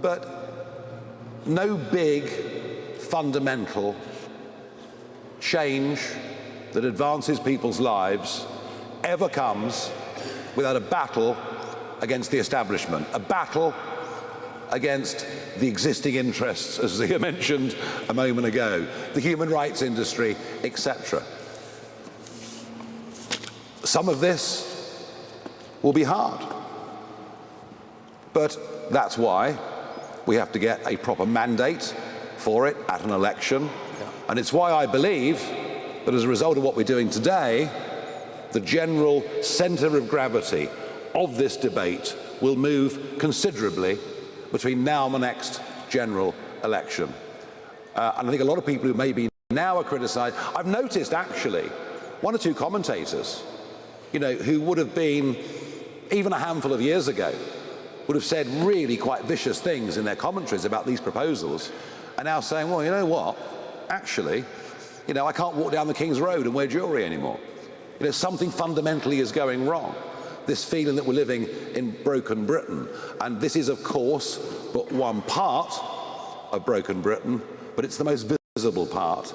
But no big, fundamental change that advances people's lives ever comes without a battle against the establishment, a battle against the existing interests, as Zia mentioned a moment ago, the human rights industry, etc. Some of this will be hard. But that's why we have to get a proper mandate for it at an election. And it's why I believe that as a result of what we're doing today, the general centre of gravity of this debate will move considerably between now and the next general election. And I think a lot of people who maybe now are criticised, I've noticed actually one or two commentators, you know, who would have been, even a handful of years ago, would have said really quite vicious things in their commentaries about these proposals, are now saying, well, you know what, actually, you know, I can't walk down the King's Road and wear jewellery anymore. You know, something fundamentally is going wrong. This feeling that we're living in broken Britain. And this is, of course, but one part of broken Britain, but it's the most visible part,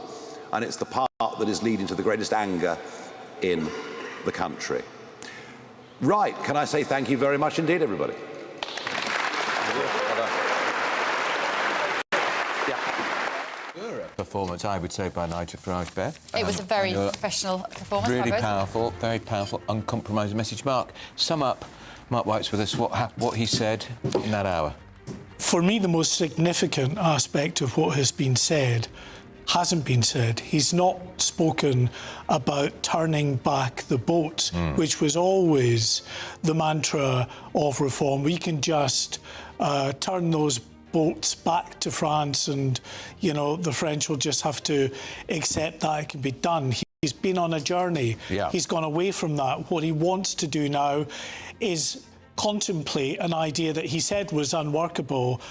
and it's the part that is leading to the greatest anger in the country. Right, can I say thank you very much indeed, everybody? Performance, I would say, by Nigel Farage, Bev. It was a very professional performance. Really powerful, very powerful, uncompromising message. Mark, sum up Mark White's with us, what he said in that hour. For me, the most significant aspect of what has been said hasn't been said. He's not spoken about turning back the boats, which was always the mantra of reform. We can just turn those boats back to France and, you know, the French will just have to accept that it can be done. He's been on a journey. Yeah. He's gone away from that. What he wants to do now is contemplate an idea that he said was unworkable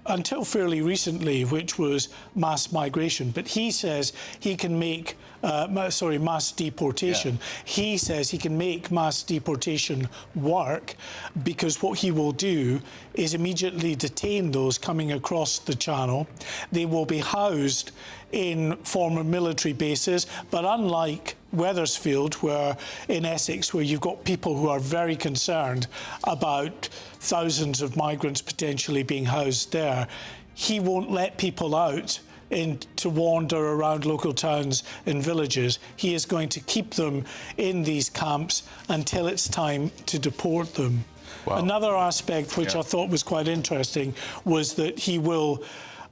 until fairly recently, which was mass migration. But he says he can make, mass deportation. Yeah. He says he can make mass deportation work because what he will do is immediately detain those coming across the channel. They will be housed in former military bases, but unlike Wethersfield, where in Essex, where you've got people who are very concerned about thousands of migrants potentially being housed there, he won't let people out to wander around local towns and villages. He is going to keep them in these camps until it's time to deport them. Wow. Another aspect which I thought was quite interesting was that he will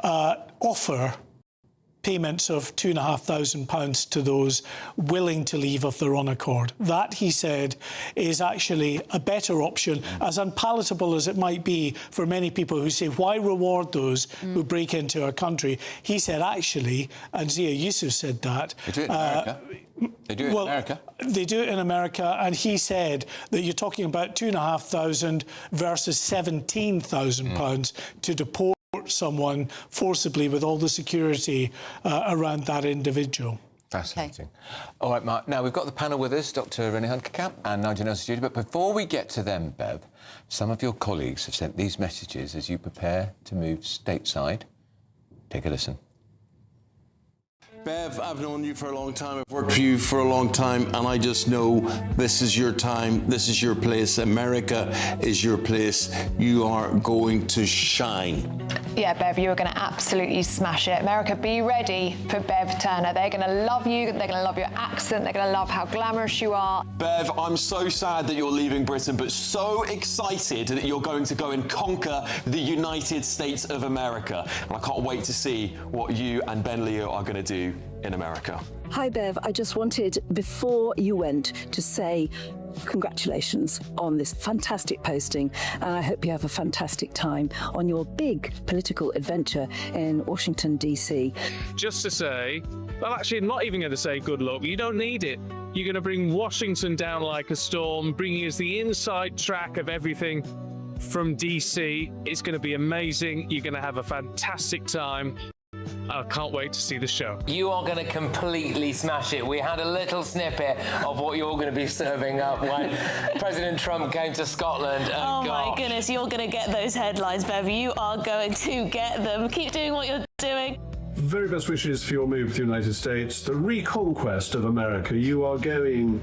offer payments of £2,500 to those willing to leave of their own accord. That, he said, is actually a better option, as unpalatable as it might be for many people who say, why reward those who break into our country? He said, actually, and Zia Yusuf said that. They do it in America. They do it in America. They do it in America, and he said that you're talking about £2,500 versus £17,000 to deport someone forcibly with all the security around that individual. Fascinating. Okay. All right, Mark. Now, we've got the panel with us, Dr. Renee Hunkerkamp and Nigel Nelson-Judy, but before we get to them, Bev, some of your colleagues have sent these messages as you prepare to move stateside. Take a listen. Bev, I've known you for a long time, I've worked for you for a long time, and I just know this is your time, this is your place, America is your place, you are going to shine. Yeah, Bev, you're going to absolutely smash it. America, be ready for Bev Turner. They're going to love you, they're going to love your accent, they're going to love how glamorous you are. Bev, I'm so sad that you're leaving Britain, but so excited that you're going to go and conquer the United States of America. And I can't wait to see what you and Ben Leo are going to do in America. Hi, Bev. I just wanted, before you went, to say congratulations on this fantastic posting, and I hope you have a fantastic time on your big political adventure in Washington, D.C. Just to say, well, actually, I'm not even going to say good luck. You don't need it. You're going to bring Washington down like a storm, bringing us the inside track of everything from D.C. It's going to be amazing. You're going to have a fantastic time. I can't wait to see the show. You are going to completely smash it. We had a little snippet of what you're going to be serving up when President Trump came to Scotland. Oh my goodness, you're going to get those headlines, Bev. You are going to get them. Keep doing what you're doing. Very best wishes for your move to the United States, the reconquest of America. You are going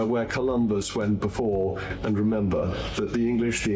where Columbus went before, and remember that the English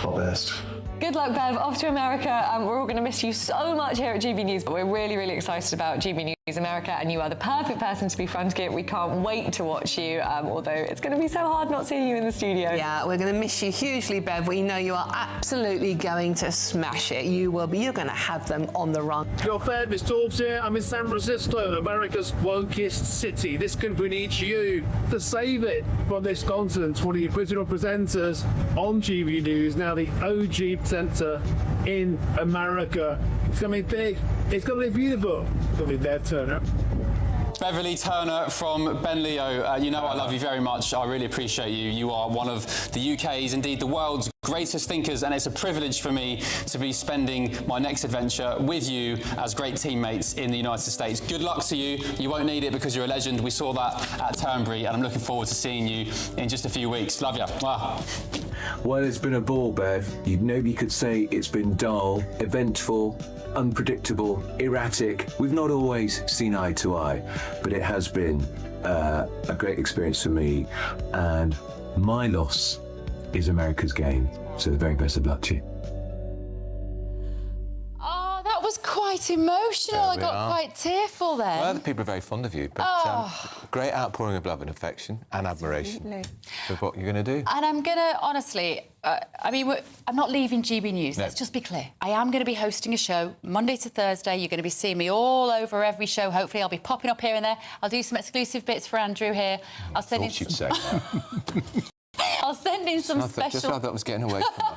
are best. Good luck, Bev. Off to America. We're all going to miss you so much here at GB News, but we're really, really excited about GB News. America, and you are the perfect person to be fronting it. We can't wait to watch you, although it's going to be so hard not seeing you in the studio. Yeah, we're going to miss you hugely, Bev. We know you are absolutely going to smash it. You will be. You're going to have them on the run. Your fair, Miss Torbs here. I'm in San Francisco, America's wokest city. This country needs you to save it from this nonsense. One of your original presenters on GBNews, now the OG presenter in America. It's going to be big. It's going to be beautiful. It's going to be their Turner. Beverly Turner from Ben Leo. You know I love you very much. I really appreciate you. You are one of the UK's, indeed the world's greatest thinkers, and it's a privilege for me to be spending my next adventure with you as great teammates in the United States. Good luck to you. You won't need it because you're a legend. We saw that at Turnberry, and I'm looking forward to seeing you in just a few weeks. Love you. Wow. Well, it's been a ball, Bev. Nobody could say it's been dull, eventful, unpredictable, erratic. We've not always seen eye to eye, but it has been a great experience for me, and my loss is America's gain. So the very best of luck to you. Oh, that was quite emotional. I got quite tearful then. Well, the people are very fond of you, but great outpouring of love and affection and admiration for what you're going to do. And I'm going to, honestly, I mean, I'm not leaving GB News. No. Let's just be clear. I am going to be hosting a show Monday to Thursday. You're going to be seeing me all over every show. Hopefully, I'll be popping up here and there. I'll do some exclusive bits for Andrew here. I'll send in. You'd say. I'll send in some special. Just thought that was getting away from her.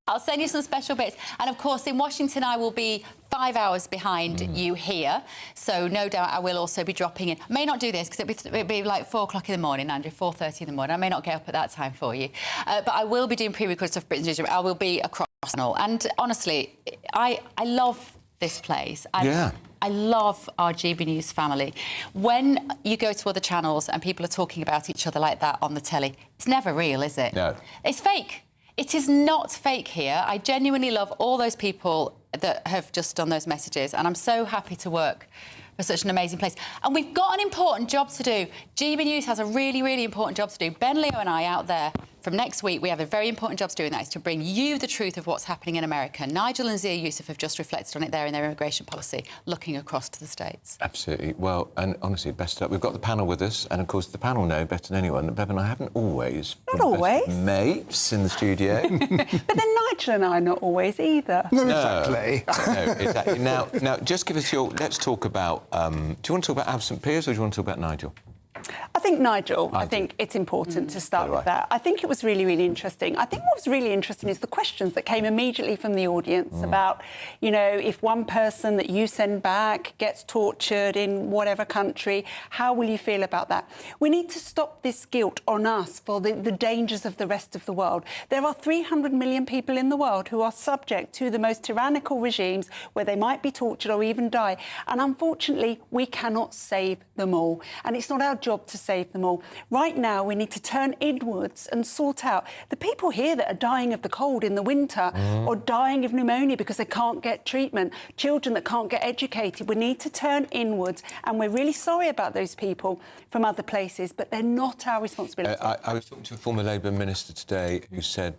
I'll send you some special bits. And, of course, in Washington, I will be 5 hours behind you here. So, no doubt, I will also be dropping in. I may not do this because it'll be like 4 o'clock in the morning, Andrew, 4:30 in the morning. I may not get up at that time for you. But I will be doing pre-recorded stuff for Britain's Newsroom. I will be across channel. And, honestly, I love this place. I love our GB News family. When you go to other channels and people are talking about each other like that on the telly, it's never real, is it? No. It's fake. It is not fake here. I genuinely love all those people that have just done those messages, and I'm so happy to work for such an amazing place. And we've got an important job to do. GB News has a really, really important job to do. Ben Leo and I out there, from next week, we have a very important job to do, and that is to bring you the truth of what's happening in America. Nigel and Zia Youssef have just reflected on it there in their immigration policy, looking across to the States. Absolutely. Well, and honestly, best of luck. We've got the panel with us, and of course, the panel know better than anyone that Bev and I haven't always Not always. mates in the studio. But then Nigel and I are not always either. No, exactly. No, exactly. Now, just give us your. Let's talk about. Do you want to talk about absent peers, or do you want to talk about Nigel? I think Nigel, I think it's important to start with that. I think it was really, really interesting. I think what was really interesting is the questions that came immediately from the audience about, you know, if one person that you send back gets tortured in whatever country, how will you feel about that? We need to stop this guilt on us for the dangers of the rest of the world. There are 300 million people in the world who are subject to the most tyrannical regimes where they might be tortured or even die. And unfortunately, we cannot save them all. And it's not our job to save them all. Right now, we need to turn inwards and sort out the people here that are dying of the cold in the winter or dying of pneumonia because they can't get treatment, children that can't get educated. We need to turn inwards, and we're really sorry about those people from other places, but they're not our responsibility. I was talking to a former Labour minister today who said,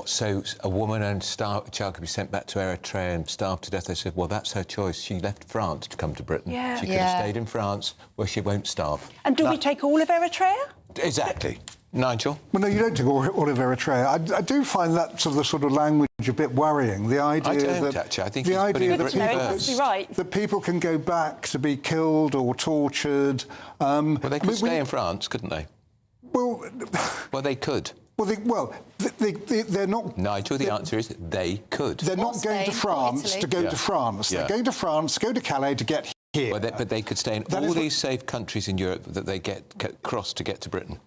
so a woman and a child could be sent back to Eritrea and starved to death? They said, well, that's her choice. She left France to come to Britain. Yeah. She could have stayed in France where she won't starve. And do we take all of Eritrea? Exactly. Nigel? Well, no, you don't take all of Eritrea. I do find that sort of language a bit worrying. The idea actually. I think the idea that people can go back to be killed or tortured. Well, they could stay in France, couldn't they? Well, they could. They're not. Nigel, the answer is they could. They're not going to France to go to France. They're going to France, go to Calais to get here. Well, but they could stay in all these safe countries in Europe that they get cross to get to Britain.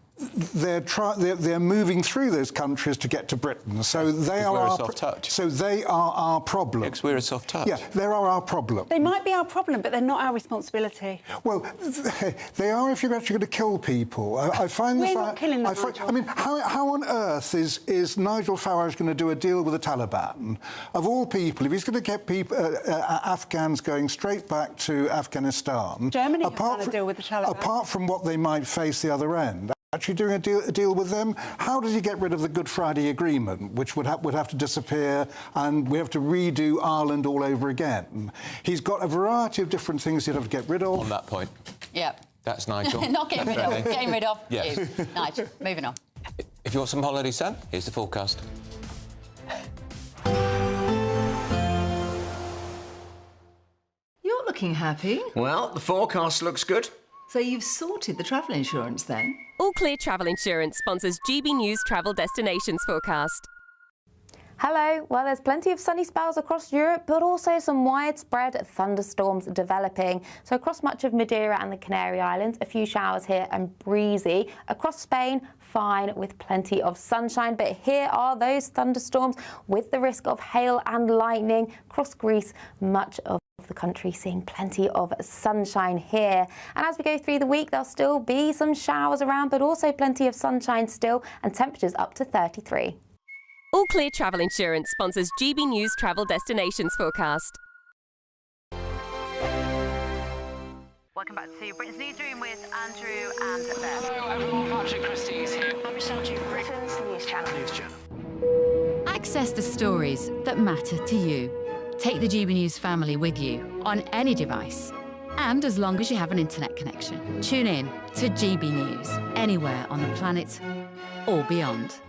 They're moving through those countries to get to Britain, so they are our problem. Because we're a soft touch. Yeah, they are our problem. They might be our problem, but they're not our responsibility. Well, they are if you're actually going to kill people. I find we're not killing them. I mean, how on earth is Nigel Farage going to do a deal with the Taliban? Of all people, if he's going to get people, Afghans going straight back to Afghanistan, Germany has done a deal with the Taliban. Apart from what they might face the other end. actually doing a deal with them? How does he get rid of the Good Friday Agreement, which would have to disappear, and we have to redo Ireland all over again? He's got a variety of different things he'd have to get rid of. On that point. Yep. That's Nigel. Not getting rid of. Getting rid of Yes. is Nigel. Moving on. If you want some holiday sun, here's the forecast. You're looking happy. Well, the forecast looks good. So you've sorted the travel insurance then? All Clear Travel Insurance sponsors GB News Travel Destinations Forecast. Hello. Well, there's plenty of sunny spells across Europe, but also some widespread thunderstorms developing. So across much of Madeira and the Canary Islands, a few showers here and breezy. Across Spain, fine with plenty of sunshine. But here are those thunderstorms with the risk of hail and lightning. Across Greece, much of the country seeing plenty of sunshine here. And as we go through the week, there'll still be some showers around, but also plenty of sunshine still, and temperatures up to 33. All Clear Travel Insurance sponsors GB News Travel Destinations Forecast. Welcome back to Britain's Newsroom with Andrew and Beth. Hello everyone, Patrick Christie's here. I'm Michelle Dewberry. Britain's News Channel. Access the stories that matter to you. Take the GB News family with you on any device. And as long as you have an internet connection, tune in to GB News anywhere on the planet or beyond.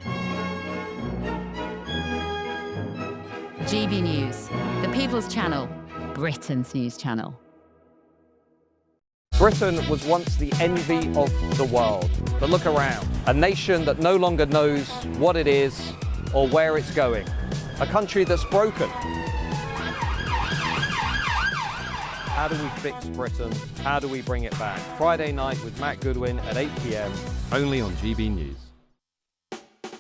GB News, the People's Channel, Britain's news channel. Britain was once the envy of the world. But look around. A nation that no longer knows what it is or where it's going. A country that's broken. How do we fix Britain? How do we bring it back? Friday night with Matt Goodwin at 8 p.m, only on GB News.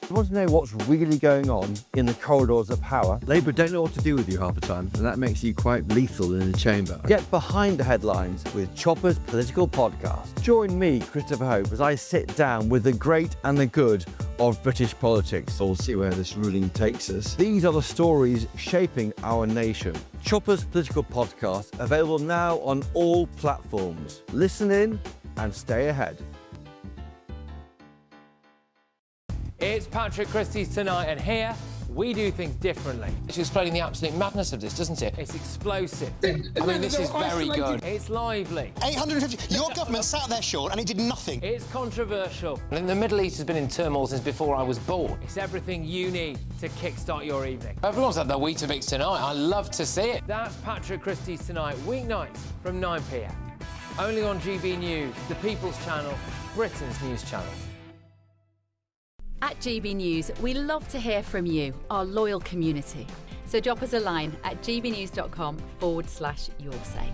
You want to know what's really going on in the corridors of power? Labour don't know what to do with you half the time, and that makes you quite lethal in the chamber. Get behind the headlines with Chopper's Political Podcast. Join me, Christopher Hope, as I sit down with the great and the good of British politics. We'll see where this ruling takes us. These are the stories shaping our nation. Chopper's Political Podcast, available now on all platforms. Listen in and stay ahead. It's Patrick Christie's Tonight, and here we do things differently. It's explaining the absolute madness of this, doesn't it? It's explosive. I mean, this is very good. It's lively. 850. Your government sat there, Sean, and it did nothing. It's controversial. And the Middle East has been in turmoil since before I was born. It's everything you need to kickstart your evening. Everyone's had their Weetabix tonight. I love to see it. That's Patrick Christie's Tonight, weeknights from 9 p.m. Only on GB News, the People's Channel, Britain's news channel. At GB News, we love to hear from you, our loyal community. So drop us a line at gbnews.com/your say.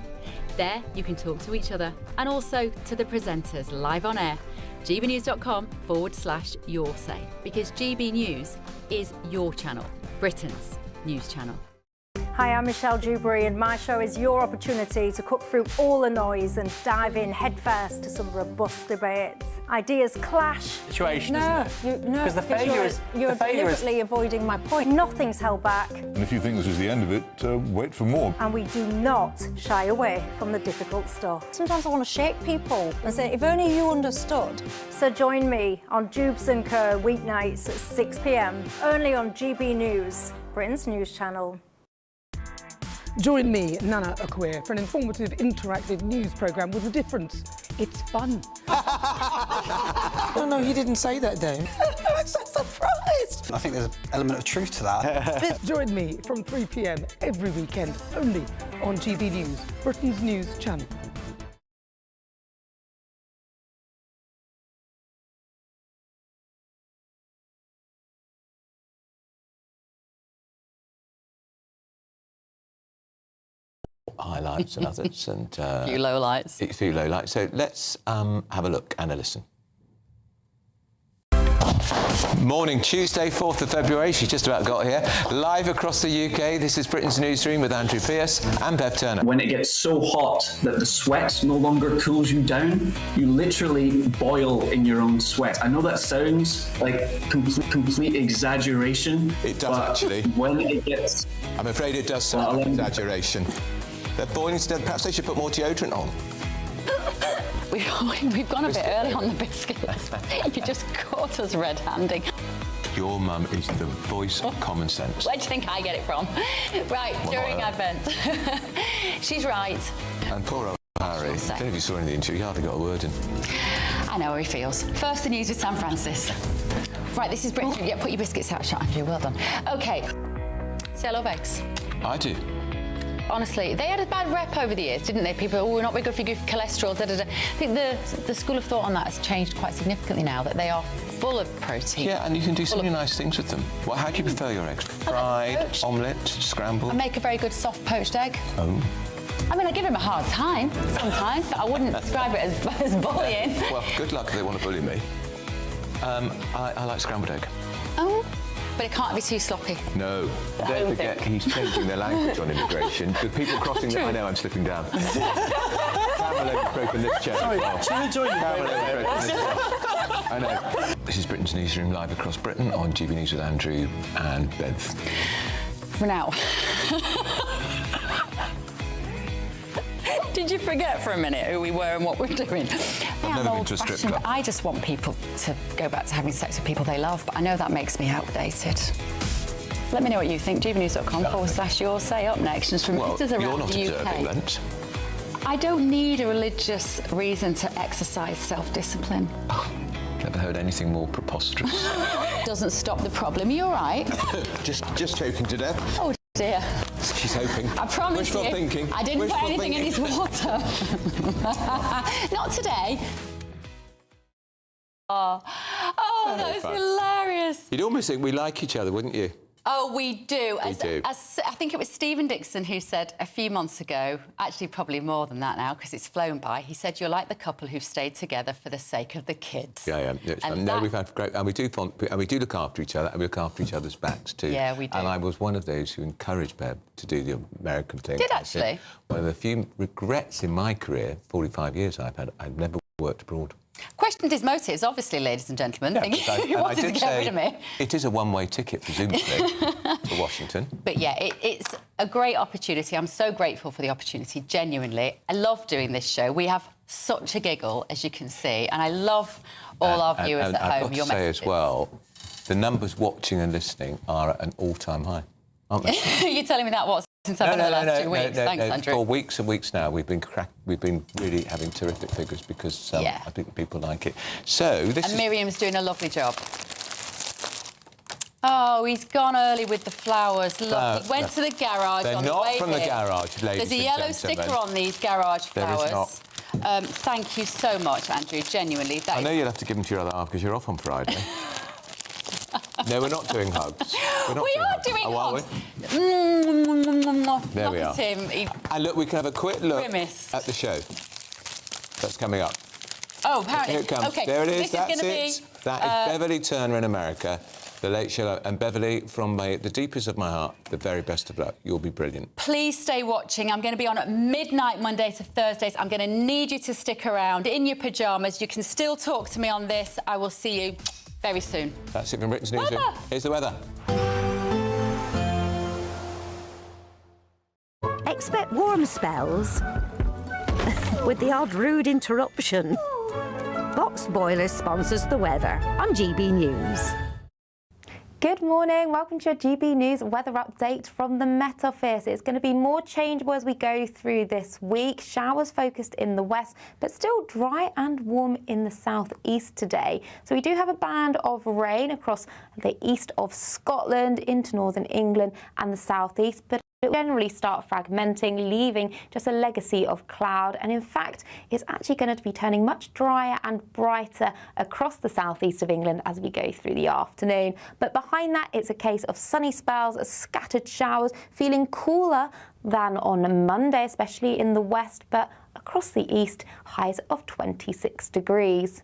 There you can talk to each other and also to the presenters live on air. gbnews.com/your say, because GB News is your channel, Britain's news channel. Hi, I'm Michelle Dewberry, and my show is your opportunity to cut through all the noise and dive in headfirst to some robust debates. Ideas clash. Situation, no, isn't it? No, Because the failure is... You're the failure is... deliberately avoiding my point. Nothing's held back. And if you think this is the end of it, wait for more. And we do not shy away from the difficult stuff. Sometimes I want to shake people and say, if only you understood. So join me on Jubes & Co. weeknights at 6 p.m, only on GB News, Britain's news channel. Join me, Nana Akwe, for an informative, interactive news programme with a difference. It's fun. No, he didn't say that, Dave. I'm so surprised. I think there's an element of truth to that. Join me from 3 p.m. every weekend, only on GB News, Britain's news channel. Highlights and others, and a few lowlights. A few lowlights. So let's have a look and a listen. Morning, Tuesday, 4th of February. She's just about got here. Live across the UK, this is Britain's Newsroom with Andrew Pearce and Bev Turner. When it gets so hot that the sweat no longer cools you down, you literally boil in your own sweat. I know that sounds like complete exaggeration. It does actually. When it gets... I'm afraid it does sound like exaggeration. They're boiling, perhaps they should put more deodorant on. We've gone a bit early on the biscuits. You just caught us red-handing. Your mum is the voice of common sense. Where do you think I get it from? Right, Well, during not her. Advent. She's right. And poor old Harry, I don't know if you saw in the interview, he hardly got a word in. I know how he feels. First, the news with Sam Francis. Right, this is Britain. Yeah, put your biscuits out, shot, Andrew. Well done. OK. See, I love eggs. I do. Honestly, they had a bad rep over the years, didn't they? People, oh, we're not very good for your cholesterol, da-da-da. I think the school of thought on that has changed quite significantly now, that they are full of protein. Yeah, and you can do so many nice things with them. Well, how do you prefer your eggs? Fried, omelette, scrambled? I make a very good soft poached egg. Oh. I mean, I give him a hard time sometimes, but I wouldn't describe it as bullying. Well, good luck if they want to bully me. I like scrambled egg. Oh. But it can't be too sloppy. No. Don't forget, he's changing their language on immigration. The people crossing the... I know, I'm slipping down. Camel overbroken this chair. Sorry, should I join you? Camel overbroken this chair. I know. This is Britain's Newsroom, live across Britain on GB News with Andrew and Bev. For now. Did you forget for a minute who we were and what we're doing? I've never been to a strip club. I just want people to go back to having sex with people they love, but I know that makes me outdated. Let me know what you think. GBNews.com/your say up next. And from visitors around you're not the observing UK. Lent. I don't need a religious reason to exercise self-discipline. Oh, never heard anything more preposterous. Doesn't stop the problem. You all right? just choking to death. Oh dear. She's hoping. I promise Wishful you, thinking. I didn't Wishful put anything in thinking. his water. Not today. Oh, that was hilarious. You'd almost think we like each other, wouldn't you? Oh, we do. We do. As I think it was Stephen Dixon who said a few months ago, actually probably more than that now because it's flown by, he said, you're like the couple who've stayed together for the sake of the kids. Yeah. No, we've had great... And we do look after each other, and we look after each other's backs too. Yeah, we do. And I was one of those who encouraged Bev to do the American thing. Did actually? One of the few regrets in my career, 45 years I've never worked abroad. Questioned his motives, obviously, ladies and gentlemen. Thinking he wanted to get rid of me. It is a one-way ticket, presumably, to Washington. But yeah, it's a great opportunity. I'm so grateful for the opportunity, genuinely. I love doing this show. We have such a giggle, as you can see, and I love all our viewers at home. I've got to say messages. as well, the numbers watching and listening are at an all-time high, aren't they? You're telling me that since I've been in the last 2 weeks. Thanks, Andrew. For weeks and weeks now, we've been really having terrific figures because I think people like it. So this and Miriam's doing a lovely job. Oh, he's gone early with the flowers. Look, he went to the garage They're on the way not from the here. garage, ladies There's a yellow sticker on these garage flowers. There is not. Thank you so much, Andrew, genuinely. I know you'll have to give them to your other half because you're off on Friday. No, we're not doing hugs. We are doing hugs. There we are. Look at him. And look, we can have a quick look Grimaced. at the show that's coming up. Oh, apparently. Here it comes. Okay, there it is. This That's is going it. to be... That is Beverly Turner in America, The Late Show. And Beverly, from the deepest of my heart, the very best of luck. You'll be brilliant. Please stay watching. I'm going to be on at midnight Monday to Thursdays. I'm going to need you to stick around in your pyjamas. You can still talk to me on this. I will see you very soon. That's it from Britain's Newsroom. Here's the weather. Expect warm spells with the odd rude interruption. Box Boiler sponsors the weather on GB News. Good morning, welcome to your GB News weather update from the Met Office. It's going to be more changeable as we go through this week. Showers focused in the west, but still dry and warm in the southeast today. So we do have a band of rain across the east of Scotland into northern England and the southeast, but it will generally start fragmenting, leaving just a legacy of cloud. And in fact, it's actually going to be turning much drier and brighter across the southeast of England as we go through the afternoon. But behind that, it's a case of sunny spells, scattered showers, feeling cooler than on Monday, especially in the west, but across the east, highs of 26 degrees.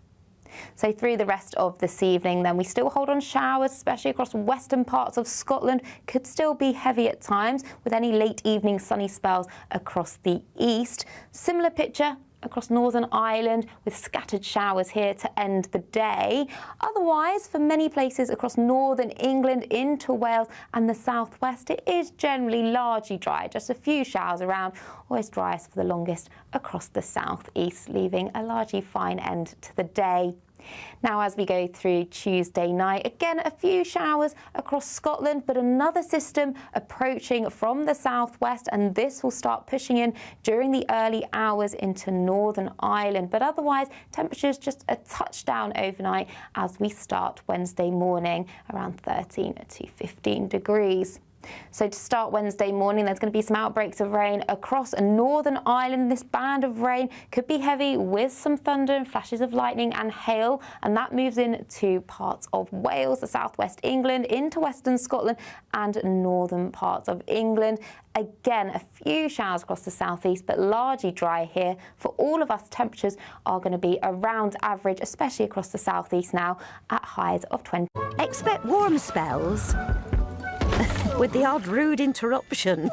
So through the rest of this evening, then we still hold on showers, especially across western parts of Scotland. Could still be heavy at times with any late evening sunny spells across the east. Similar picture across Northern Ireland with scattered showers here to end the day. Otherwise, for many places across northern England into Wales and the southwest, it is generally largely dry. Just a few showers around, always driest for the longest across the southeast, leaving a largely fine end to the day. Now, as we go through Tuesday night, again, a few showers across Scotland, but another system approaching from the southwest, and this will start pushing in during the early hours into Northern Ireland. But otherwise, temperatures just a touch down overnight as we start Wednesday morning, around 13 to 15 degrees. So to start Wednesday morning, there's going to be some outbreaks of rain across Northern Ireland. This band of rain could be heavy with some thunder and flashes of lightning and hail, and that moves into parts of Wales, the southwest England, into western Scotland and northern parts of England. Again, a few showers across the southeast, but largely dry here. For all of us, temperatures are going to be around average, especially across the southeast now, at highs of 20. Expect warm spells with the odd rude interruption.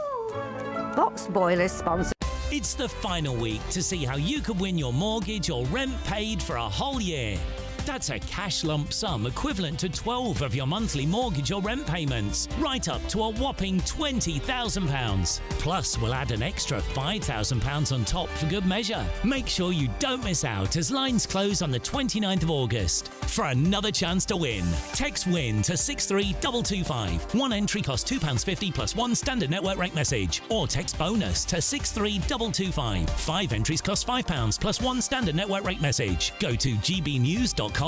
Box boilers sponsor. It's the final week to see how you could win your mortgage or rent paid for a whole year. That's a cash lump sum equivalent to 12 of your monthly mortgage or rent payments, right up to a whopping £20,000. Plus, we'll add an extra £5,000 on top for good measure. Make sure you don't miss out as lines close on the 29th of August. For another chance to win, text WIN to 63225. One entry costs £2.50 plus one standard network rate message. Or text BONUS to 63225. 5 entries cost £5 plus one standard network rate message. Go to gbnews.com/win.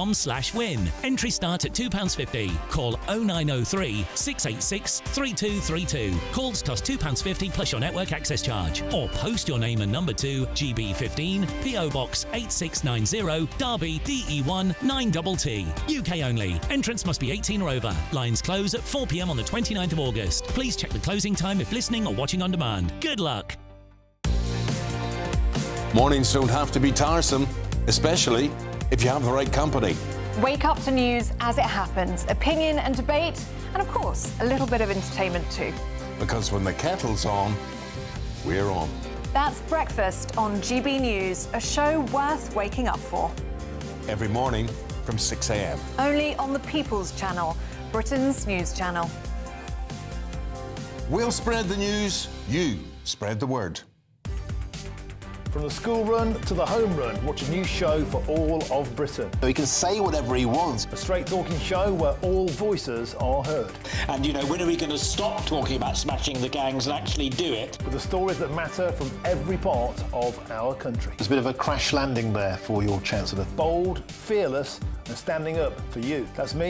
Entry start at £2.50. Call 0903 686 3232. Calls cost £2.50 plus your network access charge. Or post your name and number to GB15 PO Box 8690 Derby DE1 9TT. UK only. Entrance must be 18 or over. Lines close at 4 p.m. on the 29th of August. Please check the closing time if listening or watching on demand. Good luck. Mornings don't have to be tiresome, especially if you have the right company. Wake up to news as it happens, opinion and debate, and of course, a little bit of entertainment too. Because when the kettle's on, we're on. That's Breakfast on GB News, a show worth waking up for. Every morning from 6 a.m. Only on the People's Channel, Britain's news channel. We'll spread the news, you spread the word. From the school run to the home run, watch a new show for all of Britain. He can say whatever he wants. A straight-talking show where all voices are heard. And, you know, when are we going to stop talking about smashing the gangs and actually do it? With the stories that matter from every part of our country. There's a bit of a crash landing there for your Chancellor. Bold, fearless and standing up for you. That's me,